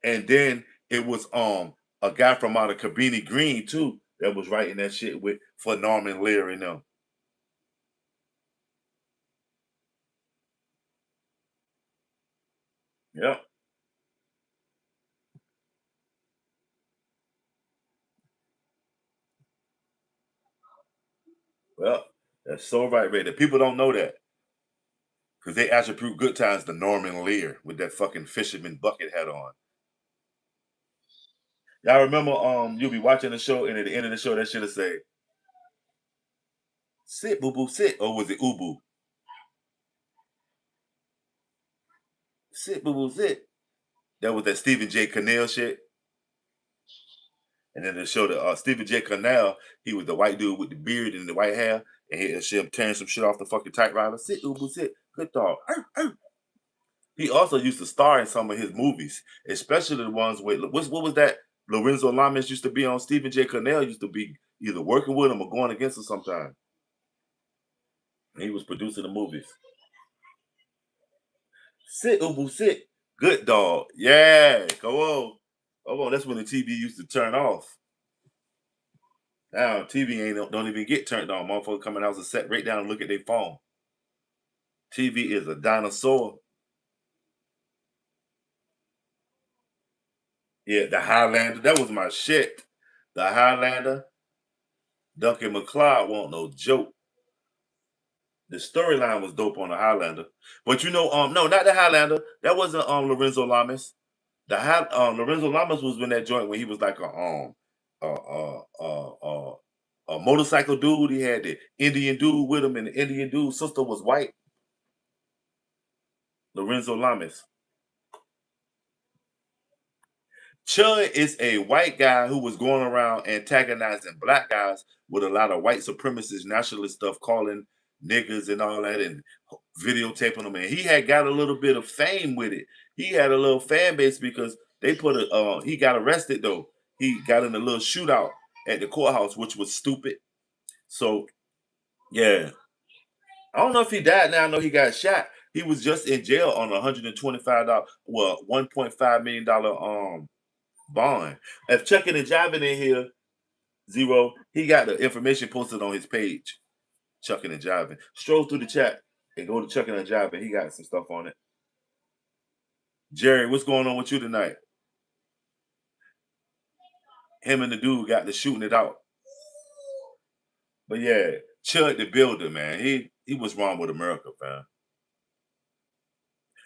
and then it was a guy from out of Cabrini Green too that was writing that shit with for Norman Lear and them. Yep. Well, that's so right, Ray. The people don't know that because they attribute Good Times to Norman Lear with that fucking fisherman bucket hat on. Y'all remember? You'll be watching the show, and at the end of the show, that should have say, "Sit, boo boo, sit," or was it Ubu? Sit, boo boo, sit. That was that Stephen J. Cannell shit. And then they showed that Stephen J. Cannell, he was the white dude with the beard and the white hair, and he him tearing some shit off the fucking typewriter. Sit, Ubu, sit. Good dog. Arr, arr. He also used to star in some of his movies, especially the ones with what was that? Lorenzo Lamas used to be on. Stephen J. Cannell used to be either working with him or going against him sometimes. And he was producing the movies. Sit, Ubu, sit. Good dog. Yeah, come on. Come on. That's when the TV used to turn off. Now TV ain't don't even get turned on. Motherfucker coming out and set right down and look at their phone. TV is a dinosaur. Yeah, the Highlander. That was my shit. The Highlander. Duncan McLeod won't no joke. The storyline was dope on the Highlander. But you know, no, not the Highlander. That wasn't Lorenzo Lamas. Lorenzo Lamas was in that joint when he was like a uh uh uh a motorcycle dude. He had the Indian dude with him, and the Indian dude's sister was white. Lorenzo Lamas. Chud is a white guy who was going around antagonizing black guys with a lot of white supremacist nationalist stuff, calling niggas and all that, and videotaping them. And he had got a little bit of fame with it. He had a little fan base because they put a. He got arrested though. He got in a little shootout at the courthouse, which was stupid. So yeah, I don't know if he died now. I know he got shot, He was just in jail on $125, well, $1.5 million bond. If Chucking and Jiving in here, Zero, he got the information posted on his page. Chucking and Jiving. Stroll through the chat and go to Chucking and Jiving. He got some stuff on it. Jerry, what's going on with you tonight? Him and the dude got to shooting it out. But yeah, Chud the Builder, man. He was wrong with America, fam.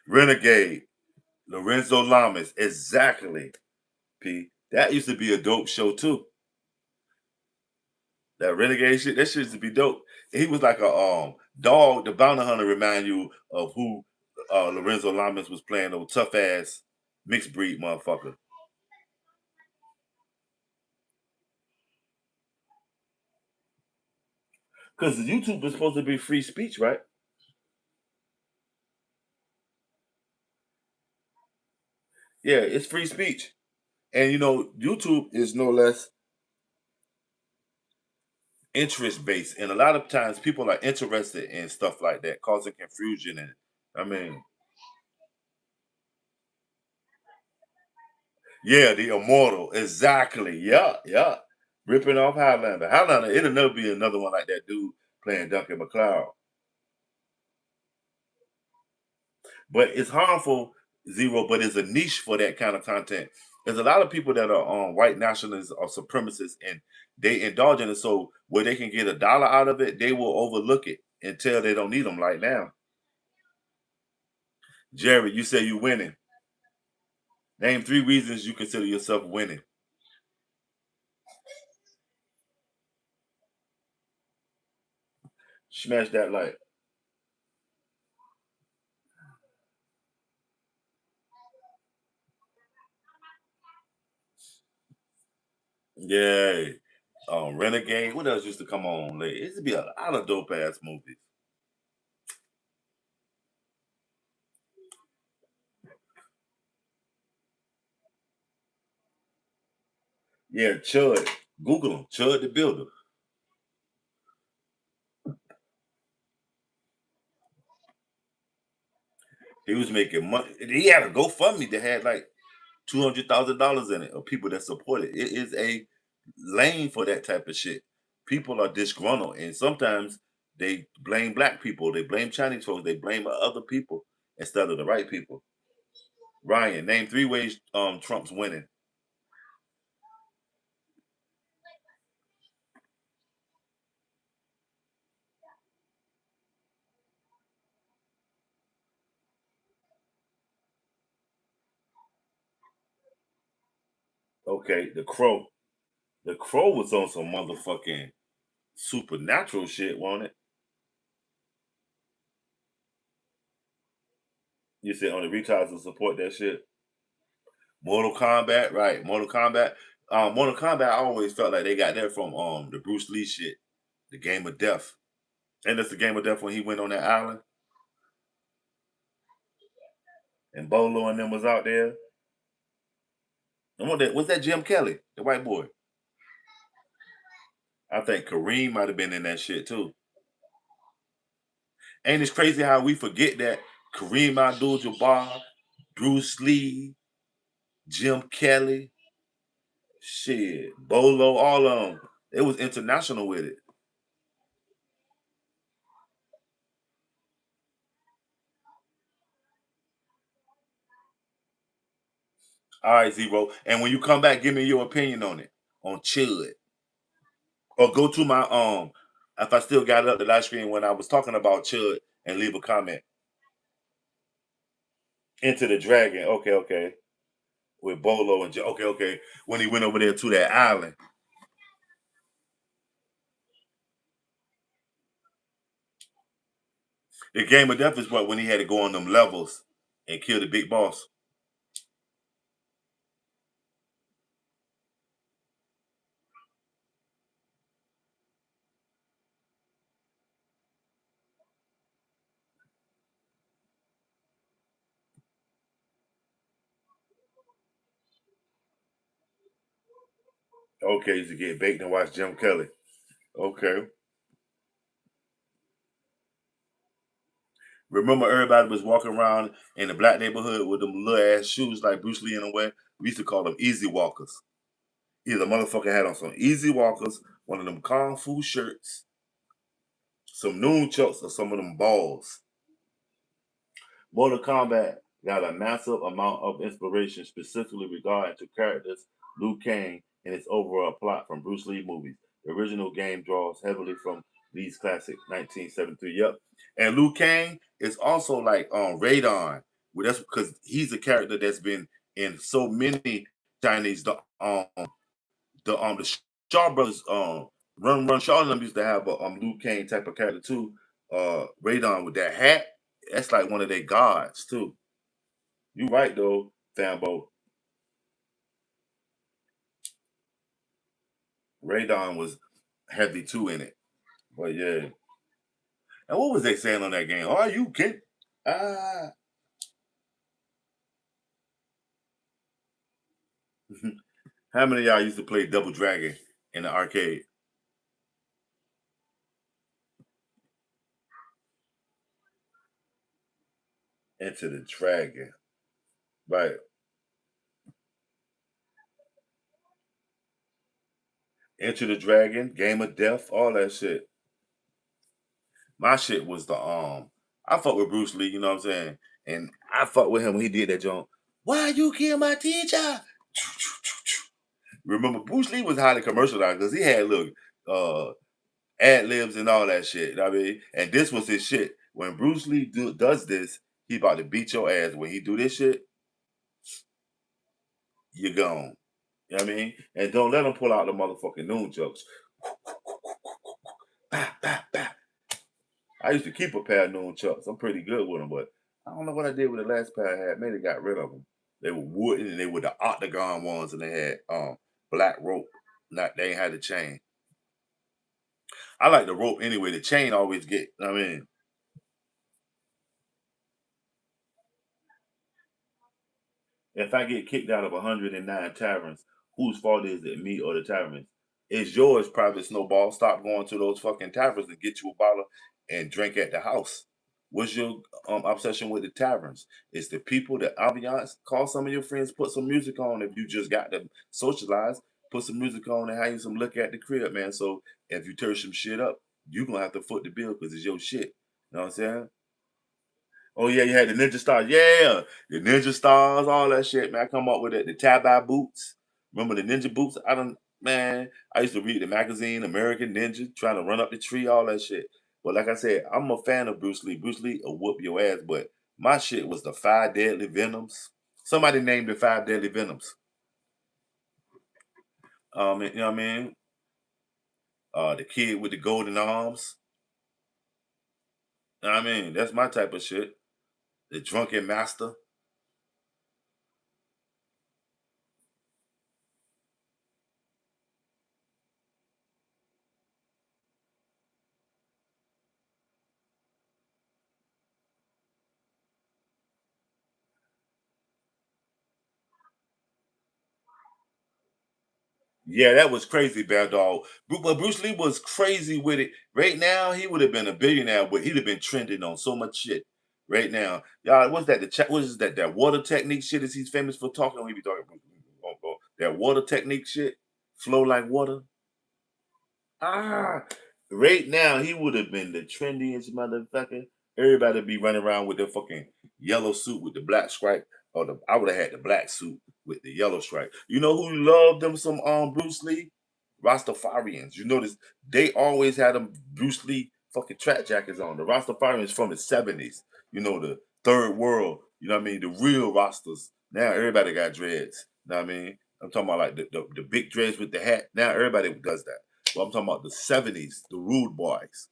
Renegade, Lorenzo Lamas, exactly. P. That used to be a dope show too. That Renegade shit, that shit used to be dope. He was like a dog, the bounty hunter remind you of who Lorenzo Lamas was playing, those tough ass mixed breed motherfucker. Because YouTube is supposed to be free speech, right? Yeah, it's free speech. And YouTube is no less interest based. And a lot of times people are interested in stuff like that, causing confusion. And I mean, yeah, the immortal. Exactly. Yeah, yeah. Ripping off Highlander. Highlander, it'll never be another one like that dude playing Duncan McLeod. But it's harmful, Zero, but it's a niche for that kind of content. There's a lot of people that are on white nationalists or supremacists and they indulge in it. So where they can get $1 out of it, they will overlook it until they don't need them like now. Jerry, you say you winning. Name 3 reasons you consider yourself winning. Smash that like. Yeah. Renegade. What else used to come on late? It used to be a lot of dope ass movies. Yeah, Chud. Google him. Chud the Builder. He was making money. He had a GoFundMe that had like $200,000 in it of people that support it. It is a lane for that type of shit. People are disgruntled, and sometimes they blame black people, they blame Chinese folks, they blame other people instead of the right people. Ryan, name 3 ways Trump's winning. Okay, the Crow. The Crow was on some motherfucking supernatural shit, wasn't it? You said on the retards to support that shit. Mortal Kombat, right? Mortal Kombat. Mortal Kombat. I always felt like they got that from the Bruce Lee shit, the Game of Death, and that's the Game of Death when he went on that island and Bolo and them was out there. And was that Jim Kelly, the white boy? I think Kareem might have been in that shit too. Ain't it crazy how we forget that Kareem Abdul-Jabbar, Bruce Lee, Jim Kelly, shit, Bolo, all of them. It was international with it. All right, Zero. And when you come back, give me your opinion on it, on Chud. Or go to my if I still got it up the live screen when I was talking about Chud and leave a comment. Into the Dragon. Okay, okay. With Bolo and okay, okay. When he went over there to that island. The Game of Death is what when he had to go on them levels and kill the big boss. Okay, to get baked and watch Jim Kelly. Okay. Remember, everybody was walking around in the black neighborhood with them little ass shoes like Bruce Lee in a way. We used to call them easy walkers. Either motherfucker had on some easy walkers, one of them kung fu shirts, some noon chucks, or some of them balls. Mortal Kombat got a massive amount of inspiration specifically regarding to characters Liu Kang and its overall plot from Bruce Lee movies. The original game draws heavily from Lee's classic 1973. Yep. And Liu Kang is also like Raiden. Well, that's because he's a character that's been in so many Chinese the Shaw brothers Run Shaw and them used to have a Liu Kang type of character too. Raiden with that hat. That's like one of their gods too. You right though, Fambo. Radon was heavy too in it. But yeah. And what was they saying on that game? Are you kidding? Ah. How many of y'all used to play Double Dragon in the arcade? Enter the Dragon. Right. Enter the Dragon, Game of Death, all that shit. My shit was the I fuck with Bruce Lee, you know what I'm saying? And I fuck with him when he did that joint. Why you kill my teacher? Remember, Bruce Lee was highly commercialized because he had little ad libs and all that shit. You know what I mean? And this was his shit. When Bruce Lee does this, he about to beat your ass. When he do this shit, you're gone. You know what I mean? And don't let him pull out the motherfucking noon jokes. Bah, bah, bah. I used to keep a pair of noon chucks. I'm pretty good with them, but I don't know what I did with the last pair I had. Maybe got rid of them. They were wooden and they were the octagon ones, and they had black rope. Not they ain't had the chain. I like the rope anyway. The chain always get. I mean, if I get kicked out of 109 taverns, whose fault is it, me or the taverns? It's yours, Private Snowball. Stop going to those fucking taverns and get you a bottle and drink at the house. What's your obsession with the taverns? It's the people, the ambiance. Call some of your friends, put some music on if you just got to socialize. Put some music on and have you some look at the crib, man. So if you tear some shit up, you going to have to foot the bill because it's your shit. You know what I'm saying? Oh yeah, you had the Ninja Stars. Yeah, the Ninja Stars, all that shit, man. I come up with it. The tie-dye boots. Remember the ninja boots? I don't man. I used to read the magazine American Ninja, trying to run up the tree, all that shit. But like I said, I'm a fan of Bruce Lee. Bruce Lee will whoop your ass, but my shit was the five deadly venoms. Somebody named the five deadly venoms. You know what I mean? The kid with the golden arms. You know what I mean? That's my type of shit. The drunken master. Yeah, that was crazy, Bad Dog. But Bruce Lee was crazy with it. Right now, he would have been a billionaire, but he'd have been trending on so much shit. Right now, y'all, what's that? What is that? That water technique shit? Is he's famous for talking? We be talking about that water technique shit. Flow like water. Ah, right now he would have been the trendiest motherfucker. Everybody be running around with their fucking yellow suit with the black stripe, or I would have had the black suit with the yellow stripe. You know who loved them some Bruce Lee? Rastafarians. You notice they always had them Bruce Lee fucking track jackets on. The Rastafarians from the 70s. You know, the third world. You know what I mean? The real Rastas. Now everybody got dreads. You know what I mean? I'm talking about like the big dreads with the hat. Now everybody does that. Well, I'm talking about the 70s, the rude boys.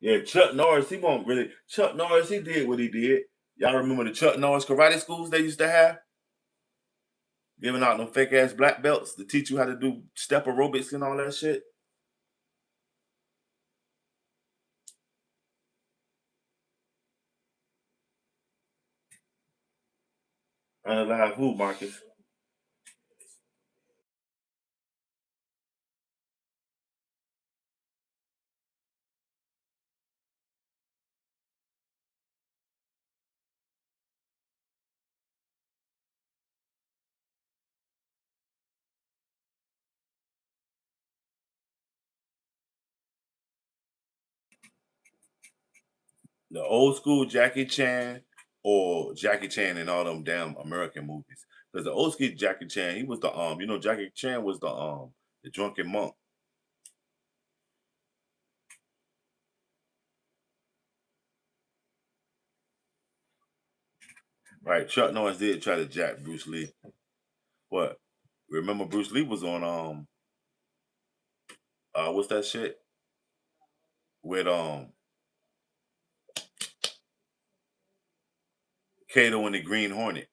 Yeah, Chuck Norris, he won't really. Chuck Norris, he did what he did. Y'all remember the Chuck Norris karate schools they used to have? Giving out them fake ass black belts to teach you how to do step aerobics and all that shit. Unalive who, Marcus? The old school Jackie Chan or Jackie Chan in all them damn American movies. Because the old school Jackie Chan, he was the Jackie Chan was the drunken monk. Right. Chuck Norris did try to jack Bruce Lee. What? Remember Bruce Lee was on what's that shit? With Kato and the Green Hornet.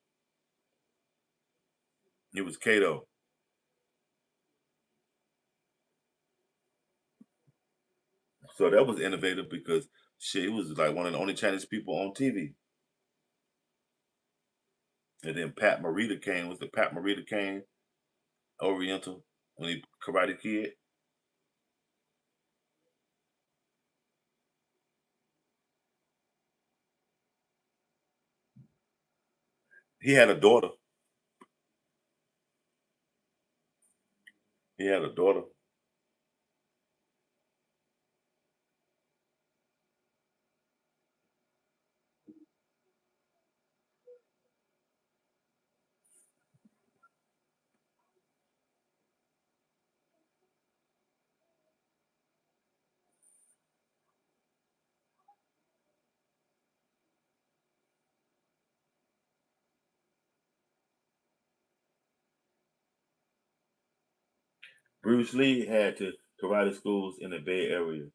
He was Kato. So that was innovative because shit, he was like one of the only Chinese people on TV. And then Pat Morita came. Was the Pat Morita came Oriental when he Karate Kid? He had a daughter. He had a daughter. Bruce Lee had to karate schools in the Bay Area.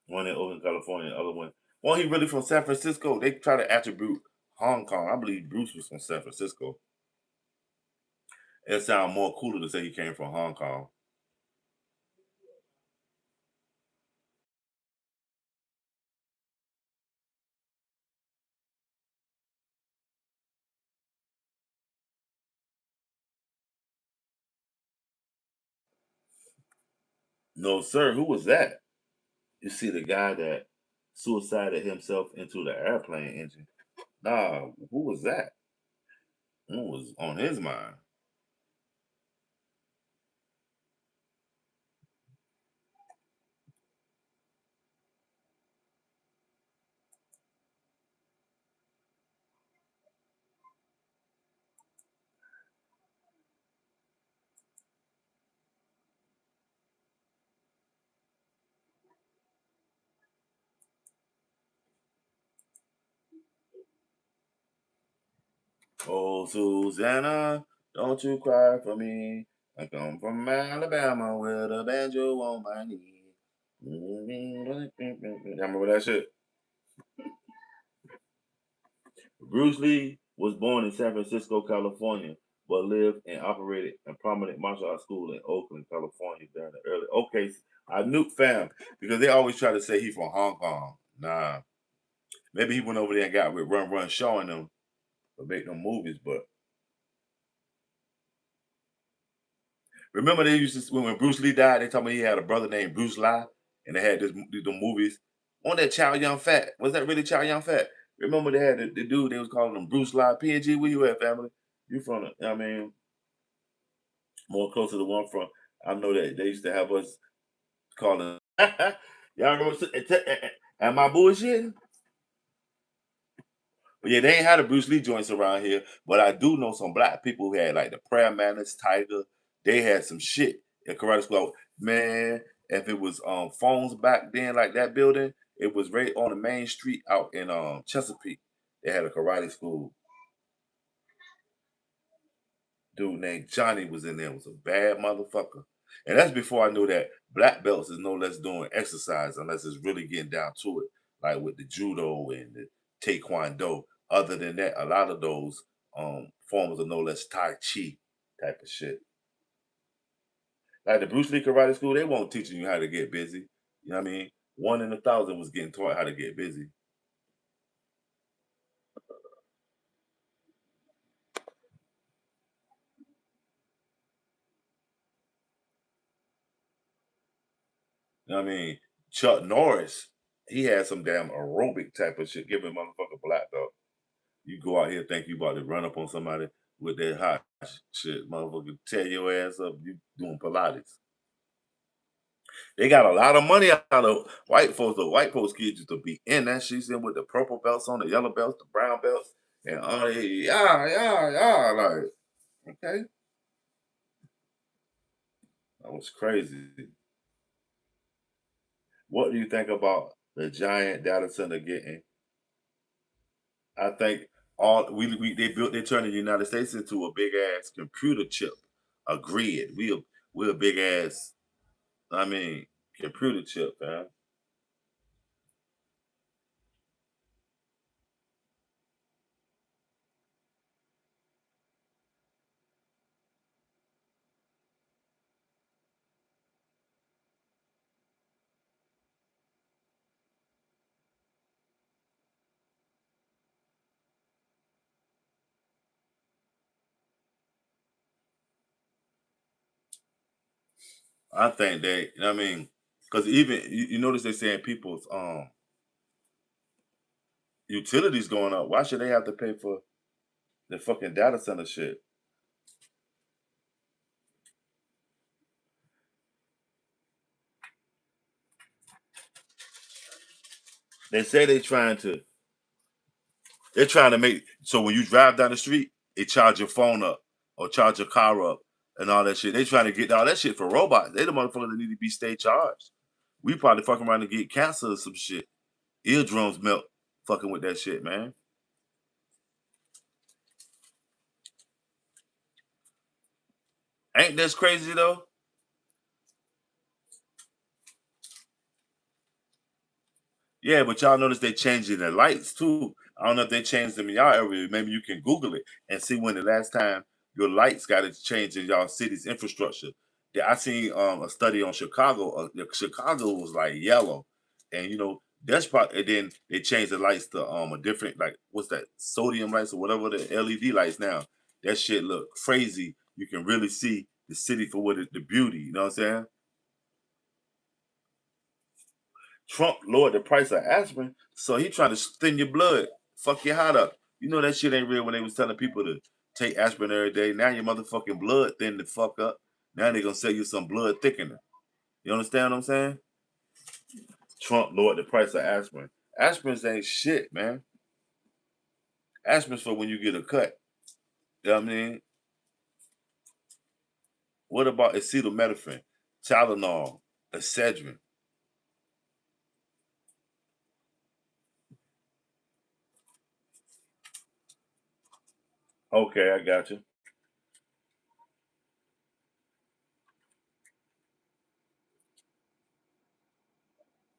One in Oakland, California, the other one he really from San Francisco. They try to attribute Hong Kong. I believe Bruce was from San Francisco. It sounds more cooler to say he came from Hong Kong. No, sir. Who was that? You see the guy that suicided himself into the airplane engine. Nah, who was that? Who was on his mind? Oh, Susanna, don't you cry for me. I come from Alabama with a banjo on my knee. Y'all remember that shit? Bruce Lee was born in San Francisco, California, but lived and operated a prominent martial arts school in Oakland, California during the early. Okay, I knew fam because they always try to say he from Hong Kong. Nah, maybe he went over there and got with Run Run showing them to make them movies. But remember they used to when Bruce Lee died, they told me he had a brother named Bruce Lee, and they had the movies. On that Chow Young Fat was that really Chow Young Fat? Remember they had the dude they was calling him Bruce Lee. PNG, where you at, family? You from the? I mean, more closer to one from. I know that they used to have us calling. Y'all remember? Am I bullshitting? But yeah, they ain't had the Bruce Lee joints around here. But I do know some black people who had like the Prayer Madness, Tiger. They had some shit at Karate School. Man, if it was phones back then, like that building, it was right on the main street out in Chesapeake. They had a karate school. Dude named Johnny was in there. Was a bad motherfucker. And that's before I knew that black belts is no less doing exercise unless it's really getting down to it. like with the judo and the taekwondo. Other than that, a lot of those forms are no less tai chi type of shit. Like the Bruce Lee Karate School, they won't teaching you how to get busy. You know what I mean? One in 1,000 was getting taught how to get busy. You know what I mean? Chuck Norris, he had some damn aerobic type of shit, giving motherfucker black belt. You go out here think you about to run up on somebody with that hot shit, motherfucker, tear your ass up. You doing Pilates. They got a lot of money out of white folks. The white folks kids used to be in that shit in with the purple belts on, the yellow belts, the brown belts, and all that. Yeah, yeah, yeah. Like, okay, that was crazy. What do you think about the giant data center getting? I think all we they built they turned the United States into a big ass computer chip, a grid. We a big ass, I mean, computer chip, man. I think they, I mean, because even you notice they saying people's utilities going up. Why should they have to pay for the fucking data center shit? They say they're trying to make so when you drive down the street, they charge your phone up or charge your car up and all that shit. They trying to get all that shit for robots. They the motherfuckers that need to be stay charged. We probably fucking around to get cancer or some shit. Eardrums melt fucking with that shit, man. Ain't this crazy though? Yeah, but y'all notice they changing the lights too. I don't know if they changed them in y'all area. Maybe you can Google it and see when the last time your lights got to change in y'all city's infrastructure. Yeah, I seen a study on Chicago. Chicago was like yellow, and that's probably. And then they changed the lights to a different, like, what's that, sodium lights or whatever, the LED lights now. That shit look crazy. You can really see the city for what the beauty. You know what I'm saying? Trump lowered the price of aspirin, so he trying to thin your blood, fuck your heart up. You know that shit ain't real when they was telling people to take aspirin every day. Now your motherfucking blood thin the fuck up. Now they gonna sell you some blood thickener. You understand what I'm saying? Trump lowered the price of aspirin. Aspirins ain't shit, man. Aspirin's for when you get a cut. You know what I mean? What about acetaminophen, Tylenol, Excedrin? Okay, I got you.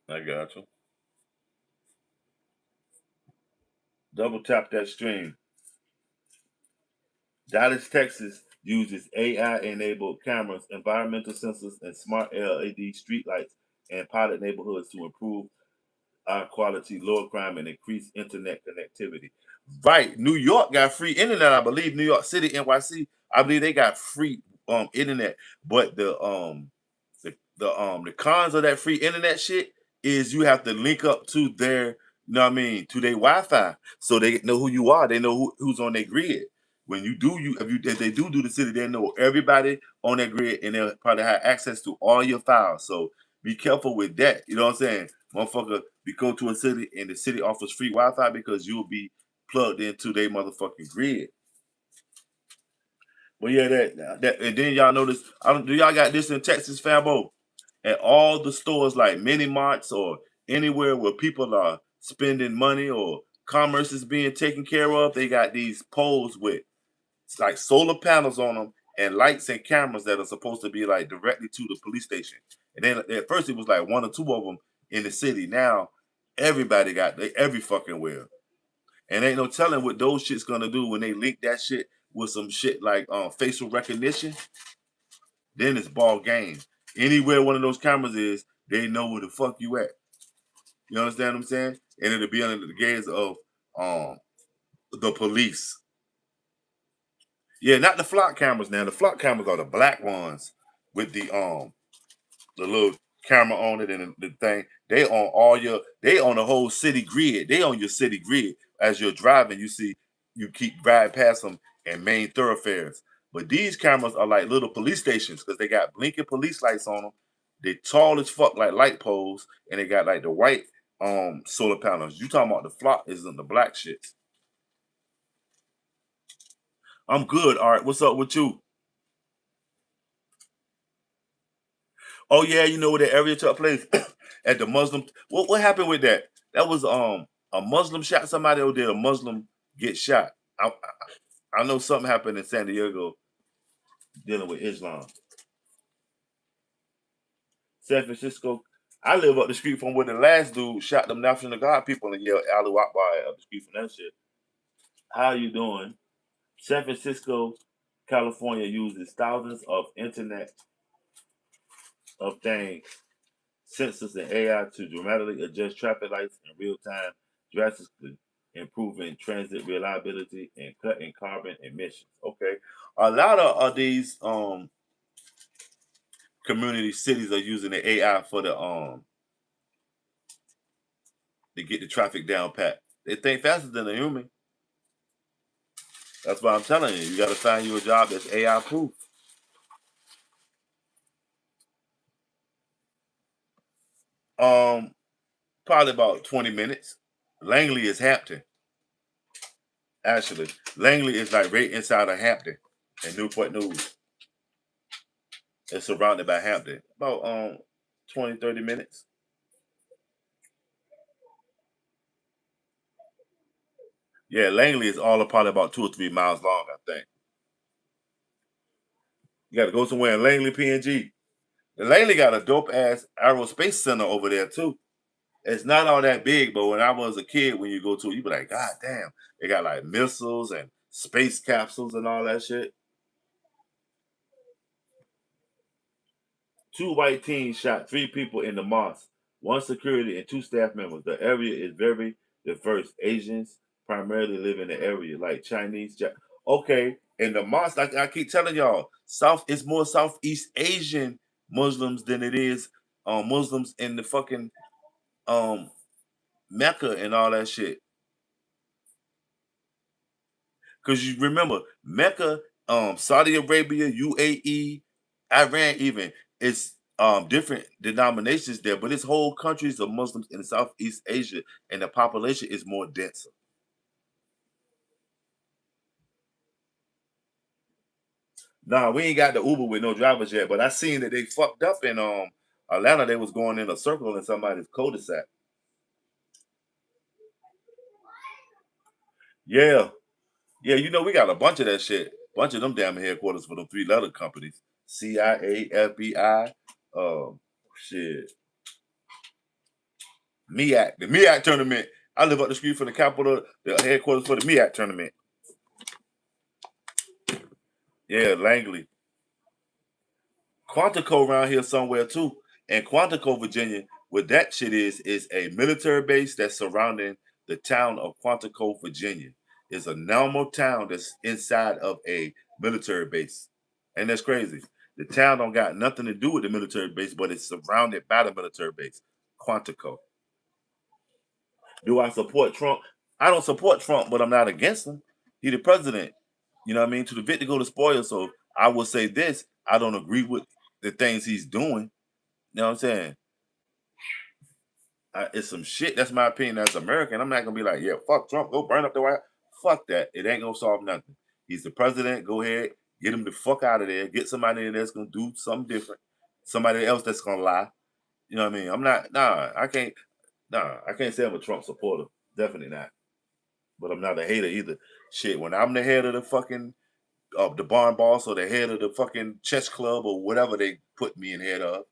I got you. Double tap that stream. Dallas, Texas uses AI-enabled cameras, environmental sensors, and smart LED streetlights in pilot neighborhoods to improve our quality, lower crime, and increase internet connectivity. Right. New York got free internet, I believe. New York City, NYC, I believe they got free internet. But the cons of that free internet shit is you have to link up to their, you know what I mean, to their Wi-Fi so they know who you are. They know who's on their grid. When you do you if they do the city, they know everybody on that grid and they'll probably have access to all your files. So be careful with that. You know what I'm saying? Motherfucker, we go to a city and the city offers free Wi-Fi because you'll be plugged into their motherfucking grid. But yeah, that and then y'all notice. I don't. Do y'all got this in Texas, Fabo? At all the stores like mini marts or anywhere where people are spending money or commerce is being taken care of, they got these poles with like solar panels on them and lights and cameras that are supposed to be like directly to the police station. And then at first it was like one or two of them in the city. Now Everybody got they every fucking will. And ain't no telling what those shit's gonna do when they link that shit with some shit like facial recognition. Then it's ball game. Anywhere one of those cameras is, they know where the fuck you at. You understand what I'm saying? And it'll be under the gaze of um the police. Yeah, not the flock cameras now. The flock cameras are the black ones with the little camera on it and the thing. They on the whole city grid. They on your city grid. As you're driving, you see you keep riding past them in main thoroughfares. But these cameras are like little police stations because they got blinking police lights on them. They tall as fuck like light poles, and they got like the white solar panels. You talking about the flock is in the black shits. I'm good. All right, what's up with you? Oh yeah, you know where the area took place at the Muslim. What happened with that? That was a Muslim shot somebody, or did a Muslim get shot? I know something happened in San Diego dealing with Islam. San Francisco. I live up the street from where the last dude shot them National Guard people and yelled "Allahu Akbar" up the street from that shit. How you doing? San Francisco, California uses thousands of Internet of Things sensors and AI to dramatically adjust traffic lights in real time, drastically improving transit reliability and cutting carbon emissions. Okay, a lot of these community cities are using the AI for the to get the traffic down pat. They think faster than a human. That's why I'm telling you, you got to find you a job that's AI proof. Um, Probably about 20 minutes. Langley is Hampton. Actually, Langley is like right inside of Hampton in Newport News. It's surrounded by Hampton. About 20, 30 minutes. Yeah, Langley is all probably about 2 or 3 miles long, I think. You gotta go somewhere in Langley, PNG. And Langley got a dope ass aerospace center over there too. It's not all that big, but when I was a kid, when you go to it, you be like, God damn, they got like missiles and space capsules and all that shit. Two white teens shot 3 people in the mosque, one security and 2 staff members. The area is very diverse. Asians primarily live in the area, like Chinese. Okay, in the mosque, like I keep telling y'all, South it's more Southeast Asian Muslims than it is Muslims in the fucking um Mecca and all that shit. Because you remember Mecca, Saudi Arabia, UAE, Iran, even it's different denominations there, but it's whole countries of Muslims in Southeast Asia, and the population is more denser. Nah, we ain't got the Uber with no drivers yet, but I seen that they fucked up in Atlanta. They was going in a circle in somebody's cul-de-sac. Yeah, yeah, you know we got a bunch of that shit. Bunch of them damn headquarters for them 3 letter companies. CIA, FBI, shit. MEAC, the MEAC tournament. I live up the street from the capital, the headquarters for the MEAC tournament. Yeah, Langley. Quantico around here somewhere too. And Quantico, Virginia, what that shit is a military base that's surrounding the town of Quantico, Virginia. It's a normal town that's inside of a military base. And that's crazy. The town don't got nothing to do with the military base, but it's surrounded by the military base. Quantico. Do I support Trump? I don't support Trump, but I'm not against him. He the president. You know what I mean? To the victor go the spoil. So I will say this: I don't agree with the things he's doing. You know what I'm saying? It's some shit. That's my opinion as American. I'm not gonna be like, yeah, fuck Trump. Go burn up the White House. Fuck that. It ain't gonna solve nothing. He's the president. Go ahead, get him the fuck out of there. Get somebody in there that's gonna do something different. Somebody else that's gonna lie. You know what I mean? I'm not. Nah, I can't. Nah, I can't say I'm a Trump supporter. Definitely not. But I'm not a hater either. Shit, when I'm the head of the fucking of the barn boss or the head of the fucking chess club or whatever they put me in head of,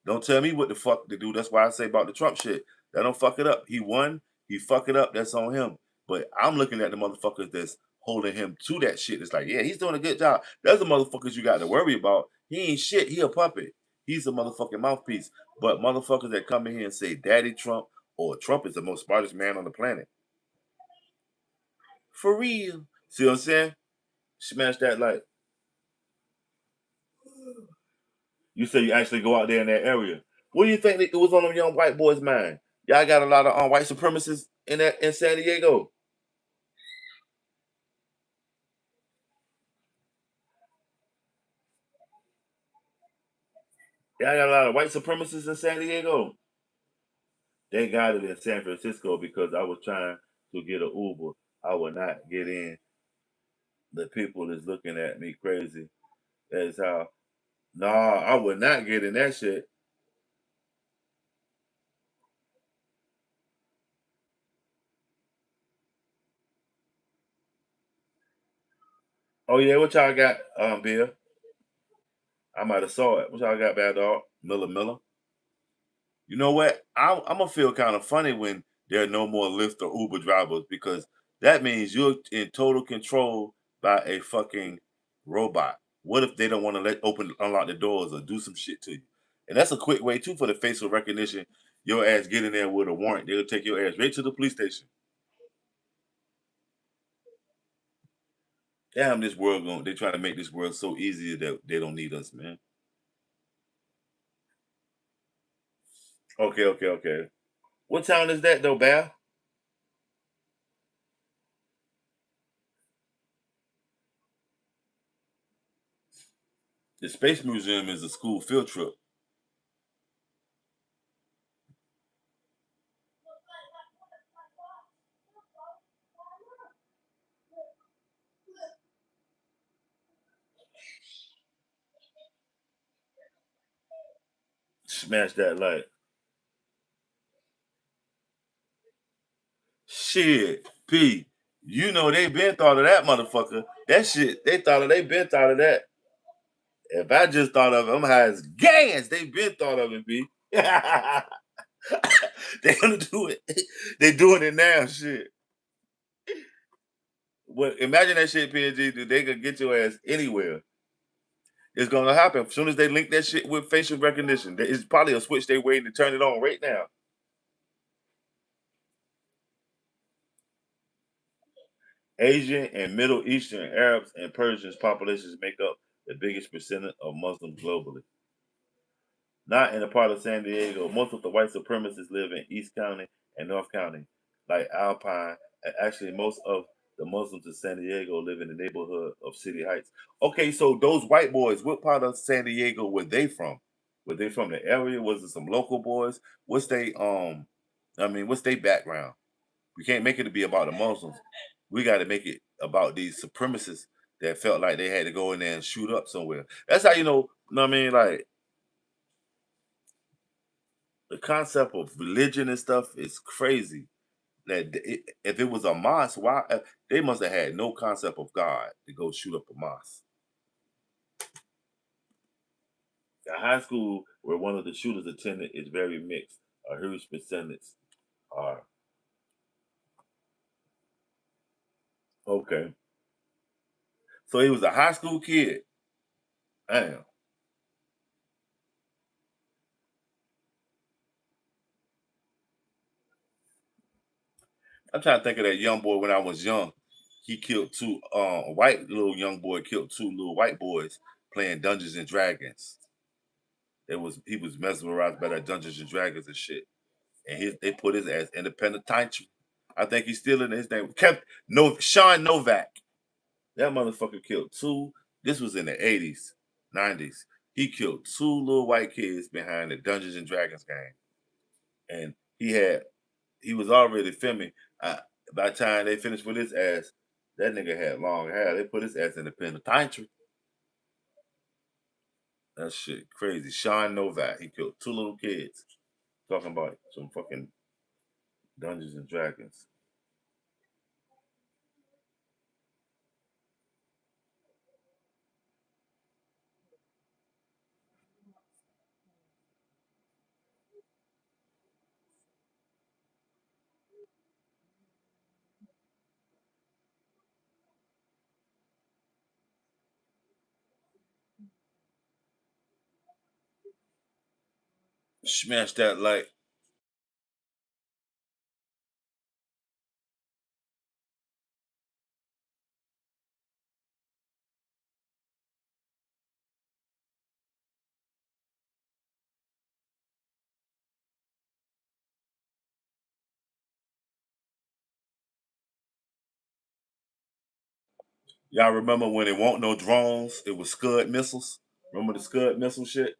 Don't tell me what the fuck to do. That's why I say about the Trump shit. That don't fuck it up. He won. He fuck it up. That's on him. But I'm looking at the motherfuckers that's holding him to that shit. It's like, yeah, he's doing a good job. That's the motherfuckers you got to worry about. He ain't shit. He a puppet. He's a motherfucking mouthpiece. But motherfuckers that come in here and say Daddy Trump or Trump is the most smartest man on the planet. For real. See what I'm saying? Smash that like. You say you actually go out there in that area. What do you think it was on them young white boys' mind? Y'all got a lot of white supremacists in San Diego. Y'all got a lot of white supremacists in San Diego. They got it in San Francisco because I was trying to get an Uber. I would not get in. The people is looking at me crazy. That's how. Nah, I would not get in that shit. Oh yeah, what y'all got, Bill? I might have saw it. What y'all got, bad dog? Miller Miller. You know what? I'm gonna feel kind of funny when there are no more Lyft or Uber drivers because that means you're in total control by a fucking robot. What if they don't want to unlock the doors or do some shit to you? And that's a quick way too for the facial recognition. Your ass get in there with a warrant. They'll take your ass right to the police station. Damn, this world going. They try to make this world so easy that they don't need us, man. Okay, okay, okay. What town is that though, Bal? The Space Museum is a school field trip. Smash that like. Shit, P. You know they been thought of that motherfucker. That shit, they been thought of that. If I just thought of it, I'm high as gas. They been thought of it, B. They gonna do it. They doing it now, shit. What imagine that shit, PNG, dude, they could get your ass anywhere. It's gonna happen. As soon as they link that shit with facial recognition, it's probably a switch they waiting to turn it on right now. Asian and Middle Eastern Arabs and Persians populations make up the biggest percentage of Muslims globally. Not in a part of San Diego. Most of the white supremacists live in East County and North County, like Alpine. And actually, most of the Muslims in San Diego live in the neighborhood of City Heights. Okay, so those white boys, what part of San Diego were they from? Were they from the area? Was it some local boys? What's their background? We can't make it to be about the Muslims. We got to make it about these supremacists that felt like they had to go in there and shoot up somewhere. That's how you know what I mean? Like the concept of religion and stuff is crazy. If it was a mosque, why they must have had no concept of God to go shoot up a mosque. The high school where one of the shooters attended is very mixed. A huge percentage are okay. So he was a high school kid. Damn. I'm trying to think of that young boy when I was young. He killed two a white little young boy killed two little white boys playing Dungeons and Dragons. He was mesmerized by that Dungeons and Dragons and shit. And they put his ass independent title. I think he's still in his name. Kept no Sean Novak. That motherfucker killed two. This was in the 80s, 90s. He killed two little white kids behind the Dungeons and Dragons game. And he was already filming. By the time they finished with his ass, that nigga had long hair. They put his ass in the penitentiary. That shit crazy. Sean Novak, he killed two little kids. Talking about some fucking Dungeons and Dragons. Smash that like. Y'all remember when it won't no drones? It was Scud missiles. Remember the Scud missile shit?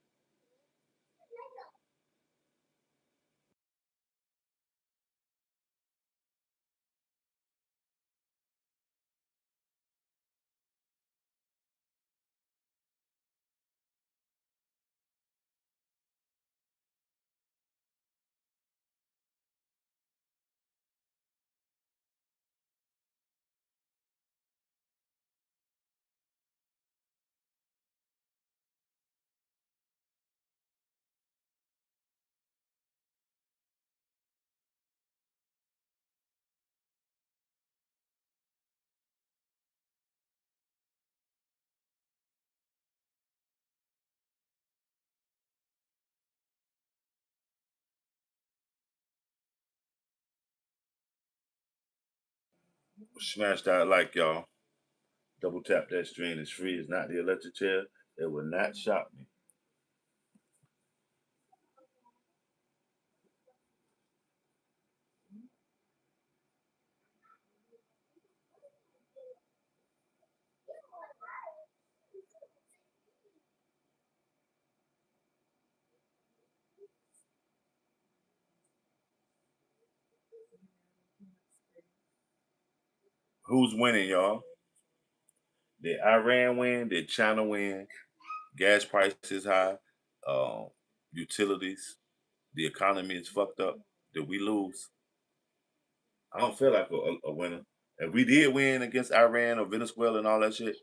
Smash that like, y'all. Double tap that stream. It's free. It's not the electric chair. It will not shock me. Who's winning, y'all? Did Iran win? Did China win? Gas prices high. Uh, Utilities. The economy is fucked up. Did we lose? I don't feel like a winner. If we did win against Iran or Venezuela and all that shit,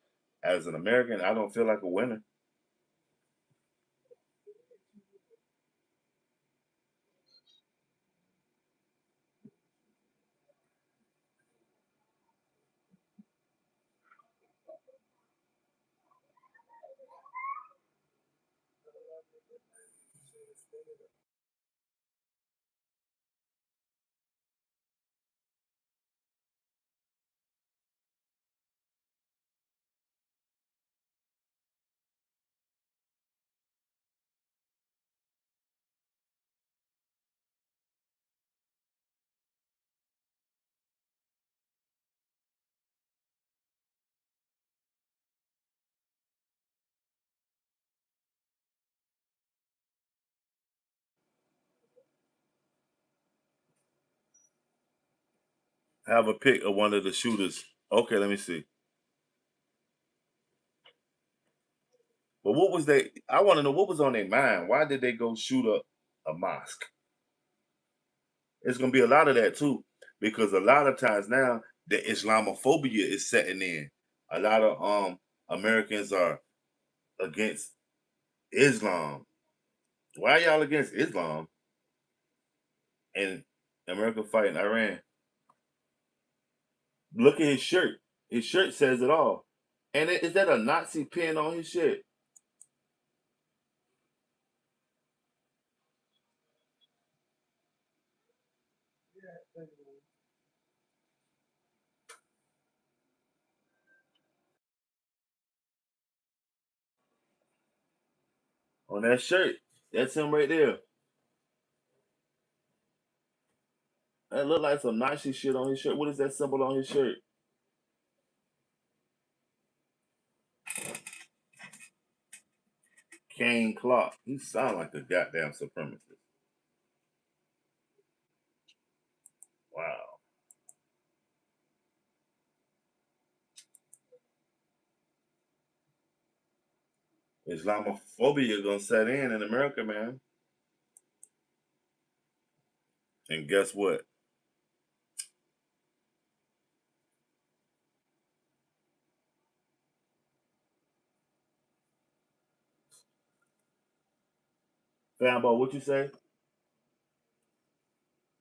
as an American, I don't feel like a winner. Have a pic of one of the shooters. Okay, let me see. But what was they? I want to know what was on their mind. Why did they go shoot up a mosque? It's gonna be a lot of that too, because a lot of times now the Islamophobia is setting in. A lot of Americans are against Islam. Why y'all against Islam and America fighting Iran? Look at his shirt. His shirt says it all. And is that a Nazi pin on his shirt? On that shirt. That's him right there. That look like some Nazi shit on his shirt. What is that symbol on his shirt? Kane Clark. He sound like a goddamn supremacist. Wow. Islamophobia gonna set in America, man. And guess what? Fanbo, what you say?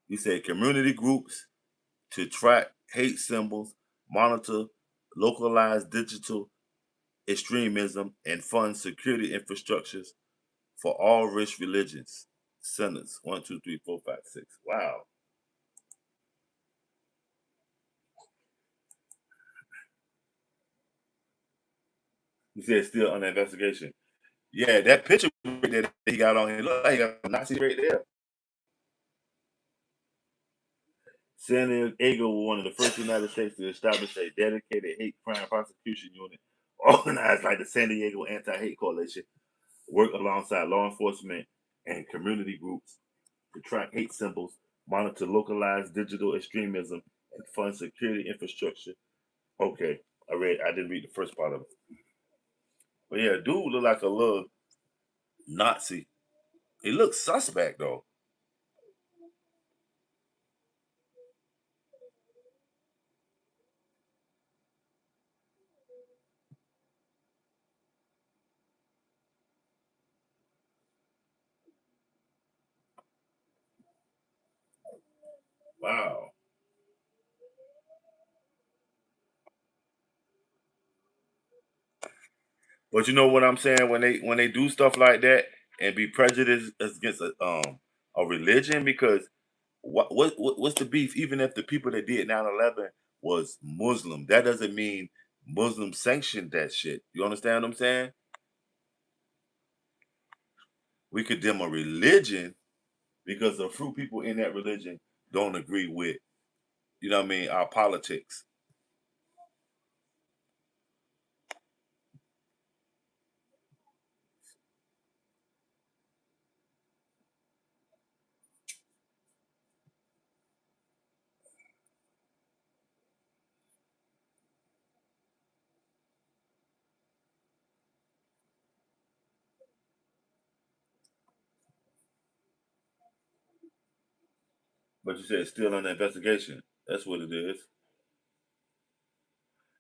You said community groups to track hate symbols, monitor localized digital extremism, and fund security infrastructures for all rich religions. Senators. 1, 2, 3, 4, 5, 6. Wow. He said still under investigation. Yeah, that picture right there that he got on here look like he got a Nazi right there. San Diego was one of the first United States to establish a dedicated hate crime prosecution unit organized like the San Diego Anti-Hate Coalition, work alongside law enforcement and community groups to track hate symbols, monitor localized digital extremism, and fund security infrastructure. Okay, I didn't read the first part of it. But yeah, dude look like a little Nazi. He looks suspect though. Wow. But you know what I'm saying? When they do stuff like that and be prejudiced against a religion, because what's the beef? Even if the people that did 9/11 was Muslim, that doesn't mean Muslim sanctioned that shit. You understand what I'm saying? We condemn a religion because the few people in that religion don't agree with, you know what I mean, our politics. But you said it's still under investigation. That's what it is.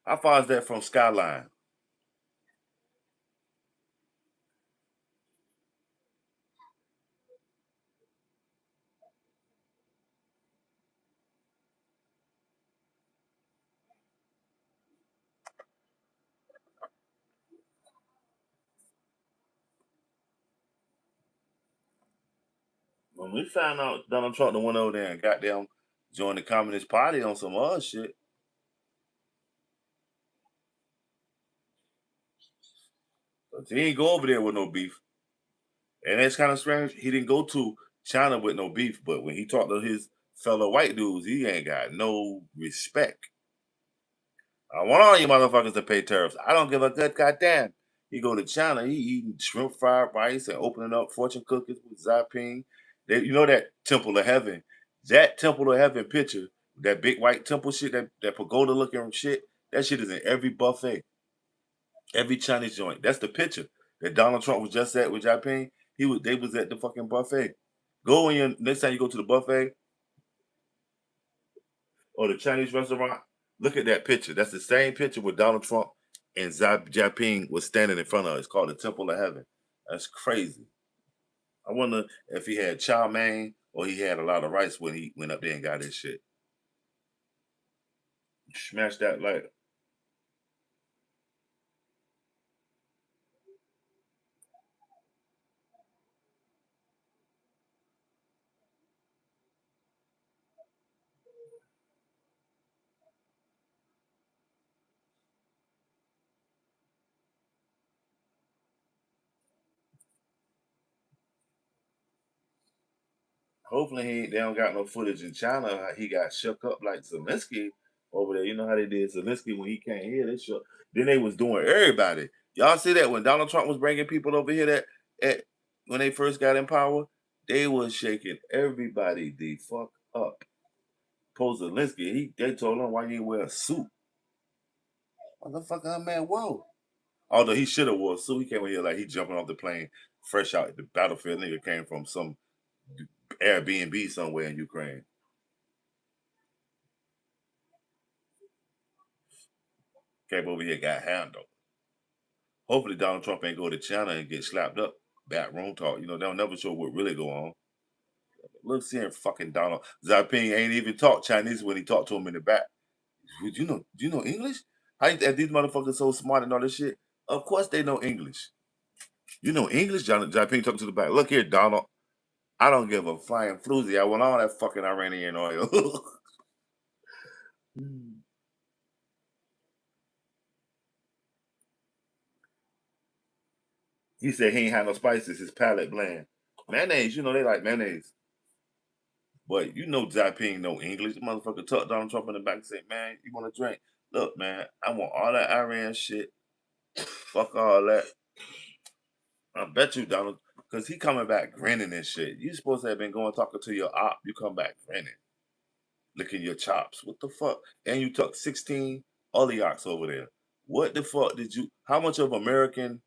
How far is that from Skyline? When we found out Donald Trump went over there and goddamn joined the Communist Party on some other shit, but he ain't go over there with no beef. And that's kind of strange. He didn't go to China with no beef, but when he talked to his fellow white dudes, he ain't got no respect. I want all you motherfuckers to pay tariffs. I don't give a good goddamn. He go to China, he eating shrimp fried rice and opening up fortune cookies with Zaping. You know that Temple of Heaven, that Temple of Heaven picture, that big white temple shit, that pagoda looking shit, that shit is in every buffet, every Chinese joint. That's the picture that Donald Trump was just at with Zaping. They was at the fucking buffet. Go when you next time you go to the buffet or the Chinese restaurant, look at that picture. That's the same picture with Donald Trump and Xi Jinping was standing in front of. It's called the Temple of Heaven. That's crazy. I wonder if he had chow mein or he had a lot of rice when he went up there and got his shit. Smash that like. Hopefully they don't got no footage in China. How he got shook up like Zelensky over there. You know how they did Zelensky when he came here. They shook. Then they was doing everybody. Y'all see that when Donald Trump was bringing people over here that at when they first got in power, they was shaking everybody the fuck up. Poor Zelensky, they told him why you wear a suit. Motherfucker, man, whoa. Although he should have wore a suit, he came in here like he jumping off the plane fresh out the battlefield. Nigga came from some Airbnb somewhere in Ukraine. Came over here, got handled. Hopefully Donald Trump ain't go to China and get slapped up. Back room talk. You know, they'll never show what really go on. Look, seeing fucking Donald Xiaoping ain't even talk Chinese when he talked to him in the back. Do you know English? How you, these motherfuckers so smart and all this shit? Of course they know English. You know English, John Xiaoping talking to the back. Look here, Donald. I don't give a flying floozy. I want all that fucking Iranian oil. Mm. He said he ain't had no spices. His palate bland. Mayonnaise, they like mayonnaise. But Jinping know English. The motherfucker tucked Donald Trump in the back and said, man, you want a drink? Look, man, I want all that Iran shit. Fuck all that. I bet you, Donald, because he coming back grinning and shit. You supposed to have been going talking to your op. You come back grinning, licking your chops. What the fuck? And you took 16 oligarchs over there. What the fuck did you, how much of American,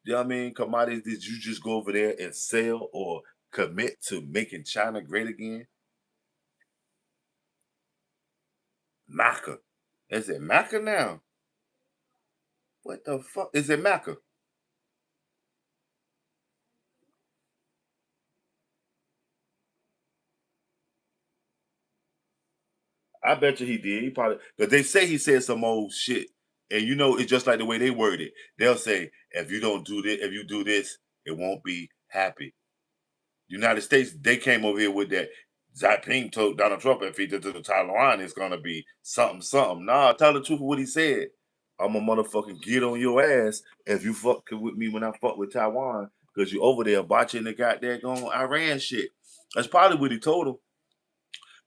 commodities did you just go over there and sell or commit to making China great again? Maca. Is it Maca now? What the fuck? Is it Maca? I bet you he did. He probably because they say he said some old shit, and it's just like the way they word it. They'll say, "If you don't do this, if you do this, it won't be happy." United States, they came over here with that. Jinping told Donald Trump if he did to the Taiwan, it's gonna be something, something. Nah, tell the truth of what he said. I'm a motherfucking get on your ass if you fucking with me when I fuck with Taiwan, because you over there botching the goddamn Iran shit. That's probably what he told him.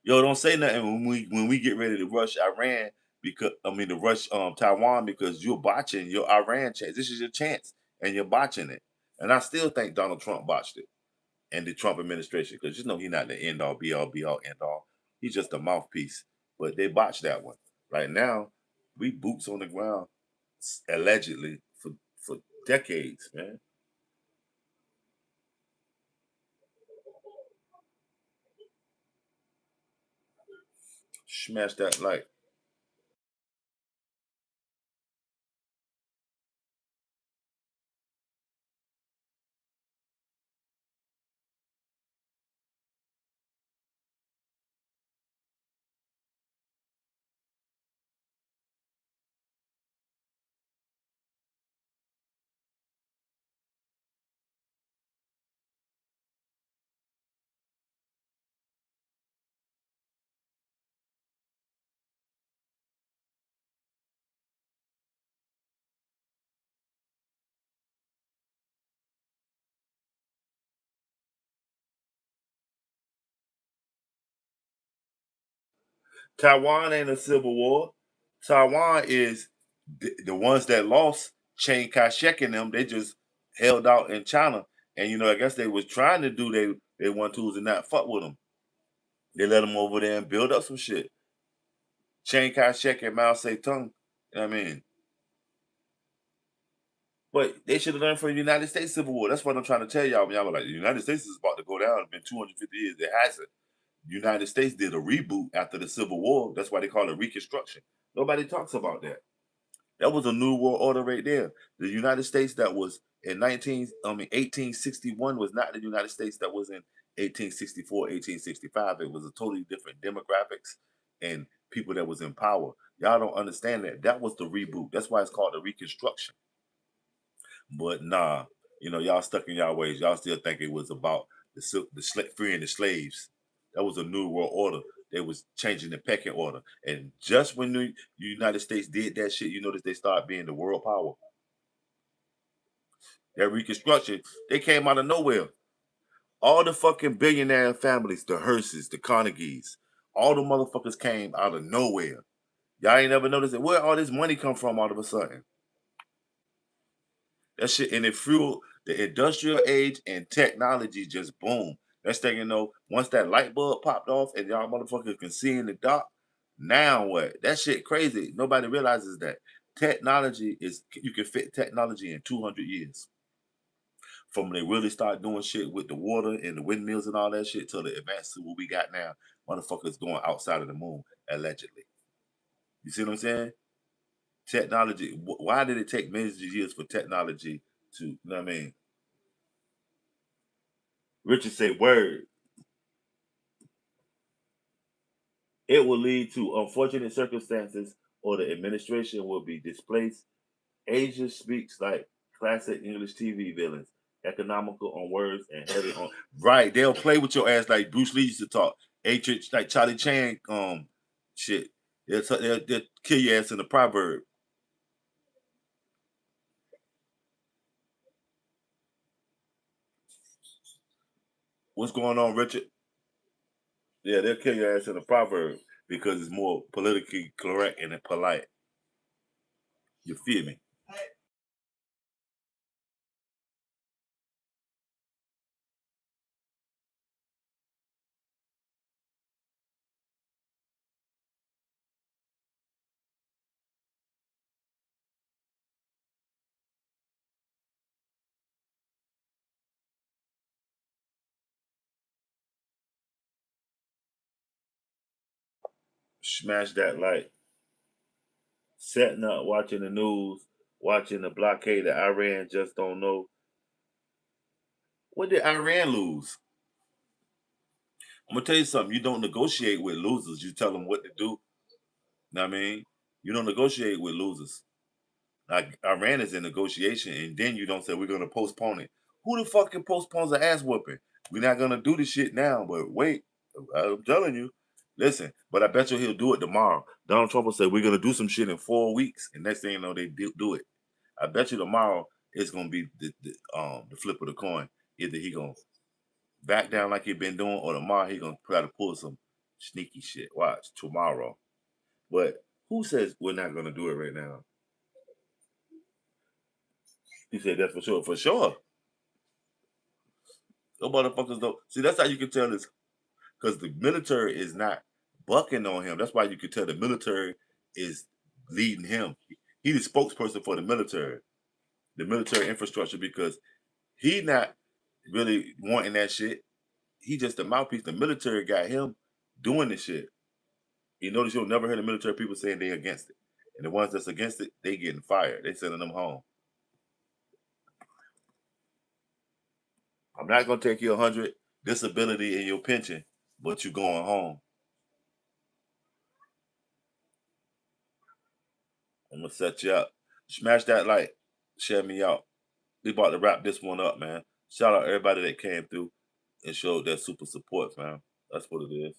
Yo, don't say nothing when we get ready to rush Iran because to rush Taiwan because you're botching your Iran chance. This is your chance, and you're botching it. And I still think Donald Trump botched it, and the Trump administration, because he's not the end all, end all. He's just a mouthpiece. But they botched that one. Right now, we boots on the ground, allegedly for decades, man. Smash that like. Taiwan ain't a civil war. Taiwan is the ones that lost Chiang Kai-shek and them. They just held out in China, and I guess they was trying to do they want twos and not fuck with them. They let them over there and build up some shit. Chiang Kai-shek and Mao Zedong. I mean, but they should have learned from the United States Civil War. That's what I'm trying to tell y'all. When y'all were like, the United States is about to go down. It's been 250 years. It hasn't. The United States did a reboot after the Civil War. That's why they call it Reconstruction. Nobody talks about that. That was a new world order right there. The United States that was in 1861 was not the United States that was in 1864, 1865. It was a totally different demographics and people that was in power. Y'all don't understand that. That was the reboot. That's why it's called the Reconstruction. But nah, y'all stuck in y'all ways. Y'all still think it was about freeing the slaves. That was a new world order. They was changing the pecking order. And just when the United States did that shit, you notice they started being the world power. That Reconstruction, they came out of nowhere. All the fucking billionaire families, the Hearses, the Carnegies, all the motherfuckers came out of nowhere. Y'all ain't never noticed it. Where all this money come from all of a sudden? That shit, and it fueled the industrial age and technology just boom. Next thing you know, once that light bulb popped off and y'all motherfuckers can see in the dark, now what? That shit crazy. Nobody realizes that technology is you can fit technology in 200 years. From when they really start doing shit with the water and the windmills and all that shit till the advanced to what we got now. Motherfuckers going outside of the moon allegedly. You see what I'm saying? Technology. Why did it take millions of years for technology to? You know what I mean? Richard said, "Word. It will lead to unfortunate circumstances, or the administration will be displaced. Asia speaks like classic English TV villains. economical on words and heavy on right. They'll play with your ass like Bruce Lee used to talk. Ancient like Charlie Chan shit. They'll kill your ass in the proverb. What's going on, Richard? Yeah, they'll kill your ass in the proverb because it's more politically correct and polite. You feel me? Smash that like. Setting up, watching the news, watching the blockade of Iran, just don't know. What did Iran lose? I'm gonna tell you something. You don't negotiate with losers. You tell them what to do. Know what I mean? You don't negotiate with losers. Like Iran is in negotiation, and then you don't say we're gonna postpone it. Who the fuck can postpone an ass whooping? We're not gonna do this shit now, but wait, I'm telling you. Listen, but I bet you he'll do it tomorrow. Donald Trump will say we're gonna do some shit in 4 weeks, and next thing you know, they do it. I bet you tomorrow it's gonna be the flip of the coin. Either he gonna back down like he been doing, or tomorrow he gonna try to pull some sneaky shit. Watch tomorrow. But who says we're not gonna do it right now? He said that's for sure. For sure. No motherfuckers don't see. That's how you can tell this because the military is not bucking on him. That's why you can tell the military is leading him. He the spokesperson for the military infrastructure, because he not really wanting that shit. He just the mouthpiece. The military got him doing the shit. You notice you'll never hear the military people saying they against it. And the ones that's against it, they getting fired. They sending them home. I'm not gonna take you 100 disability in your pension, but you going home. I'm gonna set you up. Smash that like, share me out. We about to wrap this one up, man. Shout out everybody that came through and showed their super support, man. That's what it is.